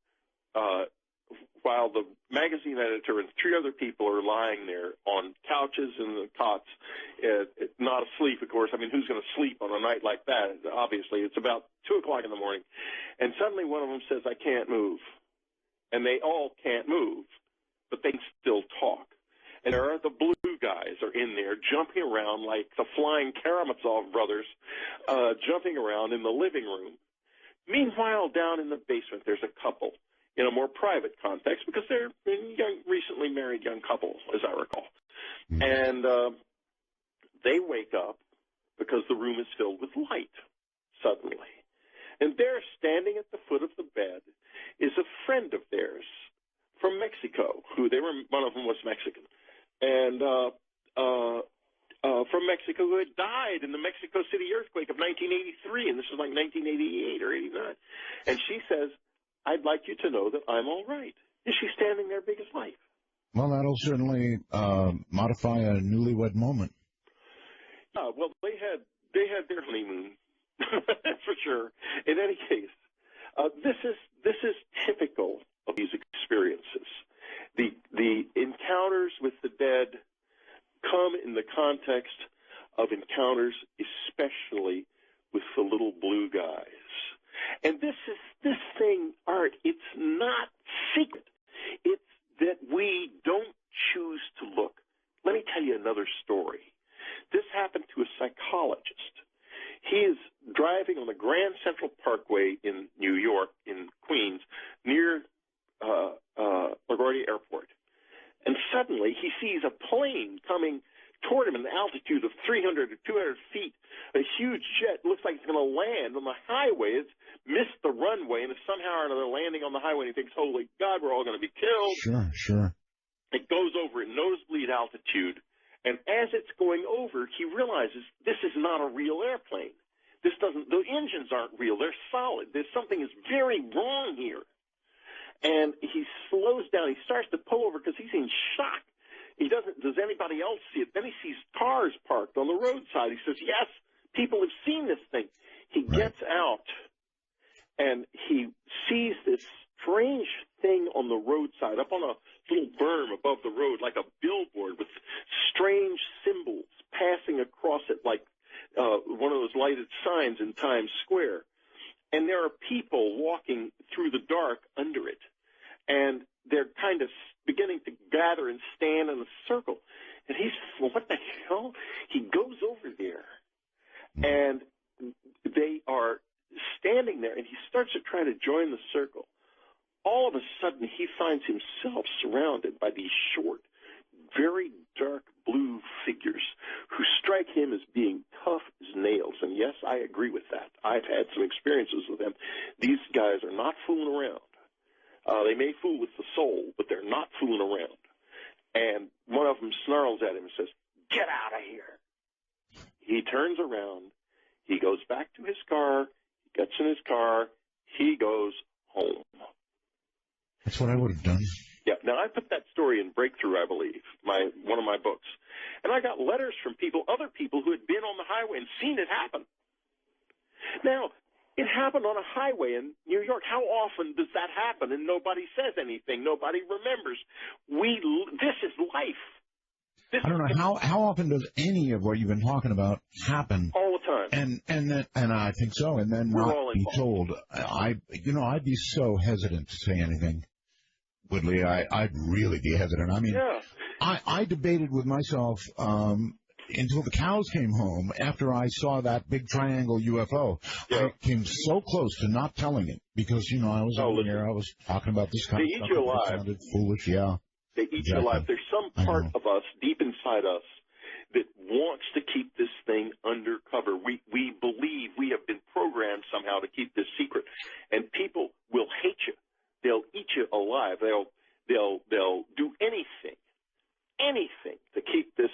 while the magazine editor and 3 other people are lying there on couches and the cots, not asleep, of course. I mean, who's going to sleep on a night like that? Obviously, it's about 2 o'clock in the morning. And suddenly one of them says, I can't move. And they all can't move, but they can still talk. And there are the blue guys are in there jumping around like the flying Karamazov brothers, jumping around in the living room. Meanwhile, down in the basement, there's a couple in a more private context because they're recently married young couples, as I recall. Mm-hmm. And they wake up because the room is filled with light suddenly. And there, standing at the foot of the bed, is a friend of theirs from Mexico, one of them was Mexican, and from Mexico who had died in the Mexico City earthquake of 1983, and this was like 1988 or 89. And she says, I'd like you to know that I'm all right. And she's standing there big as life. Well, that'll certainly modify a newlywed moment. Well, they had their honeymoon, for sure. In any case, this is typical of these experiences. The encounters with the dead come in the context of encounters, especially with the little blue guys. And this thing, Art, it's not secret. It's that we don't choose to look. Let me tell you another story. This happened to a psychologist. He is driving on the Grand Central Parkway in New York, in Queens, near LaGuardia Airport. And suddenly he sees a plane coming toward him at an altitude of 300 or 200 feet, a huge jet. Looks like it's going to land on the highway. It's missed the runway and is somehow or another landing on the highway. And he thinks, holy God, we're all going to be killed. Sure. It goes over at nosebleed altitude. And as it's going over, he realizes this is not a real airplane. The engines aren't real. They're solid. Something is very wrong here. And he slows down. He starts to pull over because he's in shock. Does anybody else see it? Then he sees cars parked on the roadside. He says, yes, people have seen this thing. He gets out and he sees this strange thing on the roadside, up on a little berm above the road, like a billboard with strange symbols passing across it like one of those lighted signs in Times Square. And there are people walking through the dark under it. And they're kind of beginning to gather and stand in a circle. And he says, well, what the hell? He goes over there, and they are standing there, and he starts to try to join the circle. All of a sudden, he finds himself surrounded by these short, very dark blue figures who strike him as being tough as nails. And yes, I agree with that. I've had some experiences with them. These guys are not fooling around. They may fool with the soul, but they're not fooling around. And one of them snarls at him and says, get out of here. He turns around. He goes back to his car. He gets in his car. He goes home. That's what I would have done. Yeah. Now, I put that story in Breakthrough, I believe, one of my books. And I got letters from other people who had been on the highway and seen it happen. Now, it happened on a highway in New York. How often does that happen and nobody says anything? Nobody remembers. This is life. I don't know how often does any of what you've been talking about happen? All the time. And I think so. And then not be told. I'd be so hesitant to say anything. Whitley, I'd really be hesitant. I mean, I debated with myself until the cows came home after I saw that big triangle UFO. I came so close to not telling it because, I was over there. I was talking about this kind of stuff. They eat you alive. It sounded foolish, yeah. They eat you alive. There's some part of us, deep inside us, that wants to keep this thing undercover. We believe we have been programmed somehow to keep this secret. And people will hate you. They'll eat you alive. They'll do anything to keep this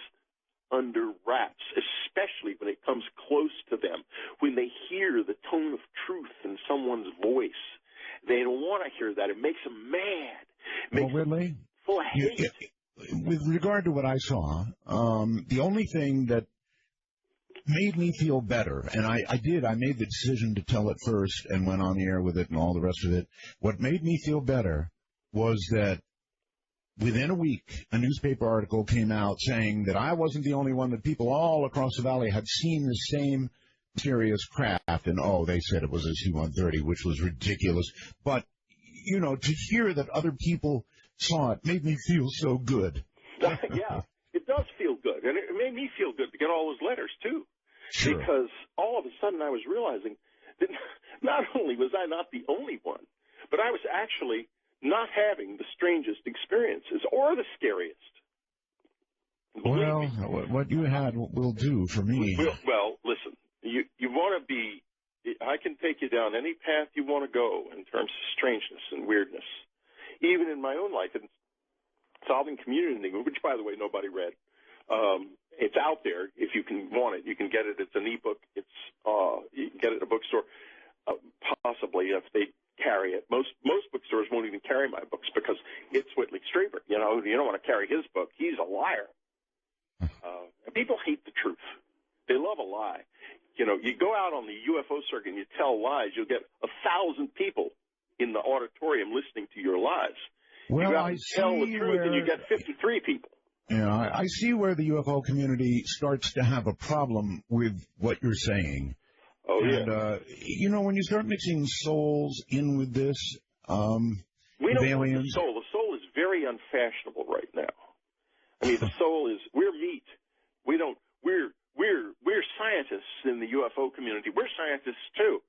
under wraps, especially when it comes close to them, when they hear the tone of truth in someone's voice. They don't want to hear that. It makes them mad. Well, Whitley, full of hate. With regard to what I saw, the only thing that made me feel better, and I made the decision to tell it first and went on the air with it and all the rest of it. What made me feel better was that within a week, a newspaper article came out saying that I wasn't the only one, that people all across the valley had seen the same mysterious craft, and they said it was a C-130, which was ridiculous. But, to hear that other people saw it made me feel so good. Yeah, it does feel good. And it made me feel good to get all those letters, too. Sure. Because all of a sudden I was realizing that not only was I not the only one, but I was actually not having the strangest experiences or the scariest. Well, what you had will do for me. Well, listen, you want to be, I can take you down any path you want to go in terms of strangeness and weirdness. Even in my own life, in Solving Community Enigma, which, by the way, nobody read, It's out there if you can want it. You can get it. It's an ebook. You can get it at a bookstore, possibly if they carry it. Most bookstores won't even carry my books because it's Whitley Strieber. You know, you don't want to carry his book. He's a liar. And people hate the truth. They love a lie. You know, you go out on the UFO circuit and you tell lies, you'll get 1,000 people in the auditorium listening to your lies. Well, you go out I and tell the truth and you get 53 people. Yeah, I see where the UFO community starts to have a problem with what you're saying. Oh, and, yeah. You know, when you start mixing souls in with this, we with don't aliens. want the soul. The soul is very unfashionable right now. I mean, the soul is, we're meat. We're scientists in the UFO community. We're scientists, too.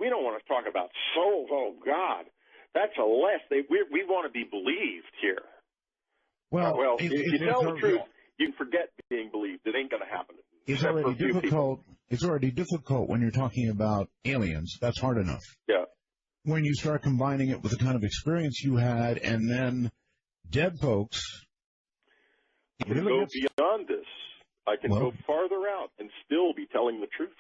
We don't want to talk about souls. Oh, God. That's a less. We want to be believed here. Well, if you tell the truth, you can forget being believed. It ain't going to happen. It's already difficult. It's already difficult when you're talking about aliens. That's hard enough. Yeah. When you start combining it with the kind of experience you had, and then dead folks. I can go beyond this. I can go farther out and still be telling the truth.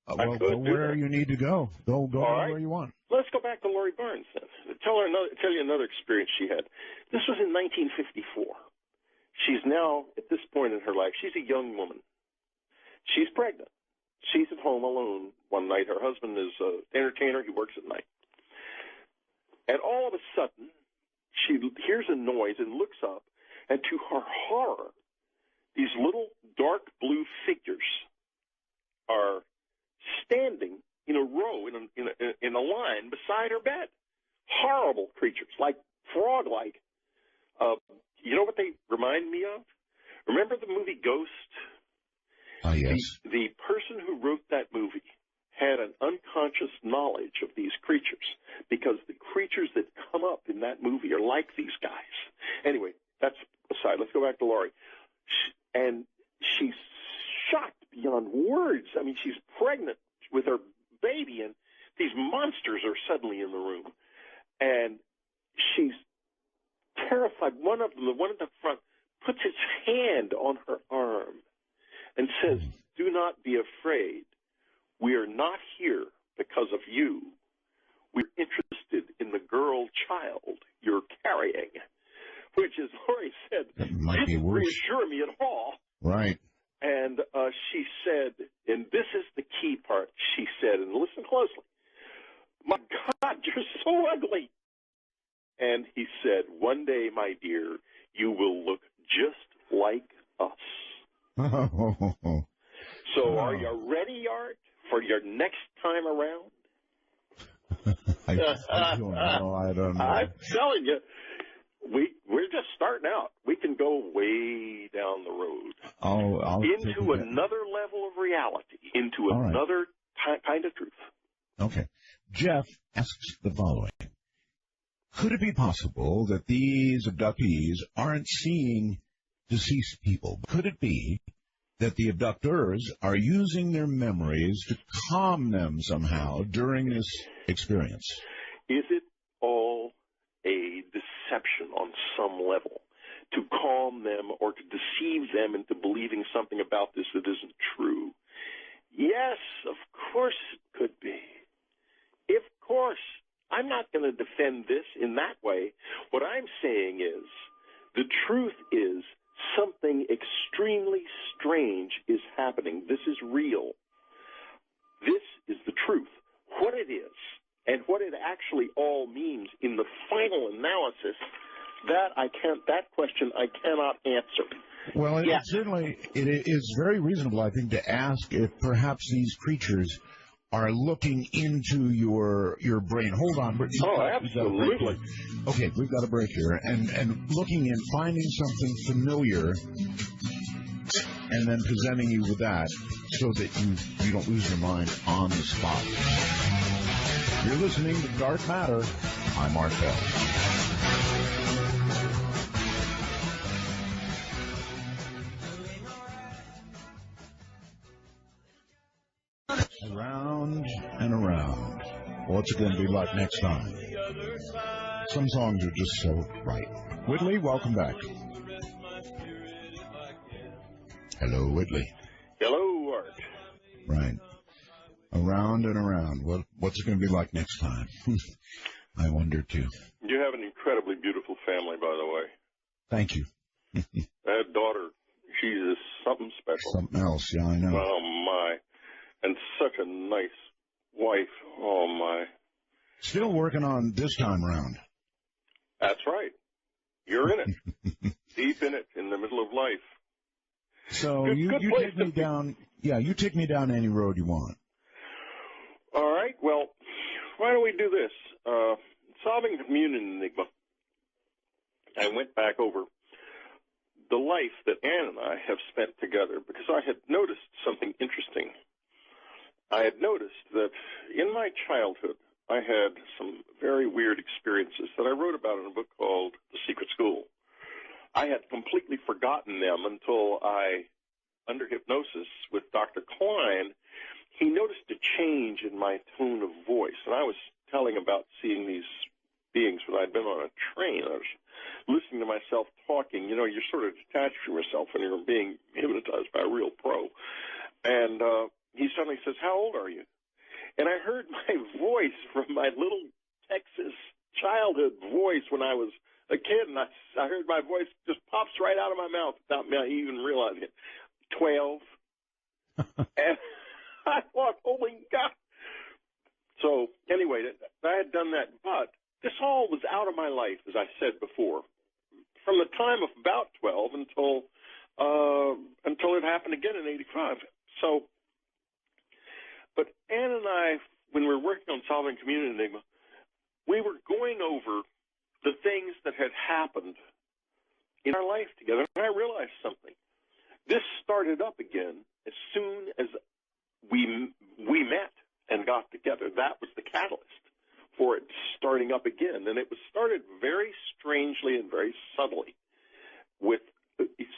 Well, go where you need to go. Go where you want. Let's go back to Lori Barnes then. Tell you another experience she had. This was in 1954. She's now, at this point in her life, she's a young woman. She's pregnant. She's at home alone one night. Her husband is an entertainer. He works at night. And all of a sudden, she hears a noise and looks up, and to her horror, these little dark blue figures are standing in a row, in a line beside her bed. Horrible creatures, like frog-like. You know what they remind me of? Remember the movie Ghost? Yes. The person who wrote that movie had an unconscious knowledge of these creatures because the creatures that come up in that movie are like these guys. Anyway, that's aside. Let's go back to Laurie. And she's shocked beyond words. I mean, she's pregnant with her baby, and these monsters are suddenly in the room. And she's terrified. One of them, the one at the front, puts his hand on her arm and says, "Do not be afraid. We are not here because of you. We're interested in the girl child you're carrying," which, as Laurie said, didn't reassure me at all. Right. And she said, and this is the key part, she said, and listen closely, "My God, you're so ugly." And he said, "One day, my dear, you will look just like us." So are you ready, Art, for your next time around? I don't know. I'm telling you, we're just starting out. We can go way down the road. I'll into another level of reality, into another kind of truth. Okay. Jeff asks the following. Could it be possible that these abductees aren't seeing deceased people? Could it be that the abductors are using their memories to calm them somehow during this experience? Is it all a deception on some level to calm them or to deceive them into believing something about this that isn't true? Yes, of course it could be. Of course. I'm not going to defend this in that way. What I'm saying is the truth is something extremely strange is happening. This is real. This is the truth. What it is and what it actually all means in the final analysis, that question I cannot answer. Well, it is very reasonable, I think, to ask if perhaps these creatures are looking into your brain. Hold on. Absolutely. Okay, we've got a break here. And looking and finding something familiar and then presenting you with that so that you don't lose your mind on the spot. You're listening to Dark Matter. I'm Art Bell. Around and around. What's it going to be like next time? Some songs are just so right. Whitley, welcome back. Hello, Whitley. Hello, Art. Right. Around and around. What's it going to be like next time? I wonder, too. You have an incredibly beautiful family, by the way. Thank you. That daughter, she's just something special. Something else, yeah, I know. Oh, my. And such a nice wife. Oh, my. Still working on this time around. That's right. You're in it. Deep in it, in the middle of life. So good you place take me down, you take me down any road you want. All right. Well, why don't we do this? Solving the communion enigma. I went back over the life that Ann and I have spent together because I had noticed something interesting. I had noticed that in my childhood, I had some very weird experiences that I wrote about in a book called The Secret School. I had completely forgotten them until under hypnosis with Dr. Klein, he noticed a change in my tone of voice. And I was telling about seeing these beings when I'd been on a train. I was listening to myself talking. You know, you're sort of detached from yourself when you're being hypnotized by a real pro. And he suddenly says, "How old are you?" And I heard my voice from my little Texas childhood voice when I was a kid, and I heard my voice just pops right out of my mouth without me even realizing it. 12. And I thought, holy God. So anyway, I had done that, but this all was out of my life, as I said before, from the time of about 12 until it happened again in 85. So, but Ann and I, when we were working on Solving Communion Enigma, we were going over the things that had happened in our life together, and I realized something. This started up again as soon as we met and got together. That was the catalyst for it starting up again, and it was started very strangely and very subtly with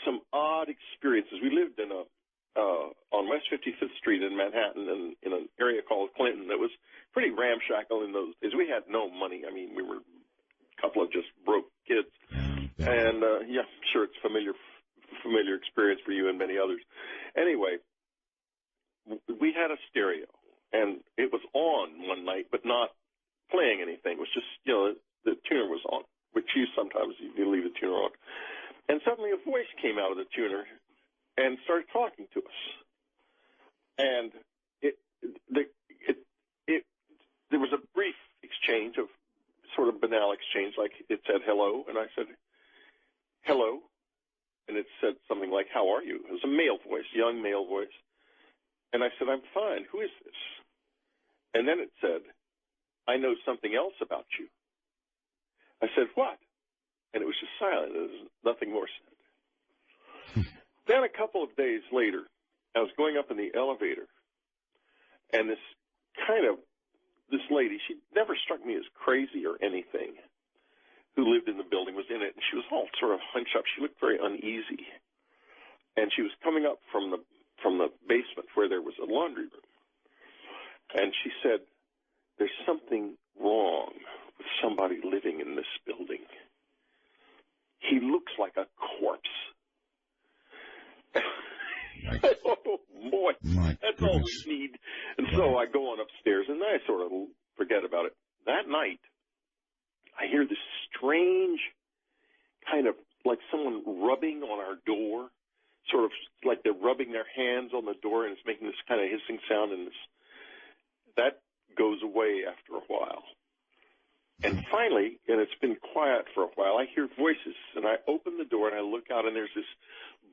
some odd experiences. We lived in on West 55th Street in Manhattan in an area called Clinton that was pretty ramshackle in those days. We had no money. I mean, we were a couple of just broke kids. And, yeah, I'm sure it's familiar experience for you and many others. Anyway, we had a stereo, and it was on one night, but not playing anything. It was just, you know, the tuner was on, which sometimes you leave the tuner on. And suddenly a voice came out of the tuner and started talking to us. And there was a brief exchange of sort of banal exchange, like it said hello, and I said hello, and it said something like, "How are you?" It was a male voice, young male voice. And I said, "I'm fine. Who is this?" And then it said, "I know something else about you." I said, "What?" And it was just silent. There was nothing more said. Then a couple of days later, I was going up in the elevator, and this lady, she never struck me as crazy or anything, who lived in the building, was in it, and she was all sort of hunched up. She looked very uneasy. And she was coming up from the basement where there was a laundry room. And she said, "There's something wrong with somebody living in this building. He looks like a corpse." Oh, boy, that's all we need. And so I go on upstairs, and I sort of forget about it. That night, I hear this strange kind of like someone rubbing on our door, sort of like they're rubbing their hands on the door, and it's making this kind of hissing sound, and that goes away after a while. And finally, and it's been quiet for a while, I hear voices, and I open the door, and I look out, and there's this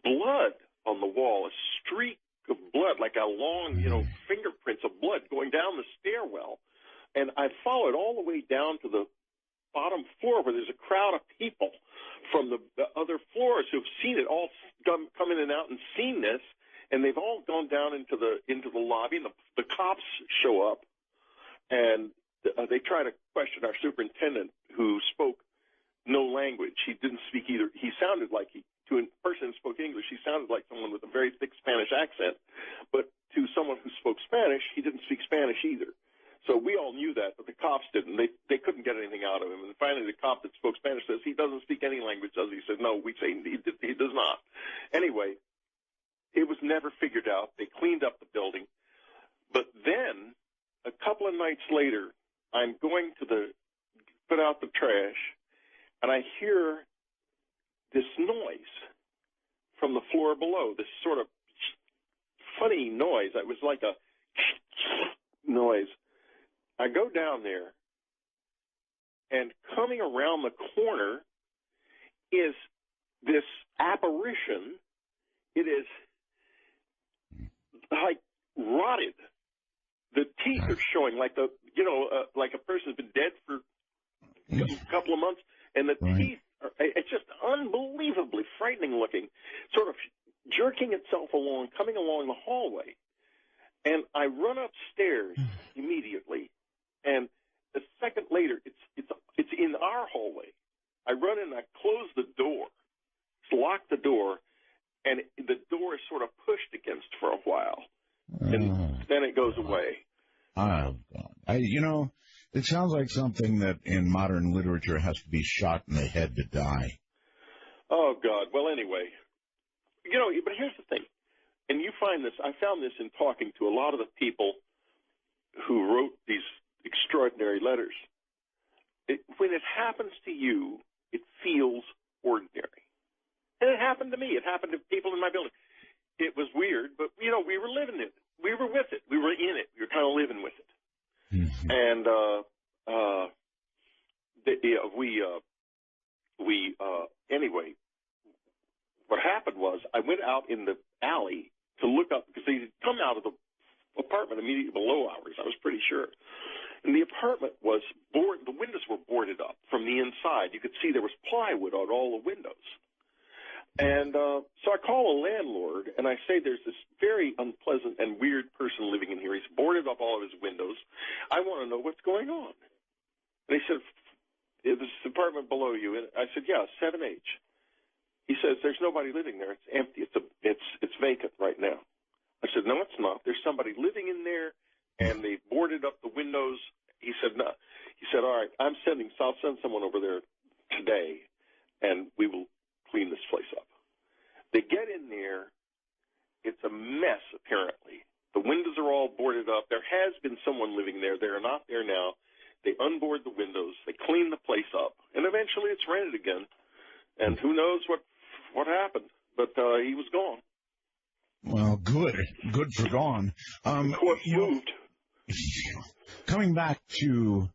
blood on the wall, a streak of blood, like a long, fingerprints of blood going down the stairwell. And I follow it all the way down to the bottom floor where there's a crowd of people from the other floors who've seen it, all come in and out and seen this, and they've all gone down into the lobby, and the cops show up, and they try to question our superintendent, who spoke no language. He didn't speak either. He sounded like to a person who spoke English, he sounded like someone with a very thick Spanish accent. But to someone who spoke Spanish, he didn't speak Spanish either. So we all knew that, but the cops didn't. They couldn't get anything out of him. And finally, the cop that spoke Spanish says, "He doesn't speak any language, does he?" He said, "No." We say, he does not. Anyway, it was never figured out. They cleaned up the building. But then, a couple of nights later, I'm going to put out the trash, and I hear this noise from the floor below, this sort of funny noise. It was like a noise. I go down there, and coming around the corner is this apparition. It is like rotted. The teeth are showing like like a person's been dead for a couple of months, and the teeth are, it's just unbelievably frightening looking, sort of jerking itself along, coming along the hallway. And I run upstairs immediately, and a second later, it's in our hallway. I run in, I close the door, lock the door, and the door is sort of pushed against for a while, and then it goes away. Oh, God. It sounds like something that in modern literature has to be shot in the head to die. Oh, God. Well, anyway, but here's the thing, and you find this, I found this in talking to a lot of the people who wrote these extraordinary letters. When it happens to you, it feels ordinary. And it happened to me. It happened to people in my building. It was weird, but, we were living it. We were with it. We were in it. We were kind of living with it. Mm-hmm. And anyway, what happened was I went out in the alley to look up, because they had come out of the apartment immediately below ours, I was pretty sure. And the apartment was the windows were boarded up from the inside. You could see there was plywood on all the windows. And so I call a landlord, and I say, there's this very unpleasant and weird person living in here. He's boarded up all of his windows. I want to know what's going on. And he said, is this apartment below you? And I said, yeah, 7H. He says, there's nobody living there. It's empty. It's vacant right now. I said, no, it's not. There's somebody living in there, and they boarded up the windows. He said, no. He said, all right, I'll send someone over there today, and we will clean this place up. They get in there. It's a mess, apparently. The windows are all boarded up. There has been someone living there. They're not there now. They unboard the windows. They clean the place up. And eventually it's rented again. And who knows what happened. But he was gone. Well, good. Good for gone. The court moved. Coming back to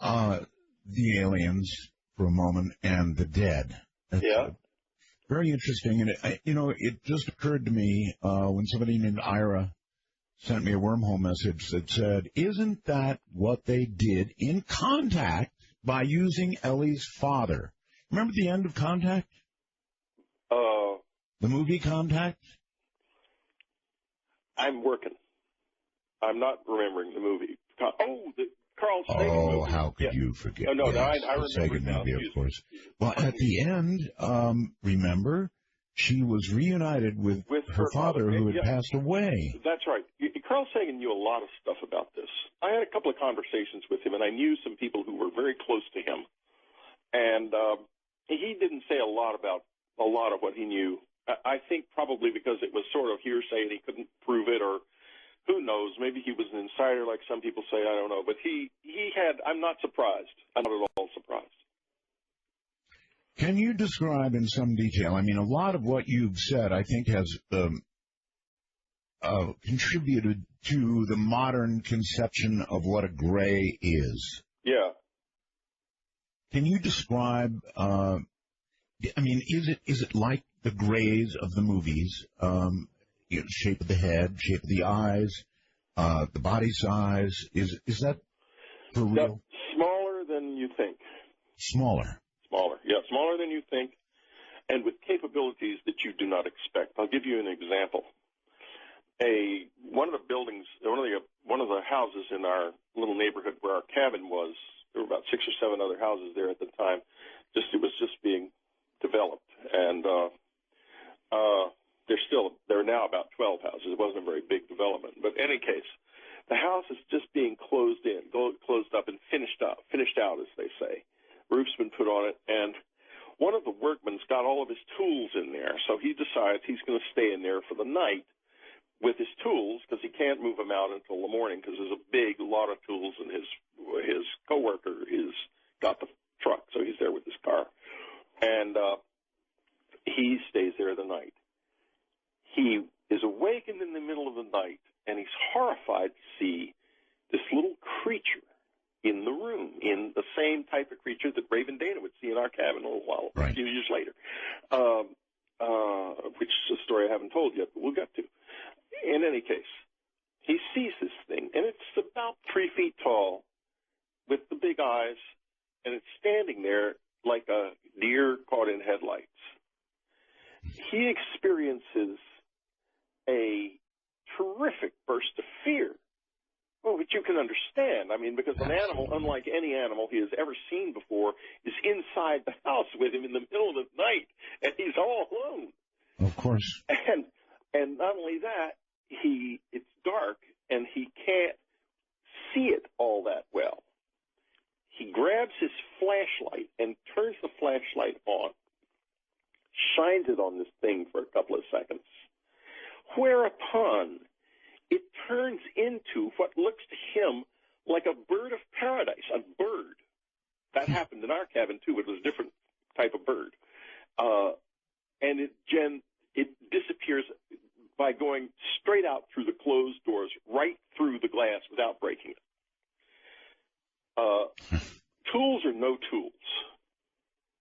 the aliens for a moment and the dead. Yeah. Very interesting. And, it just occurred to me when somebody named Ira sent me a wormhole message that said, isn't that what they did in Contact by using Ellie's father? Remember the end of Contact? The movie Contact? I'm working. I'm not remembering the movie. The Carl Sagan movie. Oh, how could you forget? Oh, no, yes, I remember Sagan now. movie, of course. Well, at the end, remember, she was reunited with her father who had passed away. That's right. Carl Sagan knew a lot of stuff about this. I had a couple of conversations with him, and I knew some people who were very close to him. And he didn't say a lot about a lot of what he knew. I think probably because it was sort of hearsay and he couldn't prove it, or who knows, maybe he was an insider like some people say, I don't know. But he had, I'm not surprised. I'm not at all surprised. Can you describe in some detail, I mean, a lot of what you've said, I think, has contributed to the modern conception of what a gray is. Yeah. Can you describe, is it like the grays of the movies, shape of the head, shape of the eyes, the body size? Is that for real? Smaller than you think. Smaller. Yeah, smaller than you think, and with capabilities that you do not expect. I'll give you an example. One of the houses in our little neighborhood where our cabin was, there were about 6 or 7 other houses there at the time. It was just being developed, and there are now about 12 houses. It wasn't a very big development, but in any case, the house is just being closed up and finished out, as they say. Roof's been put on it, and one of the workmen's got all of his tools in there, so he decides he's going to stay in there for the night with his tools because he can't move them out until the morning because there's a big lot of tools, and his coworker is got the truck, so he's there with his car, and he stays there the night. He is awakened in the middle of the night, and he's horrified to see this little creature in the room, in the same type of creature that Raven Dana would see in our cabin a little while, a few years later, which is a story I haven't told yet, but we'll get to. In any case, he sees this thing, and it's about 3 feet tall with the big eyes, and it's standing there like a deer caught in headlights. He experiences a terrific burst of fear. Well, which you can understand. I mean, because an animal, unlike any animal he has ever seen before, is inside the house with him in the middle of the night, and he's all alone. Of course. And not only that, it's dark, and he can't see it all that well. He grabs his flashlight and turns the flashlight on, shines it on this thing for a couple of seconds, whereupon it turns into what looks to him like a bird of paradise, a bird. That happened in our cabin, too. It was a different type of bird. And it disappears by going straight out through the closed doors, right through the glass without breaking it. Tools or no tools.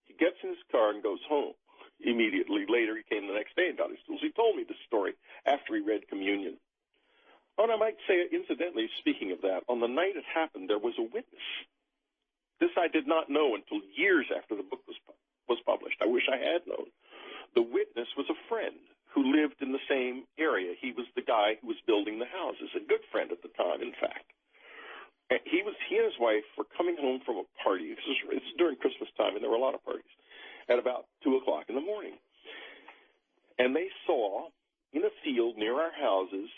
He gets in his car and goes home. Immediately later, he came the next day and got his tools. He told me this story after he read communion. Oh, and I might say, incidentally, speaking of that, on the night it happened, there was a witness. This I did not know until years after the book was published. I wish I had known. The witness was a friend who lived in the same area. He was the guy who was building the houses, a good friend at the time, in fact. And he and his wife were coming home from a party. It's during Christmas time, and there were a lot of parties, at about 2 o'clock in the morning. And they saw in a field near our houses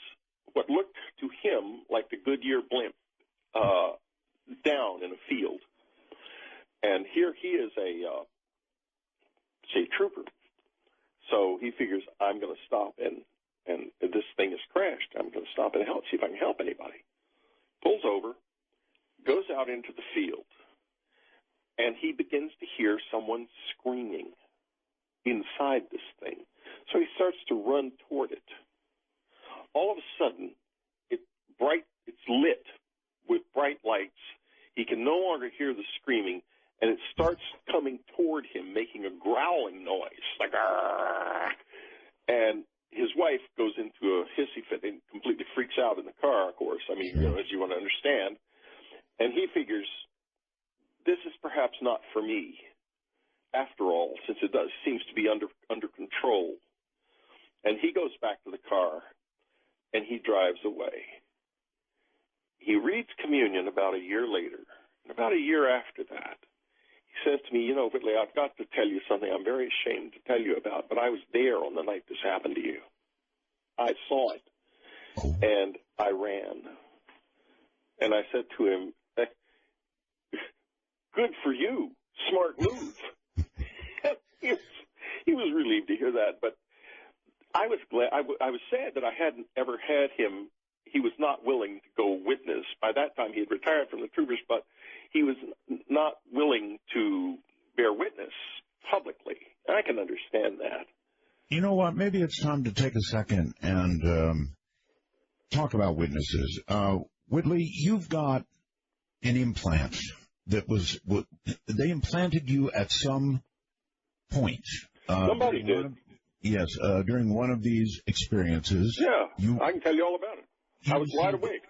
what looked to him like the Goodyear blimp down in a field. And here he is a state trooper. So he figures, I'm going to stop, and this thing has crashed. I'm going to stop and see if I can help anybody. Pulls over, goes out into the field, and he begins to hear someone screaming inside this thing. So he starts to run toward it. All of a sudden, it's lit with bright lights. He can no longer hear the screaming, and it starts coming toward him, making a growling noise, like "Arr!" And his wife goes into a hissy fit and completely freaks out in the car, of course. I mean, as you want to understand. And he figures, this is perhaps not for me, after all, since it seems to be under control. And he goes back to the car, and he drives away. He reads communion about a year later, and about a year after that, he says to me, Whitley, I've got to tell you something I'm very ashamed to tell you about, but I was there on the night this happened to you. I saw it, and I ran. And I said to him, good for you, smart move. He was relieved to hear that, but I was glad. I was sad that I hadn't ever had him. He was not willing to go witness. By that time, he had retired from the troopers, but he was not willing to bear witness publicly. And I can understand that. You know what? Maybe it's time to take a second and talk about witnesses. Whitley, you've got an implant that they implanted you at some point. Somebody did. Yes, during one of these experiences. Yeah, I can tell you all about it. I was wide awake.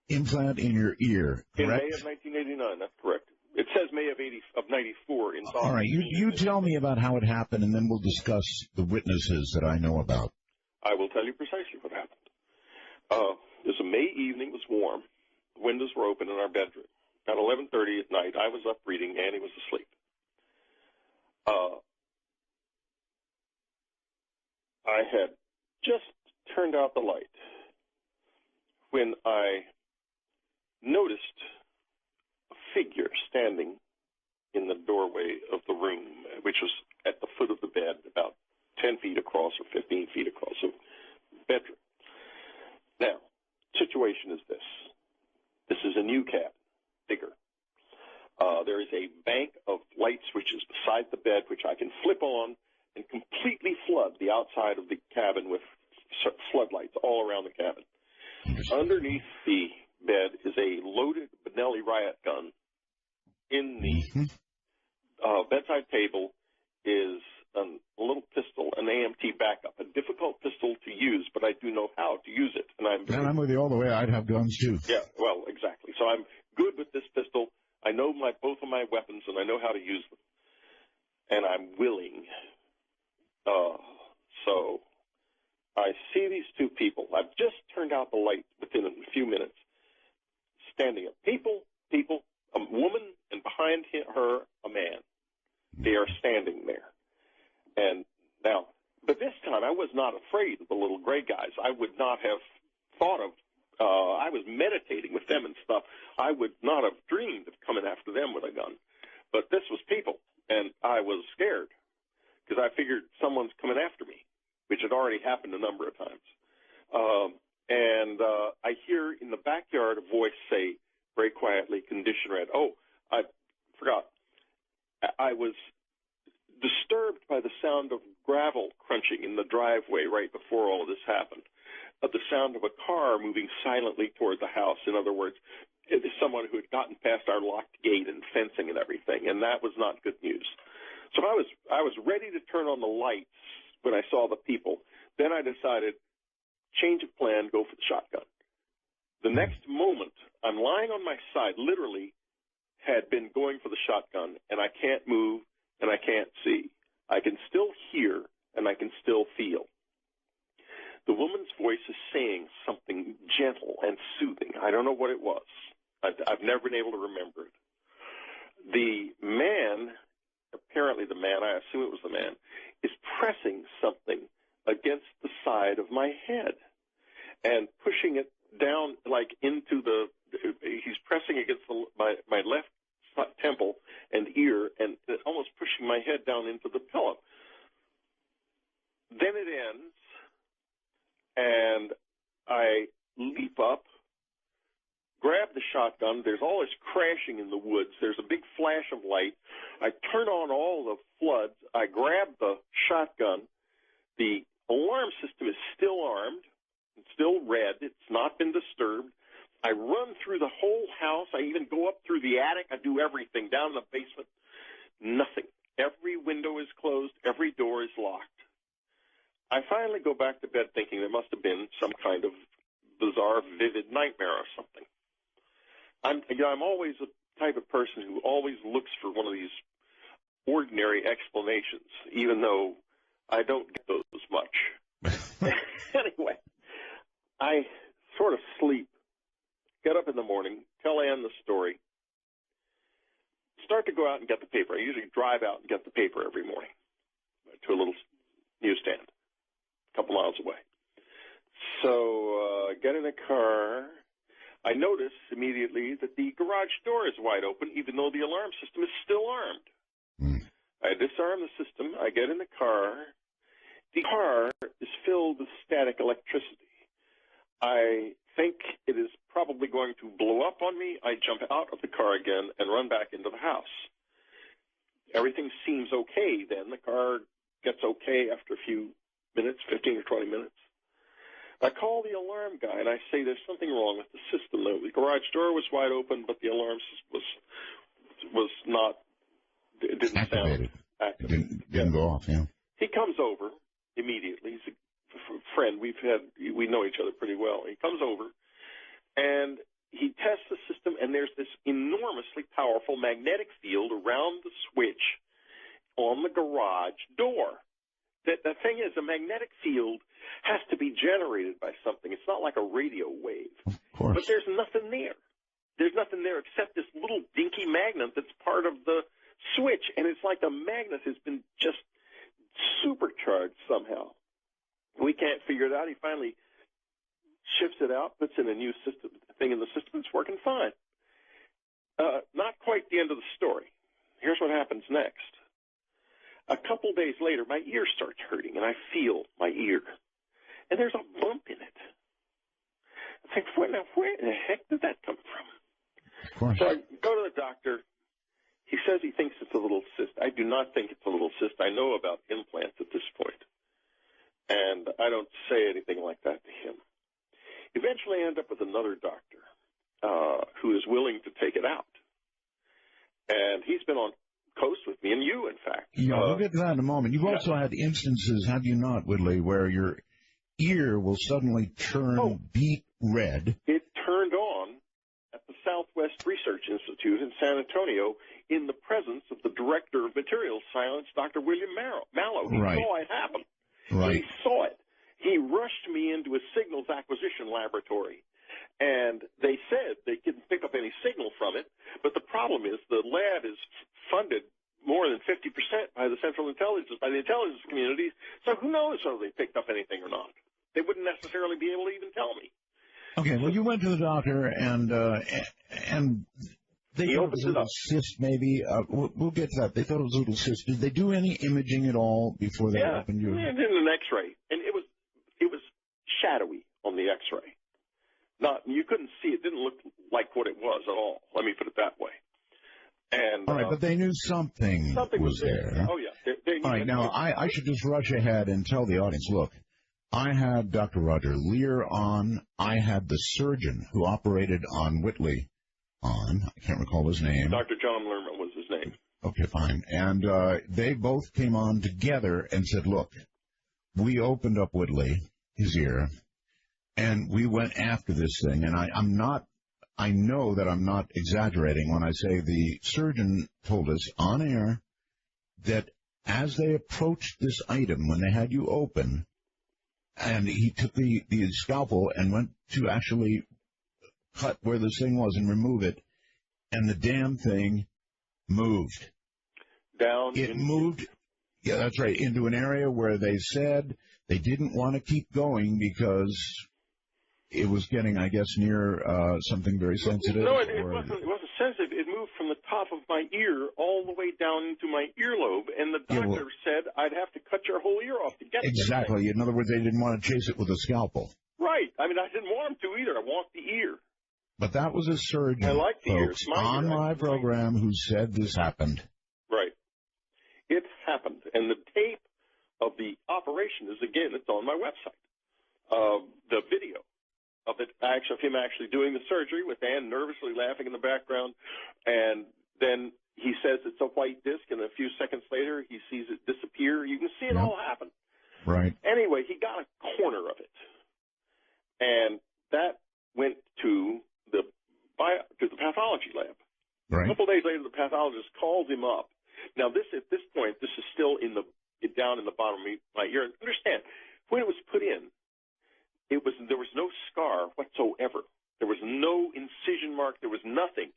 Implant in your ear, correct? In May of 1989, that's correct. It says May of 94 in All right, you tell me about how it happened, and then we'll discuss the witnesses that I know about. I will tell you precisely what happened. It was a May evening. It was warm. The windows were open in our bedroom. At 11:30 at night, I was up reading. Annie was asleep. I had just turned out the light when I noticed a figure standing in the doorway of the room, which was at the foot of the bed, about 10 feet across or 15 feet across the bedroom. Now, situation is this. This is a new cabin, bigger. There is a bank of light switches beside the bed, which I can flip on and completely flood the outside of the cabin with floodlights all around the cabin. Underneath the bed is a loaded Benelli riot gun. In the bedside table is a little pistol, an AMT backup, a difficult pistol to use, but I do know how to use it. And I'm with you all the way. I'd have guns, too. Yeah, well, exactly. So I'm good with this pistol. I know both of my weapons, and I know how to use them. And I'm willing. So I see these two people. I've just turned out the light within a few minutes. Standing up. People, a woman, and behind her, a man. They are standing there. And now, but this time I was not afraid of the little gray guys. I would not have thought of, I was meditating with them and stuff. I would not have dreamed of coming after them with a gun. But this was people, and I was scared because I figured someone's coming after me, which had already happened a number of times. I hear in the backyard a voice say very quietly, condition red. Oh, I forgot. I was disturbed by the sound of gravel crunching in the driveway right before all of this happened. The sound of a car moving silently toward the house. In other words, it is someone who had gotten past our locked gate and fencing and everything, and that was not good news. So I was ready to turn on the lights when I saw the people. Then I decided, change of plan, go for the shotgun. The next moment, I'm lying on my side, literally had been going for the shotgun, and I can't move and I can't see. I can still hear and I can still feel. The woman's voice is saying something gentle and soothing. I don't know what it was. I've never been able to remember it. The man, apparently the man, I assume it was the man, is pressing something against the side of my head and pushing it down like into the, he's pressing against my left temple and ear and almost pushing my head down into the pillow. Then it ends, and I leap up, grab the shotgun. There's all this crashing in the woods. There's a big flash of light. I turn on all the floods. I grab the shotgun. The alarm system is still armed. It's still red. It's not been disturbed. I run through the whole house. I even go up through the attic. I do everything. Down in the basement, nothing. Every window is closed. Every door is locked. I finally go back to bed thinking there must have been some kind of bizarre, vivid nightmare or something. I'm always the type of person who always looks for one of these ordinary explanations, even though I don't get those much. Anyway, I sort of sleep, get up in the morning, tell Ann the story, start to go out and get the paper. I usually drive out and get the paper every morning to a little newsstand a couple miles away. So get in a car. I notice immediately that the garage door is wide open, even though the alarm system is still armed. I disarm the system. I get in the car. The car is filled with static electricity. I think it is probably going to blow up on me. I jump out of the car again and run back into the house. Everything seems okay then. The car gets okay after a few minutes, 15 or 20 minutes. I call the alarm guy, and I say there's something wrong with the system. The garage door was wide open, but the alarm was not, it didn't activated. Sound active. Didn't go off, yeah. He comes over immediately. He's a friend. We know each other pretty well. He comes over, and he tests the system, and there's this enormously powerful magnetic field around the switch on the garage door. The thing is, a magnetic field has to be generated by something. It's not like a radio wave. Of course. But there's nothing there. There's nothing there except this little dinky magnet that's part of the switch, and it's like the magnet has been just supercharged somehow. We can't figure it out. He finally shifts it out, puts in a new thing in the system. It's working fine. Not quite the end of the story. here's what happens next. A couple days later, my ear starts hurting, and I feel my ear. And there's a bump in it. I think, where in the heck did that come from? Of course. So I go to the doctor. He says he thinks it's a little cyst. I do not think it's a little cyst. I know about implants at this point. And I don't say anything like that to him. Eventually I end up with another doctor who is willing to take it out. And he's been on coast with me, and you, in fact. Yeah, we'll get to that in a moment. You've also had instances, have you not, Whitley, where your ear will suddenly turn beet red. It turned on at the Southwest Research Institute in San Antonio in the presence of the Director of Materials Science, Dr. William Mallow. He saw it happen. Right. He saw it. He rushed me into a signals acquisition laboratory, and they said they couldn't pick up any signal from it, but the problem is the lab is funded more than 50% by the Central Intelligence, by the intelligence community, so who knows whether they picked up anything or not. They wouldn't necessarily be able to even tell me. Okay, well, you went to the doctor, and they thought it was a little cyst, maybe. We'll get to that. They thought it was a little cyst. Did they do any imaging at all before they opened you? Yeah, they did an X-ray, and it was shadowy on the X-ray. You couldn't see it. Didn't look like what it was at all. Let me put it that way. And all right, but they knew something was there. Oh yeah. They all right, now I should just rush ahead and tell the audience. Look, I had Dr. Roger Lear on. I had the surgeon who operated on Whitley on. I can't recall his name. Dr. John Lerman was his name. Okay, fine. And they both came on together and said, look, we opened up Whitley, his ear, and we went after this thing. And I know that I'm not exaggerating when I say the surgeon told us on air that as they approached this item, when they had you open, and he took the scalpel and went to actually cut where this thing was and remove it, and the damn thing moved. It moved, yeah, that's right, into an area where they said they didn't want to keep going because it was getting, I guess, near something very sensitive. No, it wasn't sensitive. It moved from the top of my ear all the way down into my earlobe, and the doctor said I'd have to cut your whole ear off to get it. Exactly. In other words, they didn't want to chase it with a scalpel. Right. I mean, I didn't want them to either. I want the ear. But that was a surgeon, I like the folks, on my program who said this happened. Right. It happened. And the tape of the operation is, again, it's on my website. The video of it, of him actually doing the surgery with Ann nervously laughing in the background. And then he says it's a white disc, and a few seconds later he sees it disappear. You can see it all happen. Right. Anyway, he got a corner of it. And that went to the pathology lab. Right. A couple of days later, the pathologist calls him up. Now, at this point, this is still down in the bottom of my ear. And understand, when it was put in, there was no scar whatsoever. There was no incision mark. There was nothing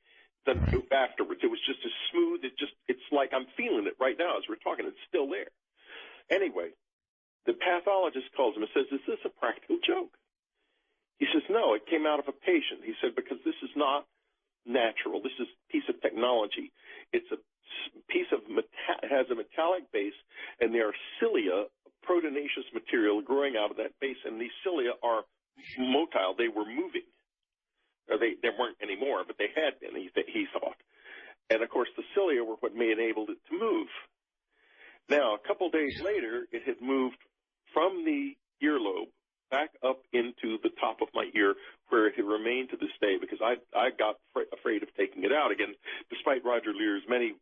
afterwards. It was just as smooth. It's like I'm feeling it right now as we're talking. It's still there. Anyway, the pathologist calls him and says, "Is this a practical joke?" He says, "No, it came out of a patient." He said, "Because this is not natural. This is a piece of technology. It's a piece of has a metallic base, and there are cilia, proteinaceous material growing out of that base, and these cilia are motile. They were moving. Or they weren't anymore, but they had been, he thought. And, of course, the cilia were what enabled it to move. Now, a couple days later, it had moved from the earlobe back up into the top of my ear, where it had remained to this day, because I got afraid of taking it out again, despite Roger Lear's many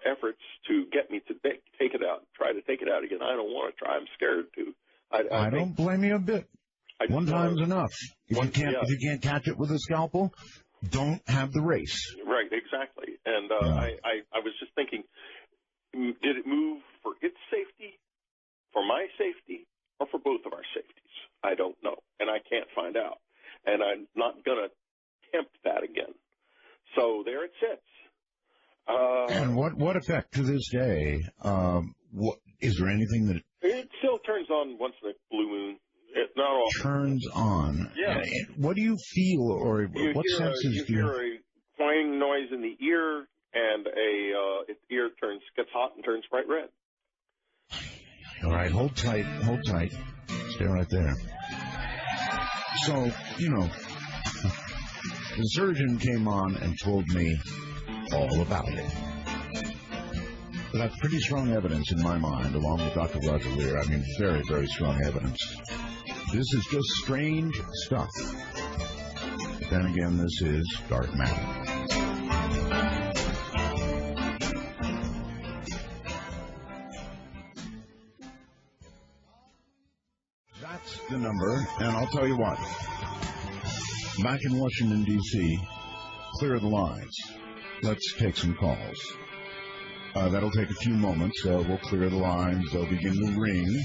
efforts to get me to take it out, try to take it out again. I don't want to try. I'm scared to. I don't blame you a bit. One time's enough. If you can't catch it with a scalpel, don't have the race. Right, exactly. And I was just thinking, did it move for its safety, for my safety, or for both of our safeties? I don't know, and I can't find out. And I'm not going to tempt that again. So there it sits. And what effect to this day? Is there anything that it still turns on once in a blue moon? It not all turns on. Yeah. What do you feel, or what senses do you hear a whining noise in the ear, and hot and turns bright red. All right, hold tight, stay right there. So, the surgeon came on and told me all about it. That's pretty strong evidence in my mind, along with Dr. Roger Lear. I mean, very, very strong evidence. This is just strange stuff. But then again, this is dark matter. That's the number, and I'll tell you what. Back in Washington, D.C., clear the lines. Let's take some calls. That'll take a few moments. We'll clear the lines. They'll begin to ring.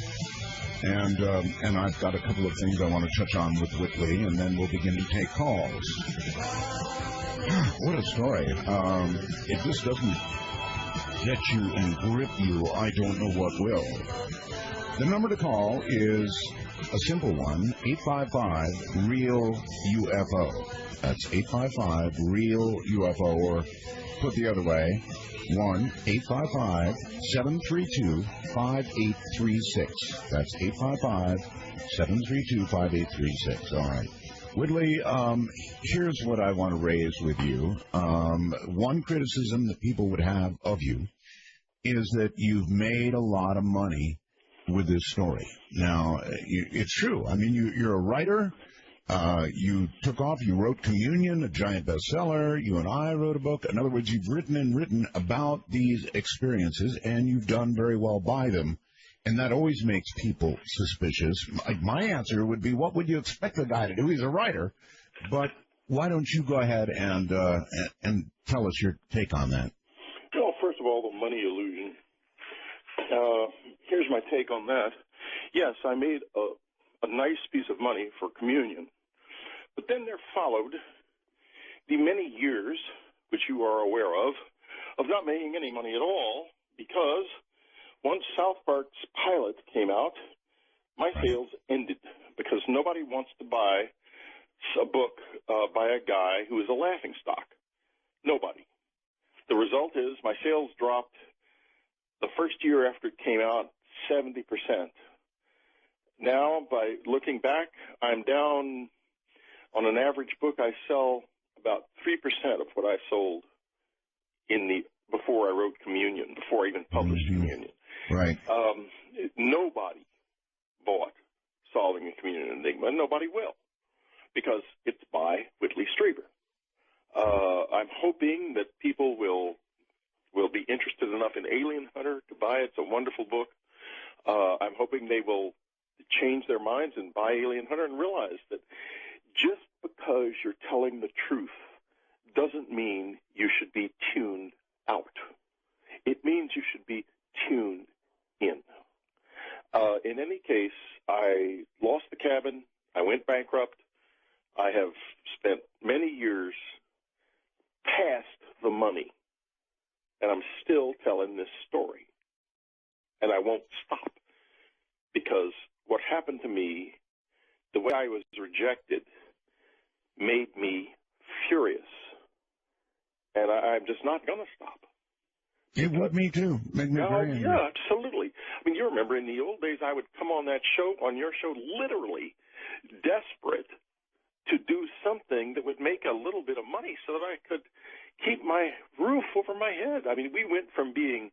And I've got a couple of things I want to touch on with Whitley, and then we'll begin to take calls. What a story. If this doesn't get you and grip you, I don't know what will. The number to call is a simple one, 855-REAL-UFO. That's 855-REAL-UFO, or put the other way, 1-855-732-5836. That's 855-732-5836. All right. Whitley, here's what I want to raise with you. One criticism that people would have of you is that you've made a lot of money with this story. Now, it's true. I mean, you're a writer. You took off. You wrote Communion, a giant bestseller. You and I wrote a book. In other words, you've written about these experiences, and you've done very well by them. And that always makes people suspicious. My answer would be, what would you expect the guy to do? He's a writer. But why don't you go ahead and tell us your take on that? Well, first of all, the money illusion. Here's my take on that. Yes, I made a nice piece of money for Communion. But then there followed the many years, which you are aware of not making any money at all, because once South Park's pilot came out, my sales ended, because nobody wants to buy a book by a guy who is a laughingstock. Nobody. The result is my sales dropped the first year after it came out 70%. Now, by looking back, I'm down on an average book. I sell about 3% of what I sold before I wrote Communion, before I even published Communion. Right. Nobody bought Solving a Communion Enigma, and nobody will, because it's by Whitley Strieber. I'm hoping that people will be interested enough in Alien Hunter to buy it. It's a wonderful book. I'm hoping they will change their minds and buy Alien Hunter and realize that just because you're telling the truth doesn't mean you should be tuned out. It means you should be tuned in. In any case, I lost the cabin. I went bankrupt. I have spent many years past the money, and I'm still telling this story. And I won't stop, because what happened to me, the way I was rejected, made me furious. And I'm just not going to stop. It would me too. Make me very angry. Yeah, absolutely. I mean, you remember in the old days, I would come on that show, on your show, literally desperate to do something that would make a little bit of money so that I could keep my roof over my head. I mean, we went from being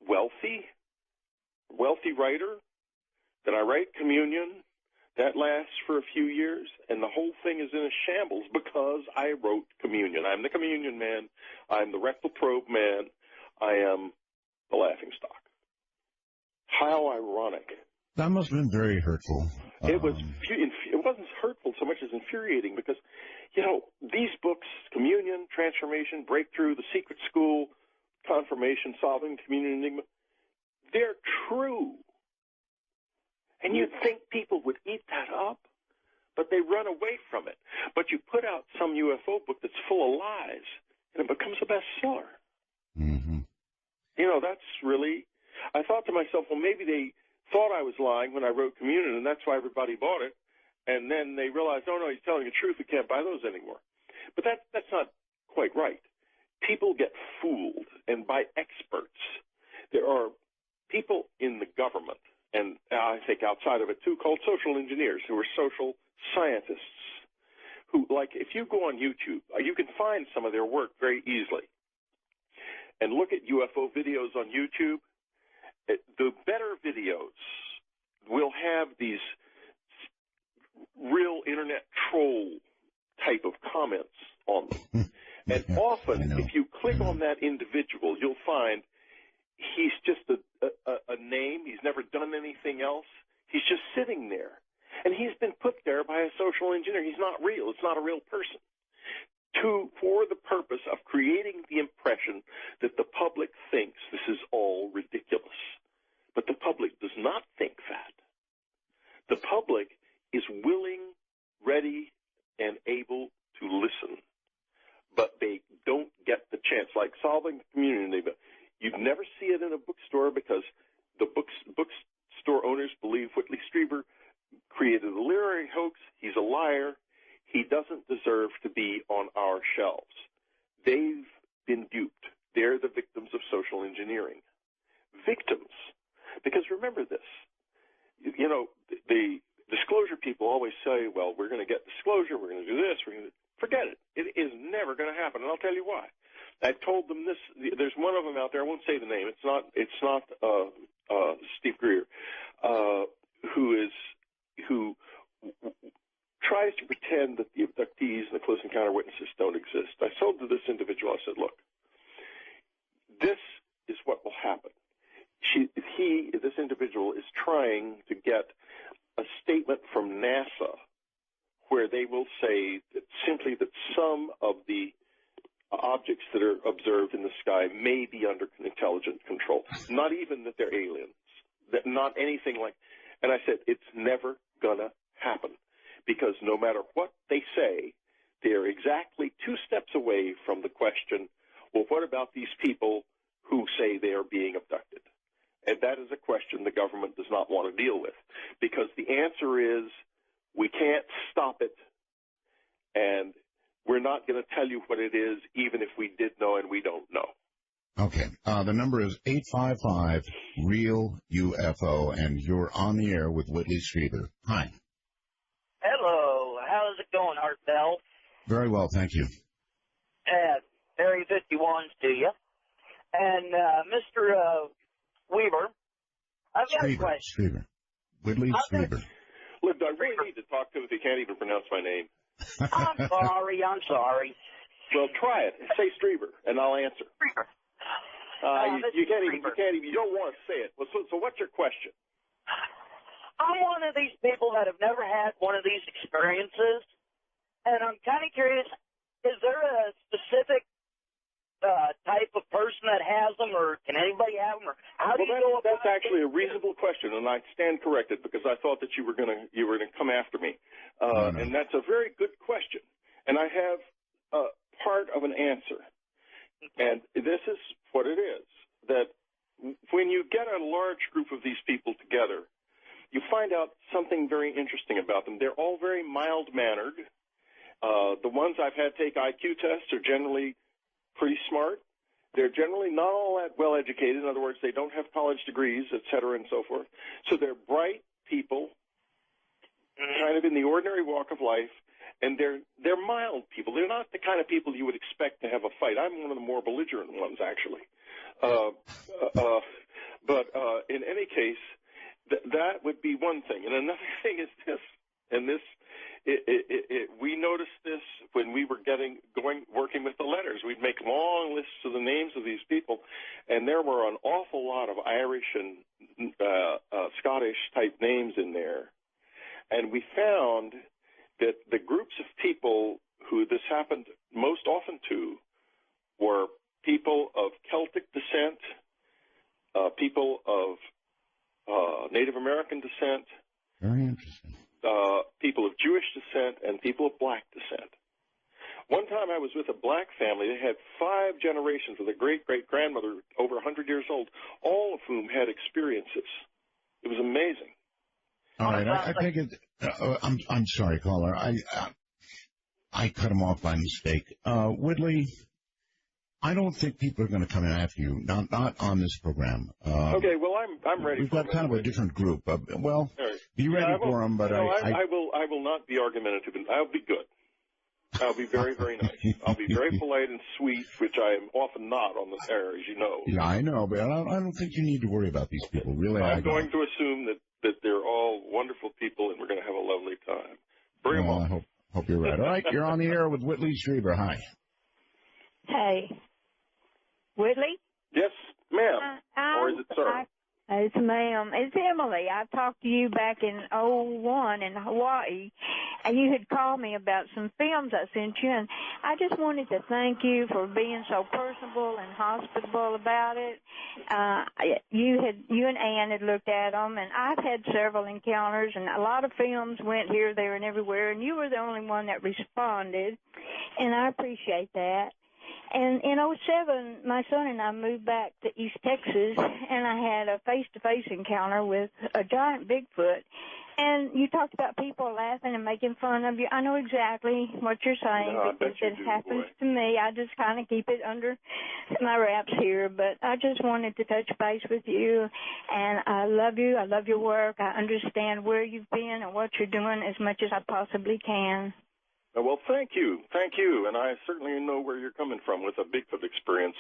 wealthy writer, then I write Communion, that lasts for a few years, and the whole thing is in a shambles because I wrote Communion. I'm the Communion man. I'm the rectal probe man. I am the laughingstock. How ironic. That must have been very hurtful. It wasn't hurtful so much as infuriating, because, these books, Communion, Transformation, Breakthrough, The Secret School, Confirmation, Solving the Communion Enigma, they're true. And you'd think people would eat that up, but they run away from it. But you put out some UFO book that's full of lies, and it becomes a bestseller. Mm-hmm. That's really, I thought to myself, well, maybe they thought I was lying when I wrote Communion, and that's why everybody bought it. And then they realized, oh, no, he's telling the truth. We can't buy those anymore. But that's not quite right. People get fooled, and by experts. there are people in the government, and I think outside of it too, called social engineers, who are social scientists, who, like, if you go on YouTube, you can find some of their work very easily. And look at UFO videos on YouTube. The better videos will have these real internet troll type of comments on them. And often, if you click on that individual, you'll find he's just a name. He's never done anything else. He's just sitting there. And he's been put there by a social engineer. He's not real. It's not a real person. For the purpose of creating the impression that the public thinks this is all ridiculous. But the public does not think that. The public is willing, ready, and able to listen. But they don't get the chance. Like Solving the Community, you'd never see it in a bookstore because the bookstore owners believe Whitley Strieber created a literary hoax. He's a liar. He doesn't deserve to be on our shelves. They've been duped. They're the victims of social engineering. Victims. Because remember this. You know, the disclosure people always say, well, we're going to get disclosure, we're going to do this, forget it. It is never going to happen, and I'll tell you why. I told them this. There's one of them out there. I won't say the name. It's not Steve Greer, who tries to pretend that the abductees and the close encounter witnesses don't exist. I told to this individual, I said, look, this is what will happen. This individual is trying to get a statement from NASA where they will say that simply that some of the objects that are observed in the sky may be under intelligent control. Not even that they're aliens. That not anything like. And I said, it's never going to happen. Because no matter what they say, they're exactly 2 steps away from the question, well, what about these people who say they are being abducted? And that is a question the government does not want to deal with. Because the answer is, we can't stop it, and we're not going to tell you what it is, even if we did know and we don't know. Okay. The number is 855-REAL-UFO, and you're on the air with Whitley Strieber. Hi. Hello. How's it going, Art Bell? Very well, thank you. Area 51's to you. And Mr. Weaver, I've got a question. Strieber. Whitley Strieber. Look, I really need to talk to him if he can't even pronounce my name. I'm sorry. Well, try it. Say Strieber, and I'll answer. Strieber. You can't even. You don't want to say it. Well, so what's your question? I'm one of these people that have never had one of these experiences, and I'm kind of curious, is there a specific type of person that has them, or can anybody have them, or how do you go about That's actually a reasonable question, and I stand corrected because I thought that you were gonna come after me, and that's a very good question, and I have part of an answer, and this is what it is, that when you get a large group of these people together, you find out something very interesting about them. They're all very mild-mannered. The ones I've had take IQ tests are generally pretty smart. They're generally not all that well-educated. In other words, they don't have college degrees, et cetera, and so forth. So they're bright people, kind of in the ordinary walk of life, and they're mild people. They're not the kind of people you would expect to have a fight. I'm one of the more belligerent ones, actually. But in any case, that would be one thing. And another thing is this, and this, we noticed this when we were working with the letters. We'd make long lists of the names of these people, and there were an awful lot of Irish and Scottish type names in there. And we found that the groups of people who this happened most often to were people of Celtic descent, people of Native American descent. Very interesting. People of Jewish descent, and people of black descent. One time I was with a black family. They had 5 generations of a great-great-grandmother over 100 years old, all of whom had experiences. It was amazing. All right, I take it. I'm sorry, caller. I cut him off by mistake. Whitley, I don't think people are going to come after you. Not on this program. Okay, well, I'm ready. We've got kind of a different group. Well, right. Be ready for them, but I will not be argumentative. I'll be good. I'll be very, very nice. I'll be very polite and sweet, which I am often not on the air, as you know. Yeah, I know, but I don't think you need to worry about these people. Really, I'm going to assume that they're all wonderful people, and we're going to have a lovely time. Bring them on. I hope you're right. All right, you're on the air with Whitley Strieber. Hi. Hey. Whitley? Yes, ma'am. Or is it sir? It's ma'am. It's Emily. I talked to you back in '01 in Hawaii, and you had called me about some films I sent you, and I just wanted to thank you for being so personable and hospitable about it. You and Ann had looked at them, and I've had several encounters, and a lot of films went here, there, and everywhere, and you were the only one that responded, and I appreciate that. And in '07, my son and I moved back to East Texas, and I had a face-to-face encounter with a giant Bigfoot. And you talked about people laughing and making fun of you. I know exactly what you're saying because it happens to me. I just kind of keep it under my wraps here. But I just wanted to touch base with you, and I love you. I love your work. I understand where you've been and what you're doing as much as I possibly can. Well, thank you. Thank you. And I certainly know where you're coming from with a Bigfoot experience.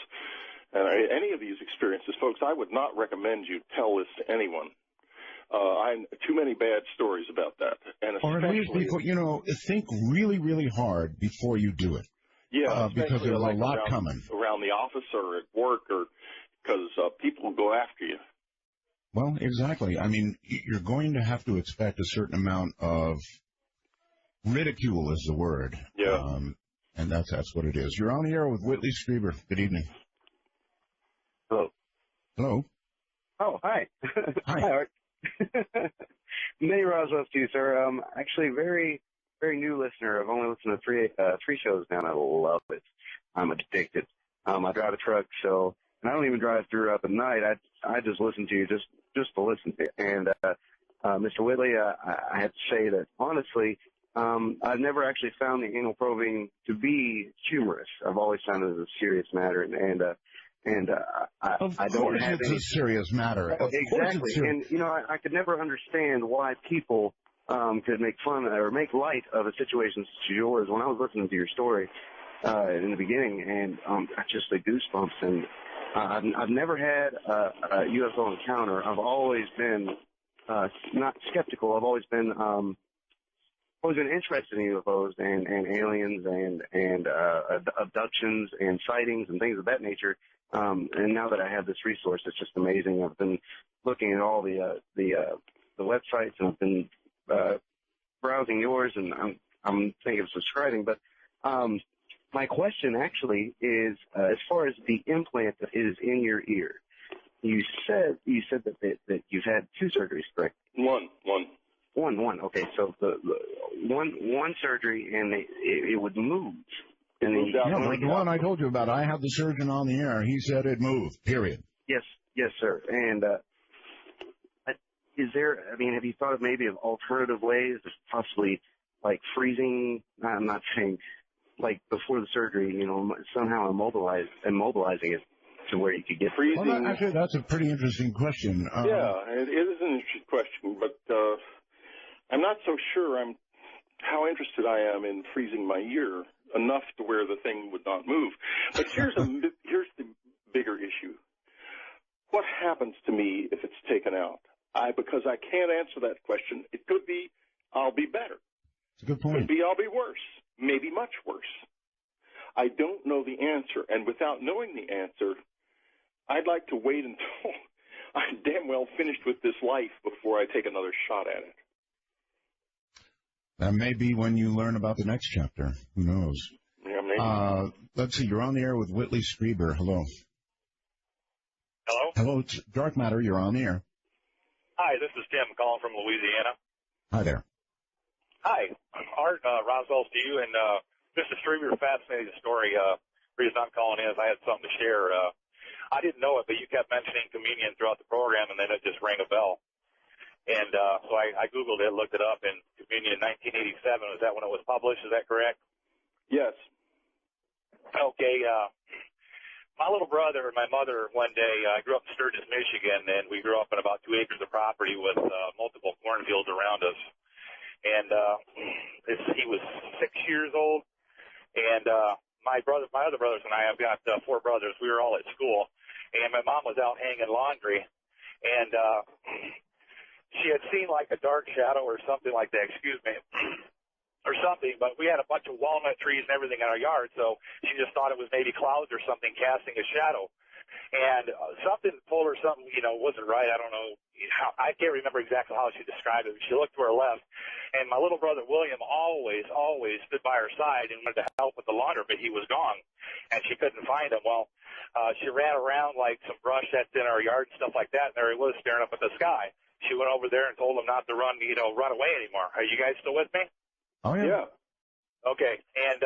And any of these experiences, folks, I would not recommend you tell this to anyone. Too many bad stories about that. And or at least, think really, really hard before you do it. Yeah. Because there's a lot coming. Around the office or at work, or because people will go after you. Well, exactly. I mean, you're going to have to expect a certain amount of ridicule is the word. Yeah. And that's what it is. You're on the air with Whitley Strieber. Good evening. Hello. Hello. Oh, hi. Hi. Hi, Art. Many Roswells to you, sir. Actually, very, very new listener. I've only listened to three shows now, and I love it. I'm addicted. I drive a truck, and I don't even drive through at night. I just listen to you just to listen to you. And Mr. Whitley, I have to say that, honestly, I've never actually found the anal probing to be humorous. I've always found it as a serious matter, I don't have it's any. A serious matter. Exactly, and I could never understand why people could make fun or make light of a situation such as yours. When I was listening to your story in the beginning, and I just the goosebumps, and I've never had a UFO encounter. I've always been not skeptical. I've always been interested in UFOs and aliens and abductions and sightings and things of that nature. And now that I have this resource, it's just amazing. I've been looking at all the websites, and I've been browsing yours, and I'm thinking of subscribing. But my question actually is, as far as the implant that is in your ear, you said that you've had 2 surgeries, correct? One. Okay, so the one surgery, and it would move. And the one I told you about, I had the surgeon on the air. He said it moved, period. Yes, sir. And is there, have you thought of maybe of alternative ways of possibly, like freezing, I'm not saying like before the surgery, somehow immobilizing it to where you could get freezing? Well, actually, that's a pretty interesting question. Yeah, it is an interesting question, but I'm not so sure how interested I am in freezing my ear enough to where the thing would not move. But here's the bigger issue. What happens to me if it's taken out? Because I can't answer that question. It could be I'll be better. It's a good point. Could be I'll be worse, maybe much worse. I don't know the answer, and without knowing the answer, I'd like to wait until I'm damn well finished with this life before I take another shot at it. That may be when you learn about the next chapter. Who knows? Yeah, maybe. Let's see. You're on the air with Whitley Strieber. Hello. Hello? Hello. It's Dark Matter. You're on the air. Hi, this is Tim calling from Louisiana. Hi there. Hi. Art, Roswell's to you, and Mr. Strieber, fascinating story. Reason I'm calling in is I had something to share. I didn't know it, but you kept mentioning communion throughout the program, and then it just rang a bell. And so I Googled it, looked it up, and communion in 1987, was that when it was published? Is that correct? Yes. Okay. my little brother and my mother one day, I grew up in Sturgis, Michigan, and we grew up on about 2 acres of property with multiple cornfields around us. And he was 6 years old, and my other brothers and I, I've got 4 brothers. We were all at school, and my mom was out hanging laundry, and she had seen like a dark shadow or something like that. Excuse me. Or something, but we had a bunch of walnut trees and everything in our yard, so she just thought it was maybe clouds or something casting a shadow. And something told her something, wasn't right. I don't know I can't remember exactly how she described it. She looked to her left, and my little brother William always stood by her side and wanted to help with the laundry, but he was gone, and she couldn't find him. Well, she ran around like some brush that's in our yard and stuff like that, and there he was staring up at the sky. She went over there and told him not to run away anymore. Are you guys still with me? Oh, yeah. Okay. And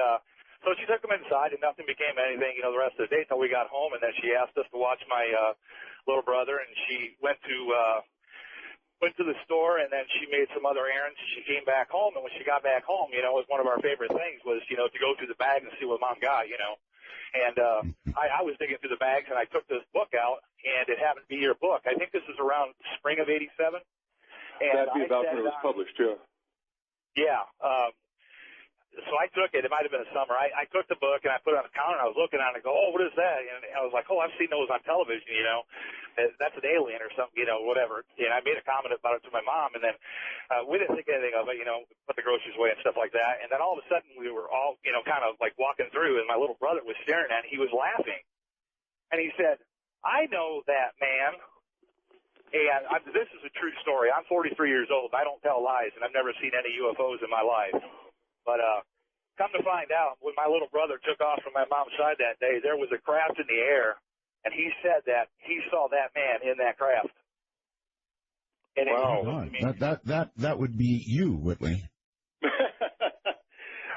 so she took him inside, and nothing became anything, the rest of the day until we got home. And then she asked us to watch my little brother, and she went to the store, and then she made some other errands. She came back home, and when she got back home, it was one of our favorite things was, to go through the bag and see what Mom got, And I was digging through the bags, and I took this book out, and it happened to be your book. I think this is around spring of '87. That'd be about when it was published, yeah. Yeah. So I took it. It might have been a summer. I took the book and I put it on the counter and I was looking at it and I go, oh, what is that? And I was like, oh, I've seen those on television, That's an alien or something, whatever. And I made a comment about it to my mom, and then we didn't think anything of it, put the groceries away and stuff like that. And then all of a sudden we were all, kind of like walking through, and my little brother was staring at it. He was laughing. And he said, I know that man. And this is a true story. I'm 43 years old. I don't tell lies, and I've never seen any UFOs in my life. But come to find out, when my little brother took off from my mom's side that day, there was a craft in the air, and he said that he saw that man in that craft. And wow. That would be you, Whitley.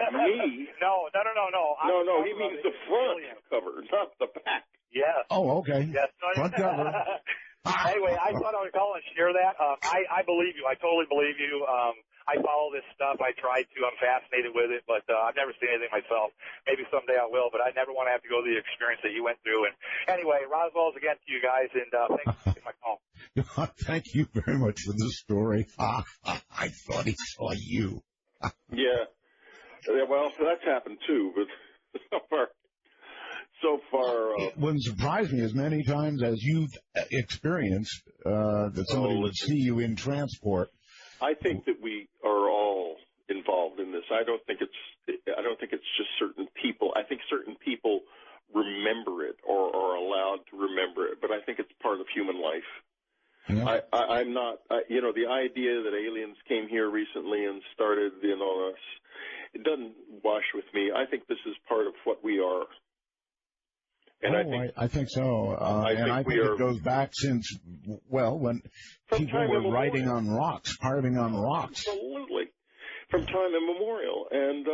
Me? No. No, he means the front cover, not the back. Yes. Oh, okay. Yes. Front cover. Anyway, I thought I would call and share that. I believe you. I totally believe you. I follow this stuff. I try to. I'm fascinated with it, but I've never seen anything myself. Maybe someday I will, but I never want to have to go through the experience that you went through. And anyway, Roswell's again to you guys, and thanks for taking my call. Thank you very much for the story. I thought he saw you. Yeah. Well, that's happened too, but so far. It wouldn't surprise me as many times as you've experienced that somebody would see you in transport. I think that we are all involved in this. I don't think it's just certain people. I think certain people remember it or are allowed to remember it, but I think it's part of human life. Yeah. I'm not, the idea that aliens came here recently and started, us, it doesn't wash with me. I think this is part of what we are. And I think so. I think it goes back since, when people were writing on rocks, carving on rocks. Absolutely. From time immemorial. And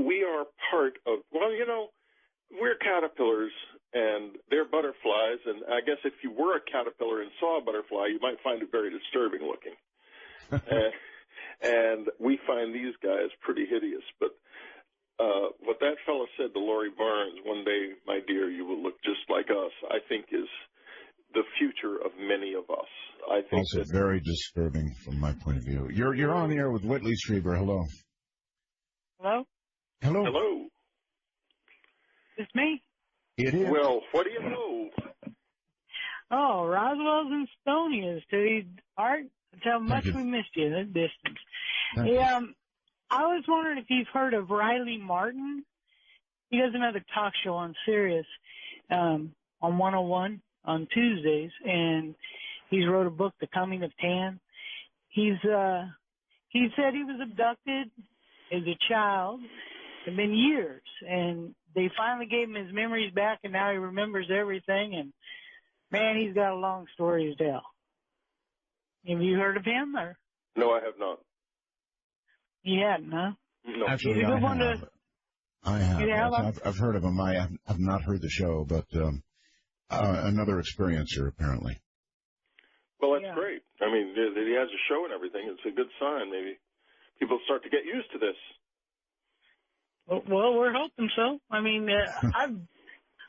we are part of, we're caterpillars and they're butterflies. And I guess if you were a caterpillar and saw a butterfly, you might find it very disturbing looking. And we find these guys pretty hideous. But what that fellow said to Lori Barnes, one day, my dear, you will look just like us, I think is the future of many of us. I think also very disturbing from my point of view. You're on the air with Whitley Strieber. Hello. Hello? Hello. Hello. It's me? It is. Well, what do you know? Oh, Roswell's and Stonia's. Art, that's how much we missed you in that distance. I was wondering if you've heard of Riley Martin. He does another talk show on Sirius on 101 on Tuesdays, and he's wrote a book, The Coming of Tan. He said he was abducted as a child. It's been years, and they finally gave him his memories back, and now he remembers everything. And man, he's got a long story to tell. Have you heard of him? Or? No, I have not. You hadn't, huh? No. Actually, I have. I've heard of him. I have not heard the show, but another experiencer, apparently. Well, that's great. I mean, he has a show and everything. It's a good sign. Maybe people start to get used to this. Well, we're hoping so. I mean,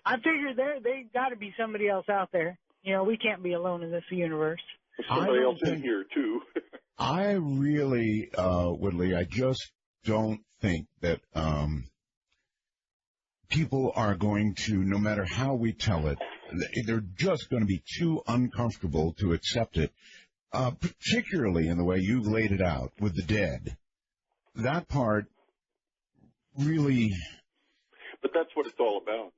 I figure they got to be somebody else out there. You know, we can't be alone in this universe. Somebody else in here, too. I really, Whitley, I just don't think that people are going to, no matter how we tell it, they're just going to be too uncomfortable to accept it, particularly in the way you've laid it out with the dead. That part really... But that's what it's all about.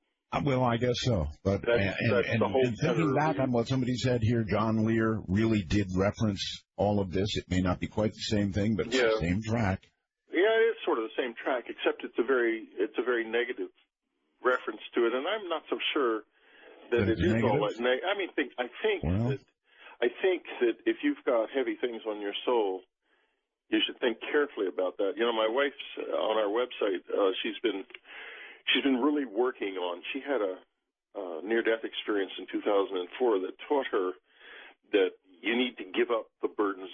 Well, I guess so. But and thinking back on what somebody said here, John Lear really did reference all of this. It may not be quite the same thing, but it's the same track. Yeah, it is sort of the same track, except it's a very negative reference to it, and I'm not so sure that it is negative? all that. I think that if you've got heavy things on your soul, you should think carefully about that. You know, my wife's on our website. She's been really working on. She had a near-death experience in 2004 that taught her that you need to give up the burdens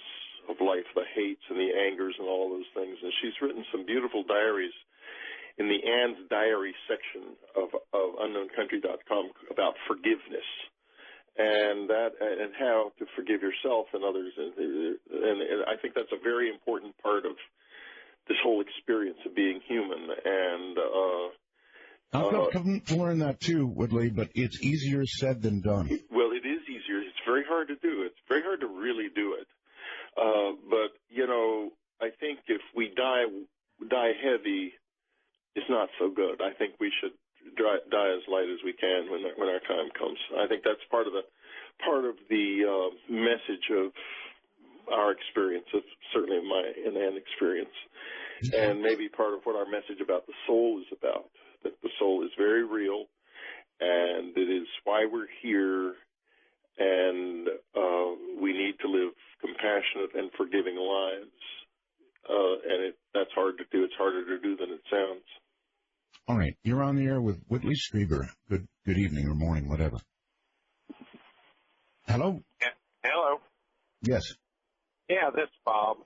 of life, the hates and the angers and all those things. And she's written some beautiful diaries in the Anne's Diary section of unknowncountry.com about forgiveness and how to forgive yourself and others. And I think that's a very important part of this whole experience of being human. And I've come to learn that too, Whitley, but it's easier said than done. Well, it is easier. It's very hard to do. It's very hard to really do it. But, you know, I think if we die heavy, it's not so good. I think we should die as light as we can when our time comes. I think that's part of the message of our experience, certainly my and Ann experience, and maybe part of what our message about the soul is about. That the soul is very real, and it is why we're here, and we need to live compassionate and forgiving lives. And that's hard to do. It's harder to do than it sounds. All right, you're on the air with Whitley Strieber. Good evening or morning, whatever. Hello? Hello. Yes. Yeah, this is Bob.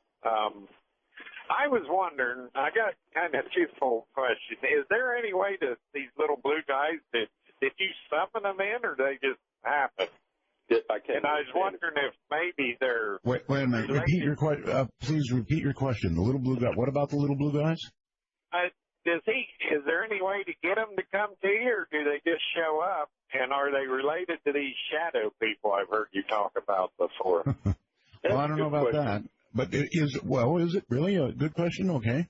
I was wondering, I got kind of a twofold question. Is there any way that these little blue guys, did you summon them in, or they just happen? I can't. And I was wondering if maybe they're... Wait a minute. Please repeat your question. The little blue guy. What about the little blue guys? Is there any way to get them to come to you, or do they just show up? And are they related to these shadow people I've heard you talk about before? Well, I don't know about that. But is it really a good question? Okay.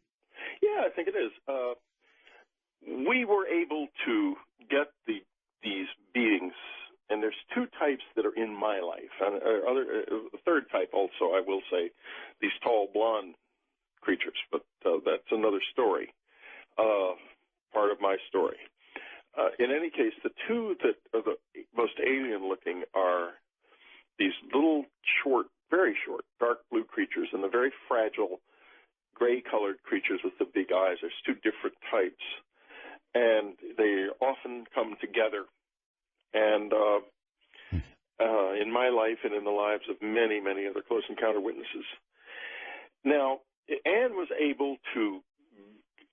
Yeah, I think it is. We were able to get these beings, and there's two types that are in my life. And the third type also, I will say, these tall blonde creatures, but that's another story, part of my story. In any case, the two that are the most alien-looking are these little very short, dark blue creatures, and the very fragile, gray-colored creatures with the big eyes. There's two different types, and they often come together. And in my life and in the lives of many, many other close encounter witnesses. Now, Anne was able to,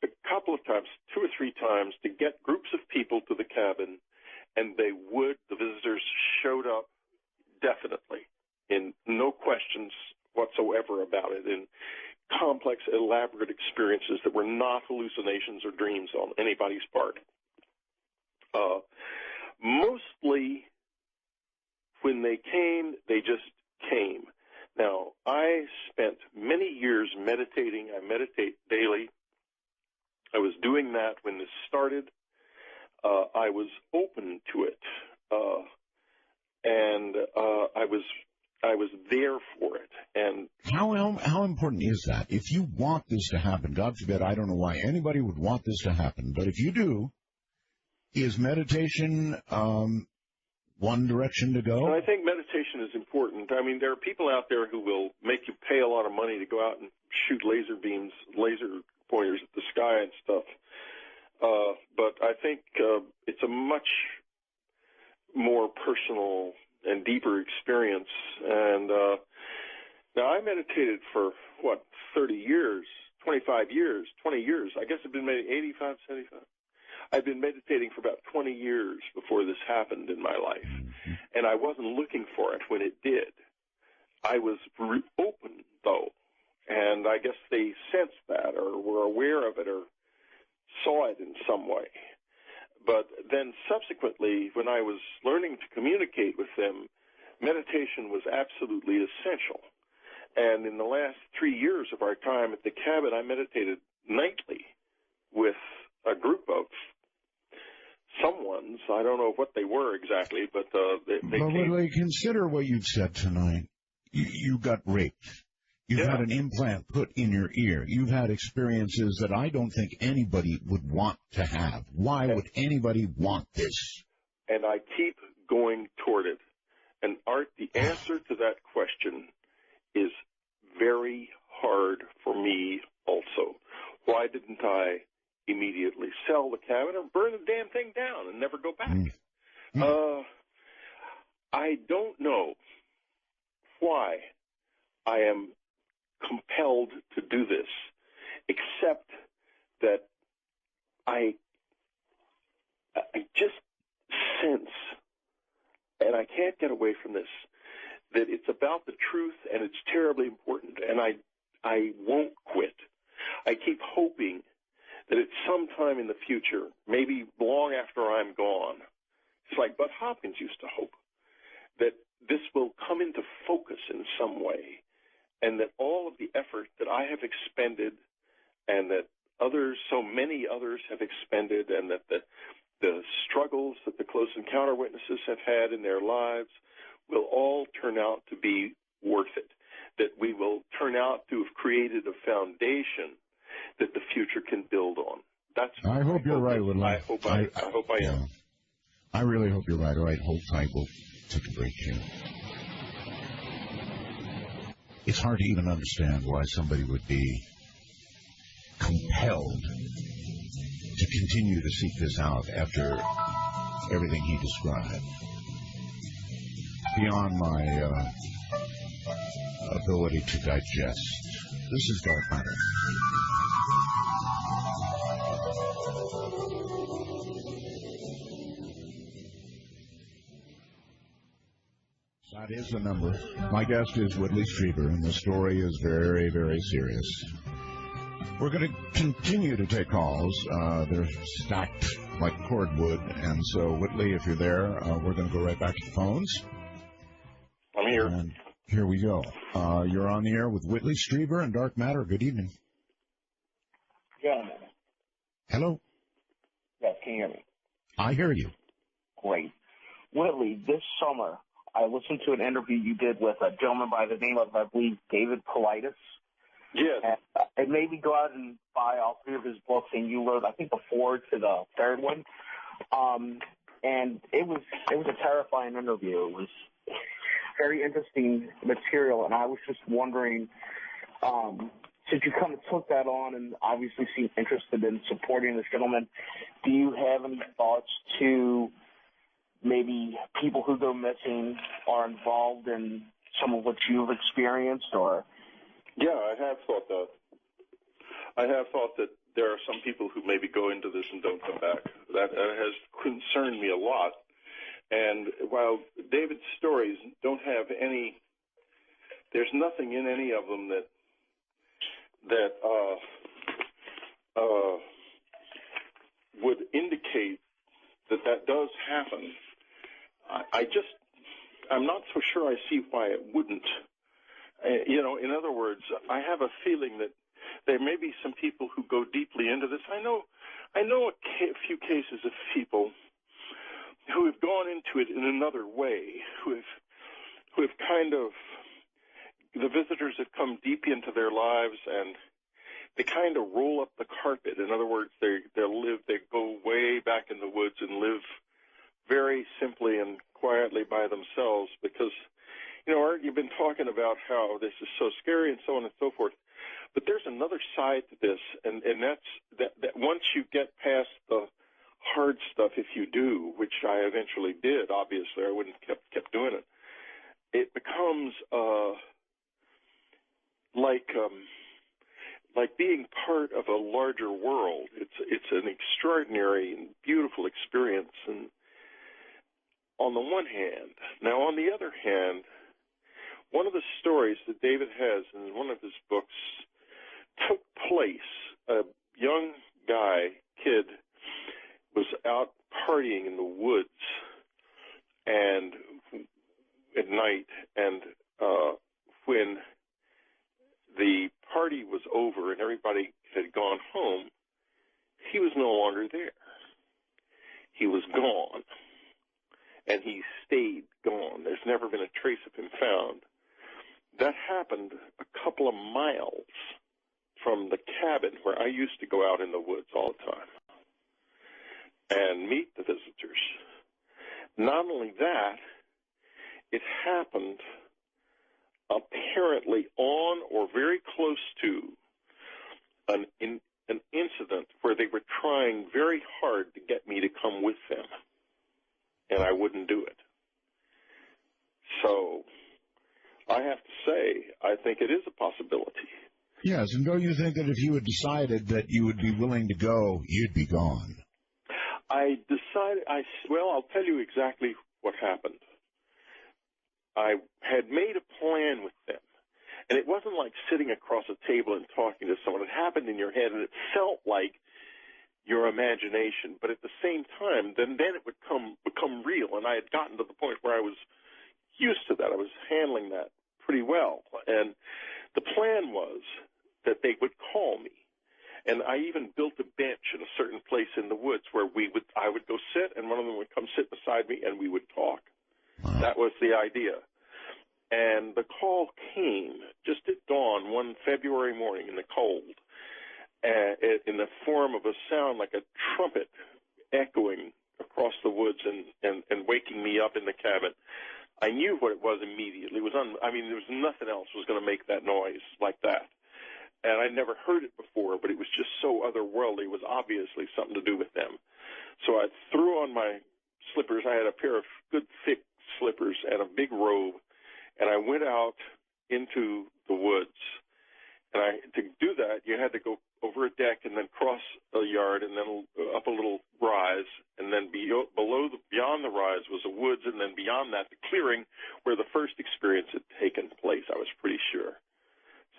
a couple of times, 2 or 3 times, to get groups of people to the cabin, and the visitors showed up definitely, in no questions whatsoever about it, in complex, elaborate experiences that were not hallucinations or dreams on anybody's part. Mostly, when they came, they just came. Now, I spent many years meditating. I meditate daily. I was doing that when this started. I was open to it, and I was there for it. And how important is that? If you want this to happen, God forbid, I don't know why anybody would want this to happen, but if you do, is meditation one direction to go? And I think meditation is important. I mean, there are people out there who will make you pay a lot of money to go out and shoot laser pointers at the sky and stuff. But I think it's a much more personal and deeper experience. And now I meditated for, 30 years, 25 years, 20 years. I guess I've been maybe 85, 75. I'd been meditating for about 20 years before this happened in my life, and I wasn't looking for it when it did. I was open, though, and I guess they sensed that or were aware of it or saw it in some way. But then subsequently, when I was learning to communicate with them, meditation was absolutely essential. And in the last 3 years of our time at the cabin, I meditated nightly with a group of someones. I don't know what they were exactly, but they came. Whitley, consider what you've said tonight. You got raped. You've had an implant put in your ear. You've had experiences that I don't think anybody would want to have. Why would anybody want this? And I keep going toward it. And, Art, the answer to that question is very hard for me also. Why didn't I immediately sell the cabin or burn the damn thing down and never go back? I don't know why I am compelled to do this, except that I just sense, and I can't get away from this, that it's about the truth and it's terribly important, and I won't quit. I keep hoping that at some time in the future, maybe long after I'm gone, it's like Bud Hopkins used to hope, that this will come into focus in some way, and that all of the effort that I have expended and that others, so many others have expended, and that the struggles that the close encounter witnesses have had in their lives will all turn out to be worth it, that we will turn out to have created a foundation that the future can build on. I hope you're right, Whitley. I hope I am. I really hope you're right. All right, hold tight. We'll take a break here. It's hard to even understand why somebody would be compelled to continue to seek this out after everything he described. Beyond my ability to digest. This is Dark Matter. That is the number. My guest is Whitley Strieber, and the story is very, very serious. We're going to continue to take calls. They're stacked like cordwood, and so, Whitley, if you're there, we're going to go right back to the phones. I'm here. And here we go. You're on the air with Whitley Strieber and Dark Matter. Good evening. Yeah. Hello? Yes, can you hear me? I hear you. Great. Whitley, this summer, I listened to an interview you did with a gentleman by the name of, I believe, David Politis. Yes. And it made me go out and buy all three of his books, and you wrote, I think, the foreword to the third one. And it was a terrifying interview. It was very interesting material, and I was just wondering, since you kind of took that on and obviously seem interested in supporting this gentleman, do you have any thoughts to maybe people who go missing are involved in some of what you've experienced, or? Yeah, I have thought that. I have thought that there are some people who maybe go into this and don't come back. That has concerned me a lot. And while David's stories don't have any, there's nothing in any of them that would indicate that does happen. I'm not so sure I see why it wouldn't. In other words, I have a feeling that there may be some people who go deeply into this. I know a few cases of people who have gone into it in another way, who have kind of, the visitors have come deep into their lives and they kind of roll up the carpet. In other words, they go way back in the woods and live very simply and quietly by themselves because, Art, you've been talking about how this is so scary and so on and so forth. But there's another side to this, and that's that once you get past the hard stuff, if you do, which I eventually did, obviously, I wouldn't have kept doing it, it becomes like like being part of a larger world. It's an extraordinary and beautiful experience. And on the one hand, now on the other hand, one of the stories that David has in one of his books took place. A young kid, was out partying in the woods and at night, and when the party was over and everybody had gone home, he was no longer there. He was gone, and he stayed gone. There's never been a trace of him found. That happened a couple of miles from the cabin where I used to go out in the woods all the time and meet the visitors. Not only that, it happened apparently on or very close to an incident where they were trying very hard to get me to come with them, and I wouldn't do it. So I have to say, I think it is a possibility. Yes, and don't you think that if you had decided that you would be willing to go, you'd be gone? I'll tell you exactly what happened. I had made a plan with them, and it wasn't like sitting across a table and talking to someone. It happened in your head, and it felt like your imagination, but at the same time, then it would become real, and I had gotten to the point where I was used to that. I was handling that pretty well, and the plan was that they would call me, and I even built a bench in a certain place in the woods where I would go sit, and one of them would come sit beside me, and we would talk. Wow. That was the idea. And the call came just at dawn one February morning in the cold, in the form of a sound like a trumpet echoing across the woods and waking me up in the cabin. I knew what it was immediately. There was nothing else was going to make that noise like that. And I'd never heard it before, but it was just so otherworldly. It was obviously something to do with them. So I threw on my slippers. I had a pair of good, thick slippers and a big robe, and I went out into the woods. And to do that, you had to go over a deck and then cross a yard and then up a little rise, and then beyond the rise was the woods, and then beyond that, the clearing where the first experience had taken place, I was pretty sure.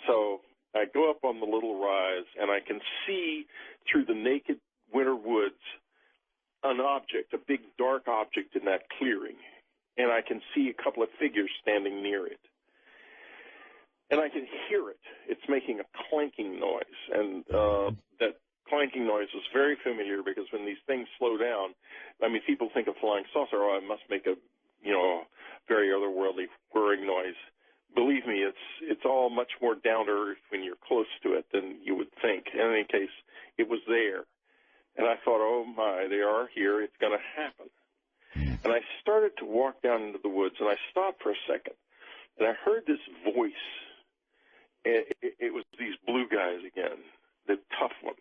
So I go up on the little rise, and I can see through the naked winter woods an object, a big dark object in that clearing, and I can see a couple of figures standing near it. And I can hear it. It's making a clanking noise, and that clanking noise was very familiar because when these things slow down, people think of flying saucer, it must make a, very otherworldly whirring noise. Believe me, it's all much more down to earth when you're close to it than you would think. In any case, it was there. And I thought, oh my, they are here. It's going to happen. And I started to walk down into the woods, and I stopped for a second, and I heard this voice. It was these blue guys again, the tough ones,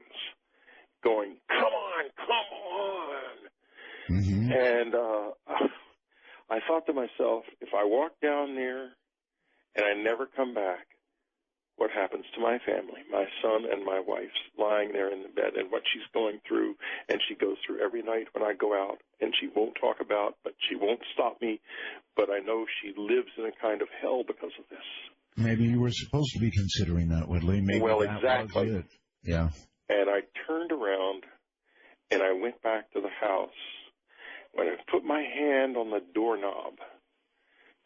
going, come on. Mm-hmm. And I thought to myself, if I walk down there and I never come back, what happens to my family, my son and my wife's lying there in the bed, and what she's going through, and she goes through every night when I go out, and she won't talk about, but she won't stop me, but I know she lives in a kind of hell because of this. Maybe you were supposed to be considering that, Whitley. Maybe well, that exactly. was it. Yeah. And I turned around, and I went back to the house. When I put my hand on the doorknob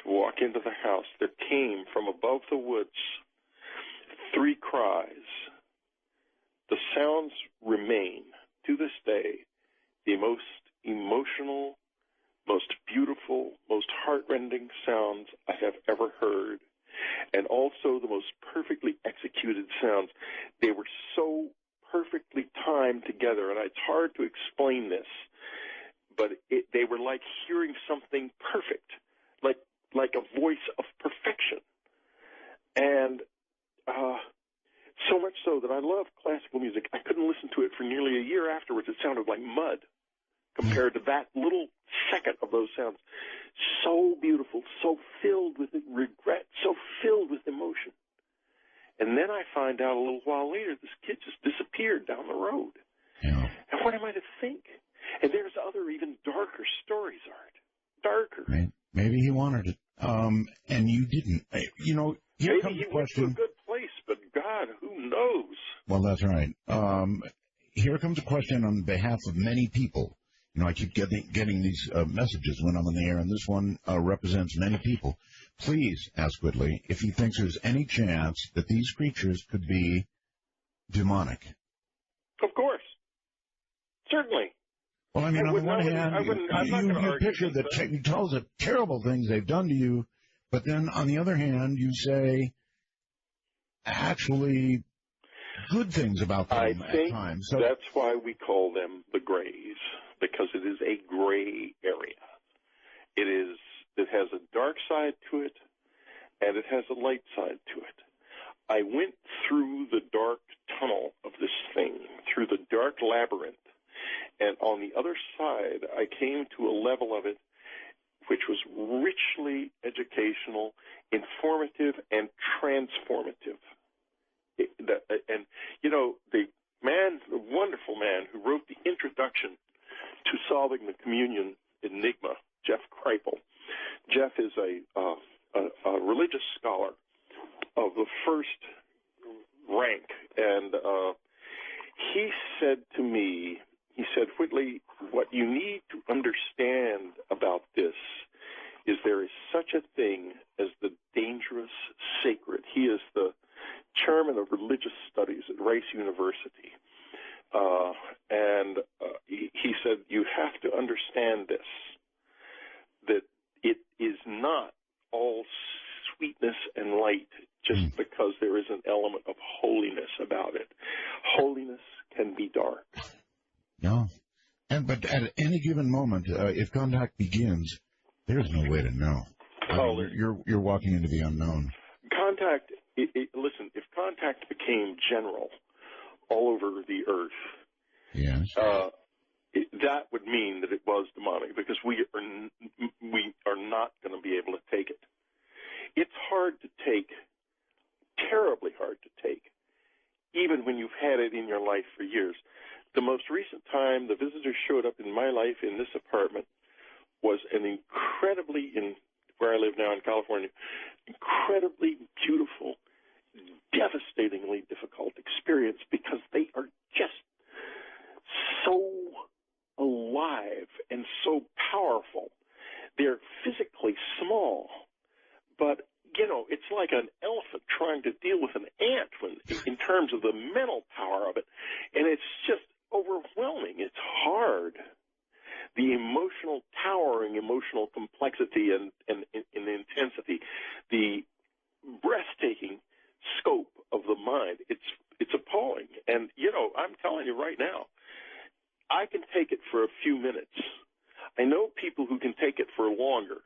to walk into the house, there came from above the woods 3 cries. The sounds remain, to this day, the most emotional, most beautiful, most heartrending sounds I have ever heard, and also the most perfectly executed sounds. They were so perfectly timed together, and it's hard to explain this, but they were like hearing something perfect, like a voice of perfection. And so much so that I love classical music. I couldn't listen to it for nearly a year afterwards. It sounded like mud compared to that little second of those sounds. So beautiful, so filled with regret, so filled with emotion. And then I find out a little while later this kid just disappeared down the road. Yeah. And what am I to think? And there's other even darker stories, Art. Darker. Maybe he wanted it. And you didn't. You know, here Maybe comes he the went question. to a good place, but God, who knows? Well, that's right. Here comes a question on behalf of many people. You know, I keep getting these messages when I'm on the air, and this one represents many people. Please ask Whitley if he thinks there's any chance that these creatures could be demonic. Of course. Certainly. Well, I mean, on the one hand, you picture you tell us the terrible things they've done to you, but then on the other hand, you say actually good things about them at times. So that's why we call them the grays, because it is a gray area. It has a dark side to it, and it has a light side to it. I went through the dark tunnel of this thing, through the dark labyrinth, and on the other side, I came to a level of it which was richly educational, informative, and transformative. And, you know, the wonderful man who wrote the introduction to solving the communion enigma, Jeff Kripal. Jeff is a religious scholar of the first rank, and he said to me, Whitley, what you need to understand about this is there is such a thing as the dangerous sacred. He is the chairman of religious studies at Rice University. And he said, you have to understand this, that it is not all sweetness and light just because there is an element of holiness about it. Holiness can be dark. No. But at any given moment, if contact begins, there's no way to know. You're walking into the unknown. Contact, listen, if contact became general all over the earth, yes, that would mean that it was demonic, because we are not going to be able to take it. It's hard to take, terribly hard to take, even when you've had it in your life for years. The most recent time the visitor showed up in my life in this apartment was an incredibly, where I live now in California, incredibly beautiful, devastatingly difficult experience, because they are just so alive and so powerful. They're physically small, but, you know, it's like an elephant trying to deal with an ant in terms of the mental power of it, and it's just overwhelming. It's hard. The emotional towering, emotional complexity and intensity, the breathtaking scope of the mind, it's appalling. And, you know, I'm telling you right now, I can take it for a few minutes. I know people who can take it for longer.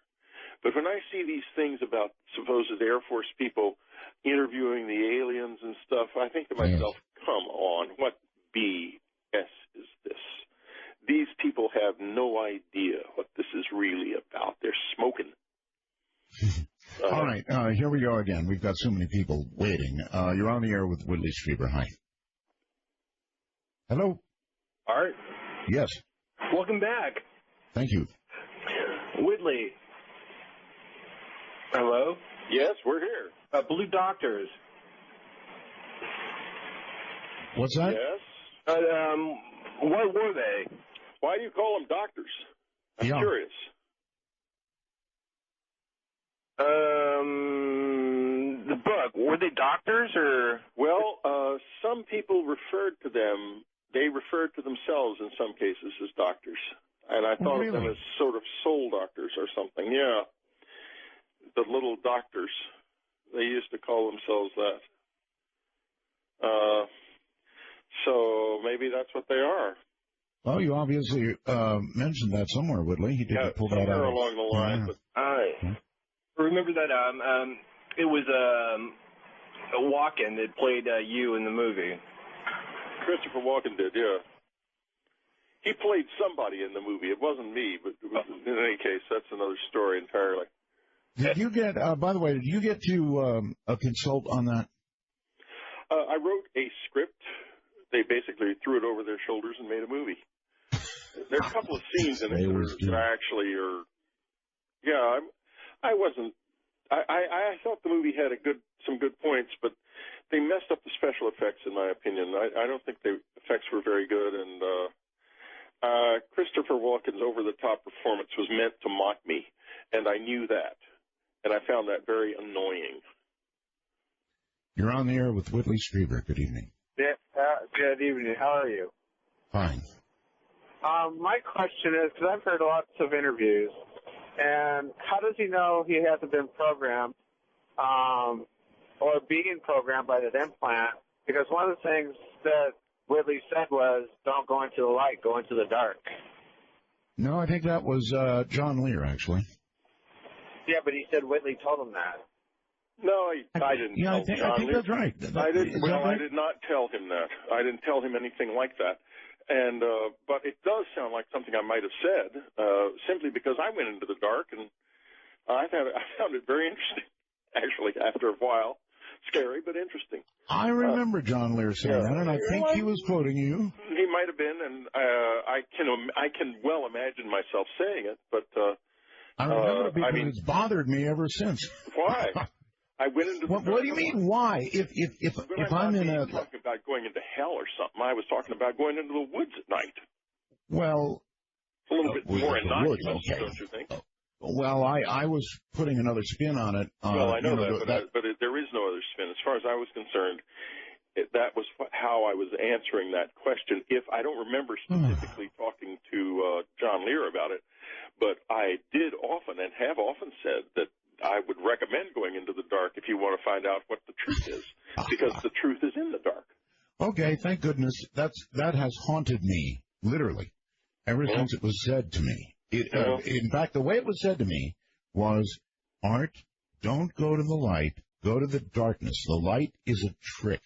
But when I see these things about supposed Air Force people interviewing the aliens and stuff, I think to myself, come on, what BS is this? These people have no idea what this is really about. They're smoking. All right, here we go again. We've got so many people waiting. You're on the air with Whitley Strieber. Hi. Hello. Art? Yes. Welcome back. Thank you. Whitley. Hello? Yes, we're here. Blue Doctors. What's that? Yes. What were they? Why do you call them doctors? I'm curious. The book, were they doctors or? Well, some people referred to them, they referred to themselves in some cases as doctors. And I thought of them as sort of soul doctors or something. Yeah. The little doctors. They used to call themselves that. So maybe that's what they are. Well, you obviously mentioned that somewhere, Whitley. He didn't pull that out. Somewhere along the line. But I remember that it was Walken that played you in the movie. Christopher Walken did, yeah. He played somebody in the movie. It wasn't me, but in any case, that's another story entirely. Did you get, by the way, did you get to consult on that? I wrote a script. They basically threw it over their shoulders and made a movie. There are a couple of scenes in it that actually are. Yeah, I wasn't. I thought the movie had some good points, but they messed up the special effects, in my opinion. I don't think the effects were very good, and Christopher Walken's over-the-top performance was meant to mock me, and I knew that, and I found that very annoying. You're on the air with Whitley Strieber. Good evening. Yeah, good evening. How are you? Fine. My question is, because I've heard lots of interviews, and how does he know he hasn't been programmed or being programmed by the implant? Because one of the things that Whitley said was, don't go into the light, go into the dark. No, I think that was John Lear, actually. Yeah, but he said Whitley told him that. No, I didn't. Yeah, tell I think that's right. I did not tell him that. I didn't tell him anything like that. And but it does sound like something I might have said, simply because I went into the dark, and I found it very interesting, actually, after a while. Scary, but interesting. I remember John Lear saying that, and I think he was quoting you. He might have been, and I can well imagine myself saying it, but I remember because it's bothered me ever since. Why? I went into. What do you mean? Why? If I'm in a talking about going into hell or something, I was talking about going into the woods at night. Well, a little bit more innocuous, don't you think? Well, I was putting another spin on it. Well, I know that, but there is no other spin. As far as I was concerned, that was how I was answering that question. If I don't remember specifically talking to John Lear about it, but I did often and have often said that I would recommend going into the dark if you want to find out what the truth is, because the truth is in the dark. Okay, thank goodness. That has haunted me, literally, ever since it was said to me. In fact, the way it was said to me was, Art, don't go to the light, go to the darkness. The light is a trick.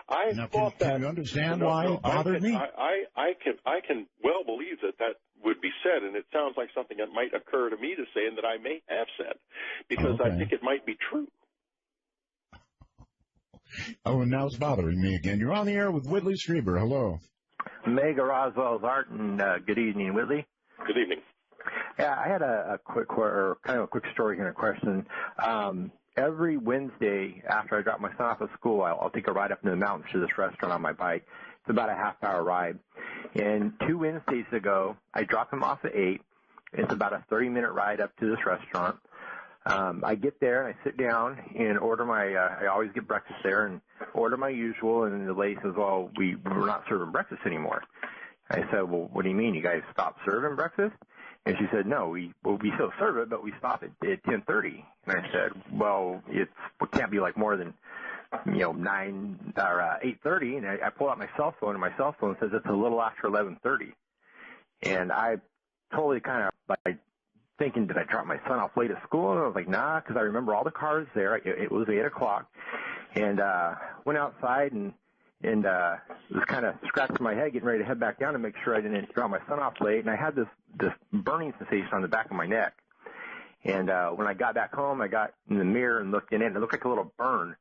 Can you understand why it bothered me? I can well believe that would be said, and it sounds like something that might occur to me to say and that I may have said, because I think it might be true. Oh, and now it's bothering me again. You're on the air with Whitley Strieber. Hello. Mega Roswell's Art, and good evening, Whitley. Good evening. Yeah, I had a quick story here and a question. Every Wednesday after I drop my son off at school, I'll take a ride up into the mountains to this restaurant on my bike. It's about a half-hour ride. And 2 Wednesdays ago, I dropped him off at 8. It's about a 30-minute ride up to this restaurant. I get there, and I sit down and order I always get breakfast there, and order my usual, and the lady says, well, we're not serving breakfast anymore. I said, well, what do you mean? You guys stopped serving breakfast? And she said, no, we still serve it, but we stop at 10:30. And I said, well, it can't be like more than 9 or 8:30. And I pull out my cell phone, and my cell phone says it's a little after 11:30. And I totally kind of thinking, did I drop my son off late at school? And I was like, nah, because I remember all the cars there. It was 8 o'clock, and went outside and was kind of scratching my head, getting ready to head back down to make sure I didn't drop my son off late. And I had this burning sensation on the back of my neck. And when I got back home, I got in the mirror and looked in it, and it looked like a little burn.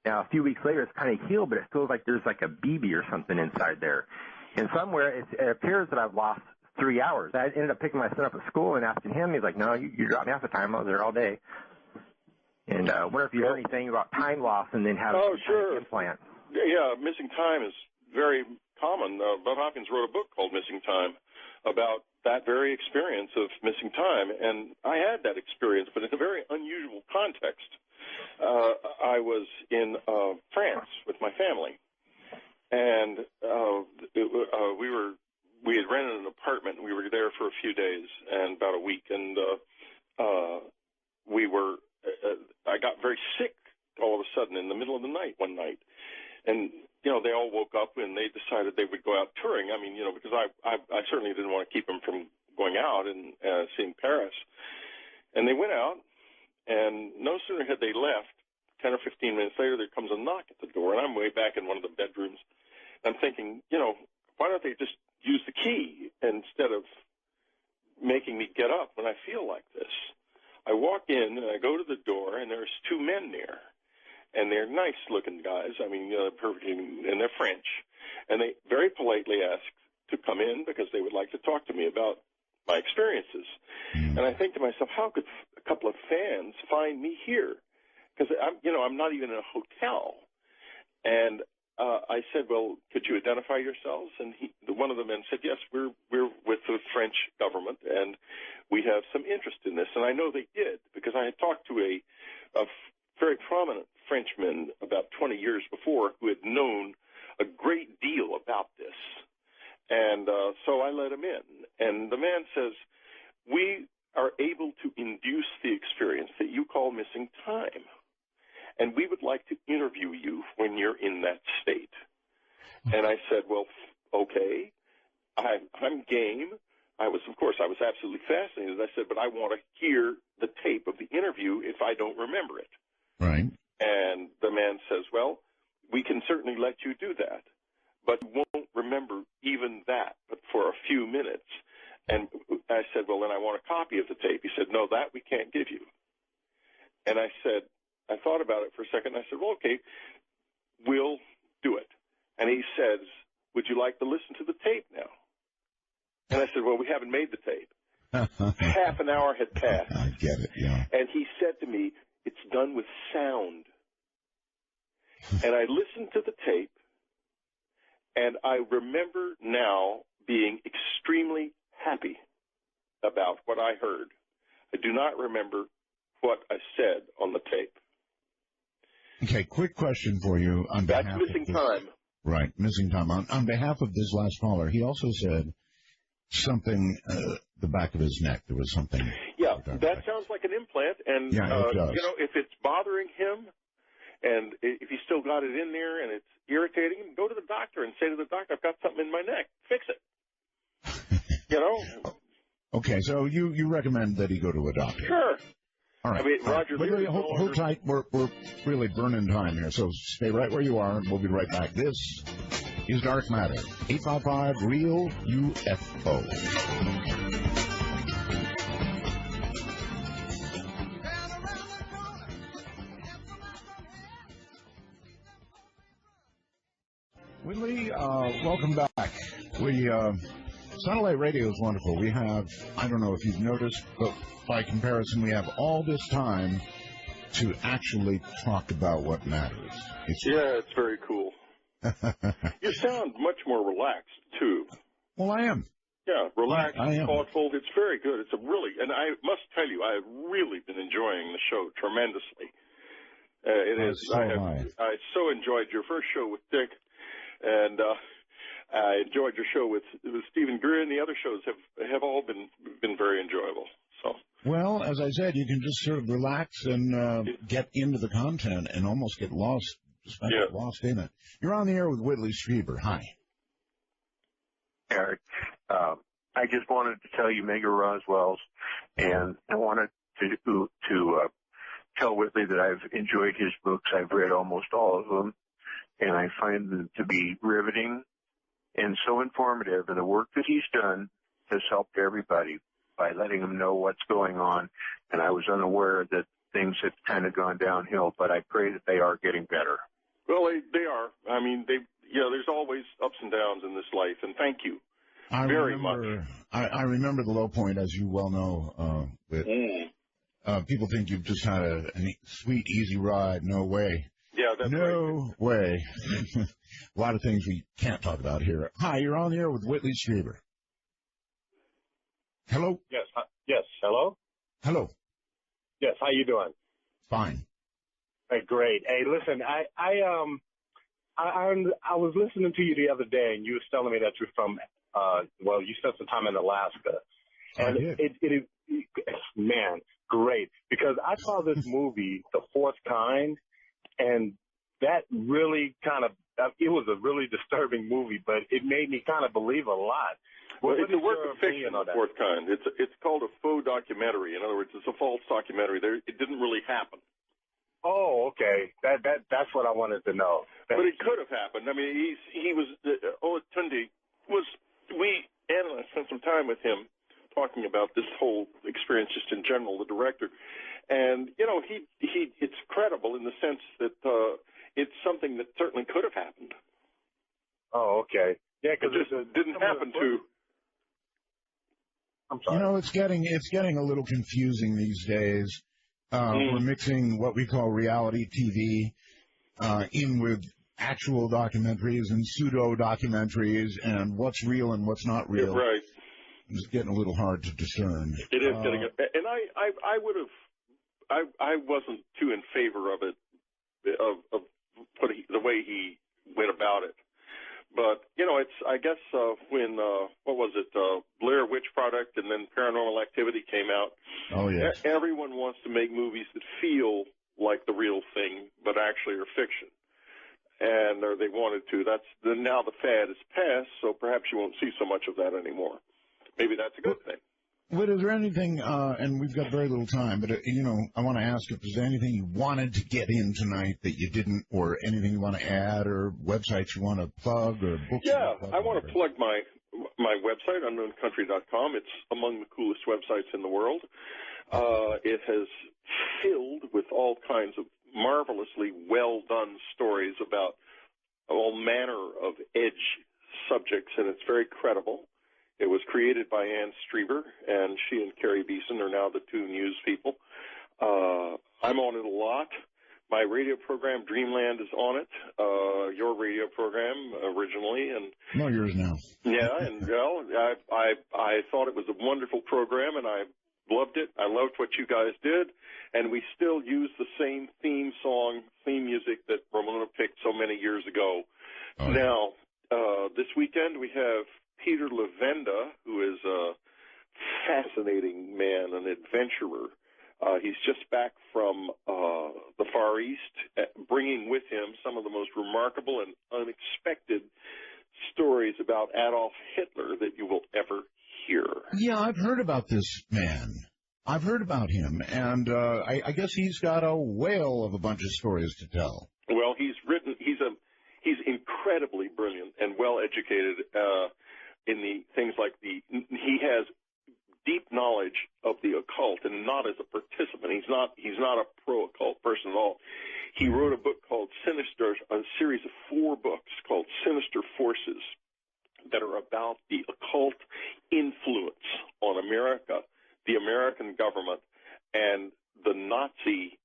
Now, a few weeks later, it's kind of healed, but it feels like there's like a BB or something inside there. And somewhere, it appears that I've lost 3 hours. I ended up picking my son up at school and asking him. He's like, no, you dropped me off the time. I was there all day. And I wonder if you heard anything about time loss and then having an implant. Yeah, missing time is very common. Bud Hopkins wrote a book called Missing Time about that very experience of missing time. And I had that experience, but in a very unusual context. I was in France with my family, and we had rented an apartment. We were there for a few days and about a week, and I got very sick all of a sudden in the middle of the night one night. And, they all woke up and they decided they would go out touring. I mean, because I certainly didn't want to keep them from going out and seeing Paris. And they went out, and no sooner had they left, 10 or 15 minutes later, there comes a knock at the door, and I'm way back in one of the bedrooms. I'm thinking, why don't they just use the key instead of making me get up when I feel like this? I walk in, and I go to the door, and there's 2 men there. and they're nice-looking guys. I mean, perfect, and they're French. And they very politely asked to come in because they would like to talk to me about my experiences. And I think to myself, how could a couple of fans find me here? Because I'm not even in a hotel. And I said, well, could you identify yourselves? And one of the men said, yes, we're with the French government, and we have some interest in this. And I know they did, because I had talked to a very prominent Frenchman about 20 years before who had known a great deal about this. And so I let him in. And the man says, we are able to induce the experience that you call missing time. And we would like to interview you when you're in that state. And I said, well, okay, I'm game. I was absolutely fascinated. I said, but I want to hear the tape of the interview if I don't remember it. Right. And the man says, well, we can certainly let you do that, but you won't remember even that, but for a few minutes. And I said, well, then I want a copy of the tape. He said, no, that we can't give you. And I thought about it for a second. I said, well, okay, we'll do it. And he says, would you like to listen to the tape now? And I said, well, we haven't made the tape. Half an hour had passed. I get it, yeah. And he said to me, it's done with sound. And I listened to the tape, and I remember now being extremely happy about what I heard. I do not remember what I said on the tape. Okay, quick question for you. That's missing time. Right, missing time. On behalf of this last caller, he also said something, the back of his neck, there was something. Yeah, that sounds like an implant, and yeah, it does. If it's bothering him, and if he's still got it in there and it's irritating him, go to the doctor and say to the doctor, I've got something in my neck. Fix it. Okay, so you recommend that he go to a doctor? Sure. All right. I mean, Roger, hold tight. We're really burning time here, so stay right where you are, and we'll be right back. This is Dark Matter. 855-REAL-UFO. Whitley, welcome back. Satellite radio is wonderful. We have, I don't know if you've noticed, but by comparison, we have all this time to actually talk about what matters. It's very cool. You sound much more relaxed, too. Well, I am. Yeah, relaxed, I am. thoughtful. It's very good. It's and I must tell you, I have really been enjoying the show tremendously. It is. I so enjoyed your first show with Dick, and I enjoyed your show with Stephen Greer, and the other shows have all been very enjoyable. So. Well, as I said, you can just sort of relax and get into the content and almost get lost, get lost in it. You're on the air with Whitley Strieber. Hi. Eric, I just wanted to tell you Mega Roswell's, and I wanted to tell Whitley that I've enjoyed his books. I've read almost all of them, and I find them to be riveting and so informative. And the work that he's done has helped everybody by letting them know what's going on. And I was unaware that things had kind of gone downhill, but I pray that they are getting better. Well, they are. I mean, there's always ups and downs in this life, and thank you very much. I remember the low point, as you well know. People think you've just had a sweet, easy ride. No way. Yeah, that's right. No way. A lot of things we can't talk about here. Hi, you're on the air with Whitley Strieber. Hello? Yes. Yes. Hello? Hello. Yes. How you doing? Fine. Hey, great. Hey, listen, I was listening to you the other day, and you was telling me that you're from, you spent some time in Alaska. And it man, great. Because I saw this movie, The Fourth Kind, and that really it was a really disturbing movie, but it made me kind of believe a lot. Well, it's a work of fiction, The Fourth Kind. It's called a faux documentary. In other words, it's a false documentary. It didn't really happen. Oh, okay. That's what I wanted to know. But it could have happened. I mean, he was Olatunde we analysts spent some time with him talking about this whole experience just in general, the director. And, it's credible in the sense that it's something that certainly could have happened. Oh, okay. Yeah, because it didn't happen to. I'm sorry. You know, it's getting a little confusing these days. We're mixing what we call reality TV in with actual documentaries and pseudo-documentaries and what's real and what's not real. Right. It's getting a little hard to discern. It is getting, and I would have, I wasn't too in favor of it, of putting the way he went about it. But, you know, it's, I guess, when, what was it, Blair Witch Project and then Paranormal Activity came out. Oh, yes. Everyone wants to make movies that feel like the real thing, but actually are fiction. And or they wanted to. Now the fad is past, so perhaps you won't see so much of that anymore. Maybe that's a good thing. Whit, is there anything, and we've got very little time, but, you know, I want to ask if there's anything you wanted to get in tonight that you didn't, or anything you want to add, or websites you want to plug, or books you want to plug? I want to plug my website, unknowncountry.com. It's among the coolest websites in the world. It has filled with all kinds of marvelously well-done stories about all manner of edge subjects, and it's very credible. It was created by Ann Strieber, and she and Carrie Beeson are now the two news people. I'm on it a lot. My radio program, Dreamland, is on it. Your radio program originally, and no, yours now. Yeah, and well, I thought it was a wonderful program, and I loved it. I loved what you guys did, and we still use the same theme music that Ramona picked so many years ago. Oh, now, this weekend we have Peter Lavenda, who is a fascinating man, an adventurer. He's just back from the Far East, bringing with him some of the most remarkable and unexpected stories about Adolf Hitler that you will ever hear. Yeah, I've heard about this man. I've heard about him, and I guess he's got a whale of a bunch of stories to tell. Well, he's incredibly brilliant and well educated in the things like he has deep knowledge of the occult, and not as a participant. He's not a pro-occult person at all. He wrote a book called Sinister, a series of 4 books called Sinister Forces that are about the occult influence on America, the American government, and the Nazi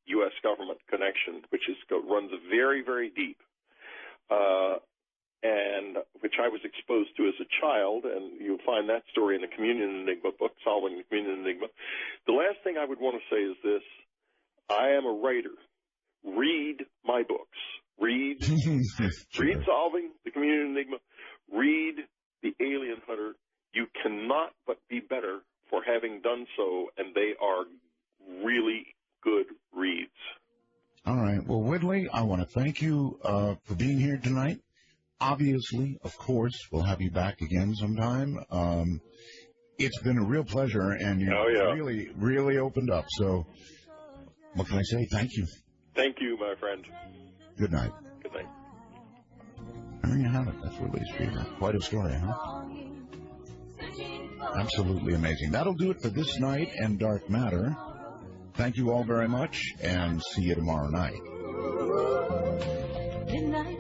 U.S. government connection, which runs very, very deep. And which I was exposed to as a child, and you'll find that story in the Communion Enigma book, Solving the Communion Enigma. The last thing I would want to say is this. I am a writer. Read my books. Read Solving the Communion Enigma. Read The Alien Hunter. You cannot but be better for having done so, and they are really good reads. All right. Well, Whitley, I want to thank you for being here tonight. Obviously, of course, we'll have you back again sometime. It's been a real pleasure, and you really, really opened up. So, what can I say? Thank you. Thank you, my friend. Good night. Good night. And there you have it. That's Whitley Strieber. Quite a story, huh? Absolutely amazing. That'll do it for this night and Dark Matter. Thank you all very much, and see you tomorrow night. Midnight.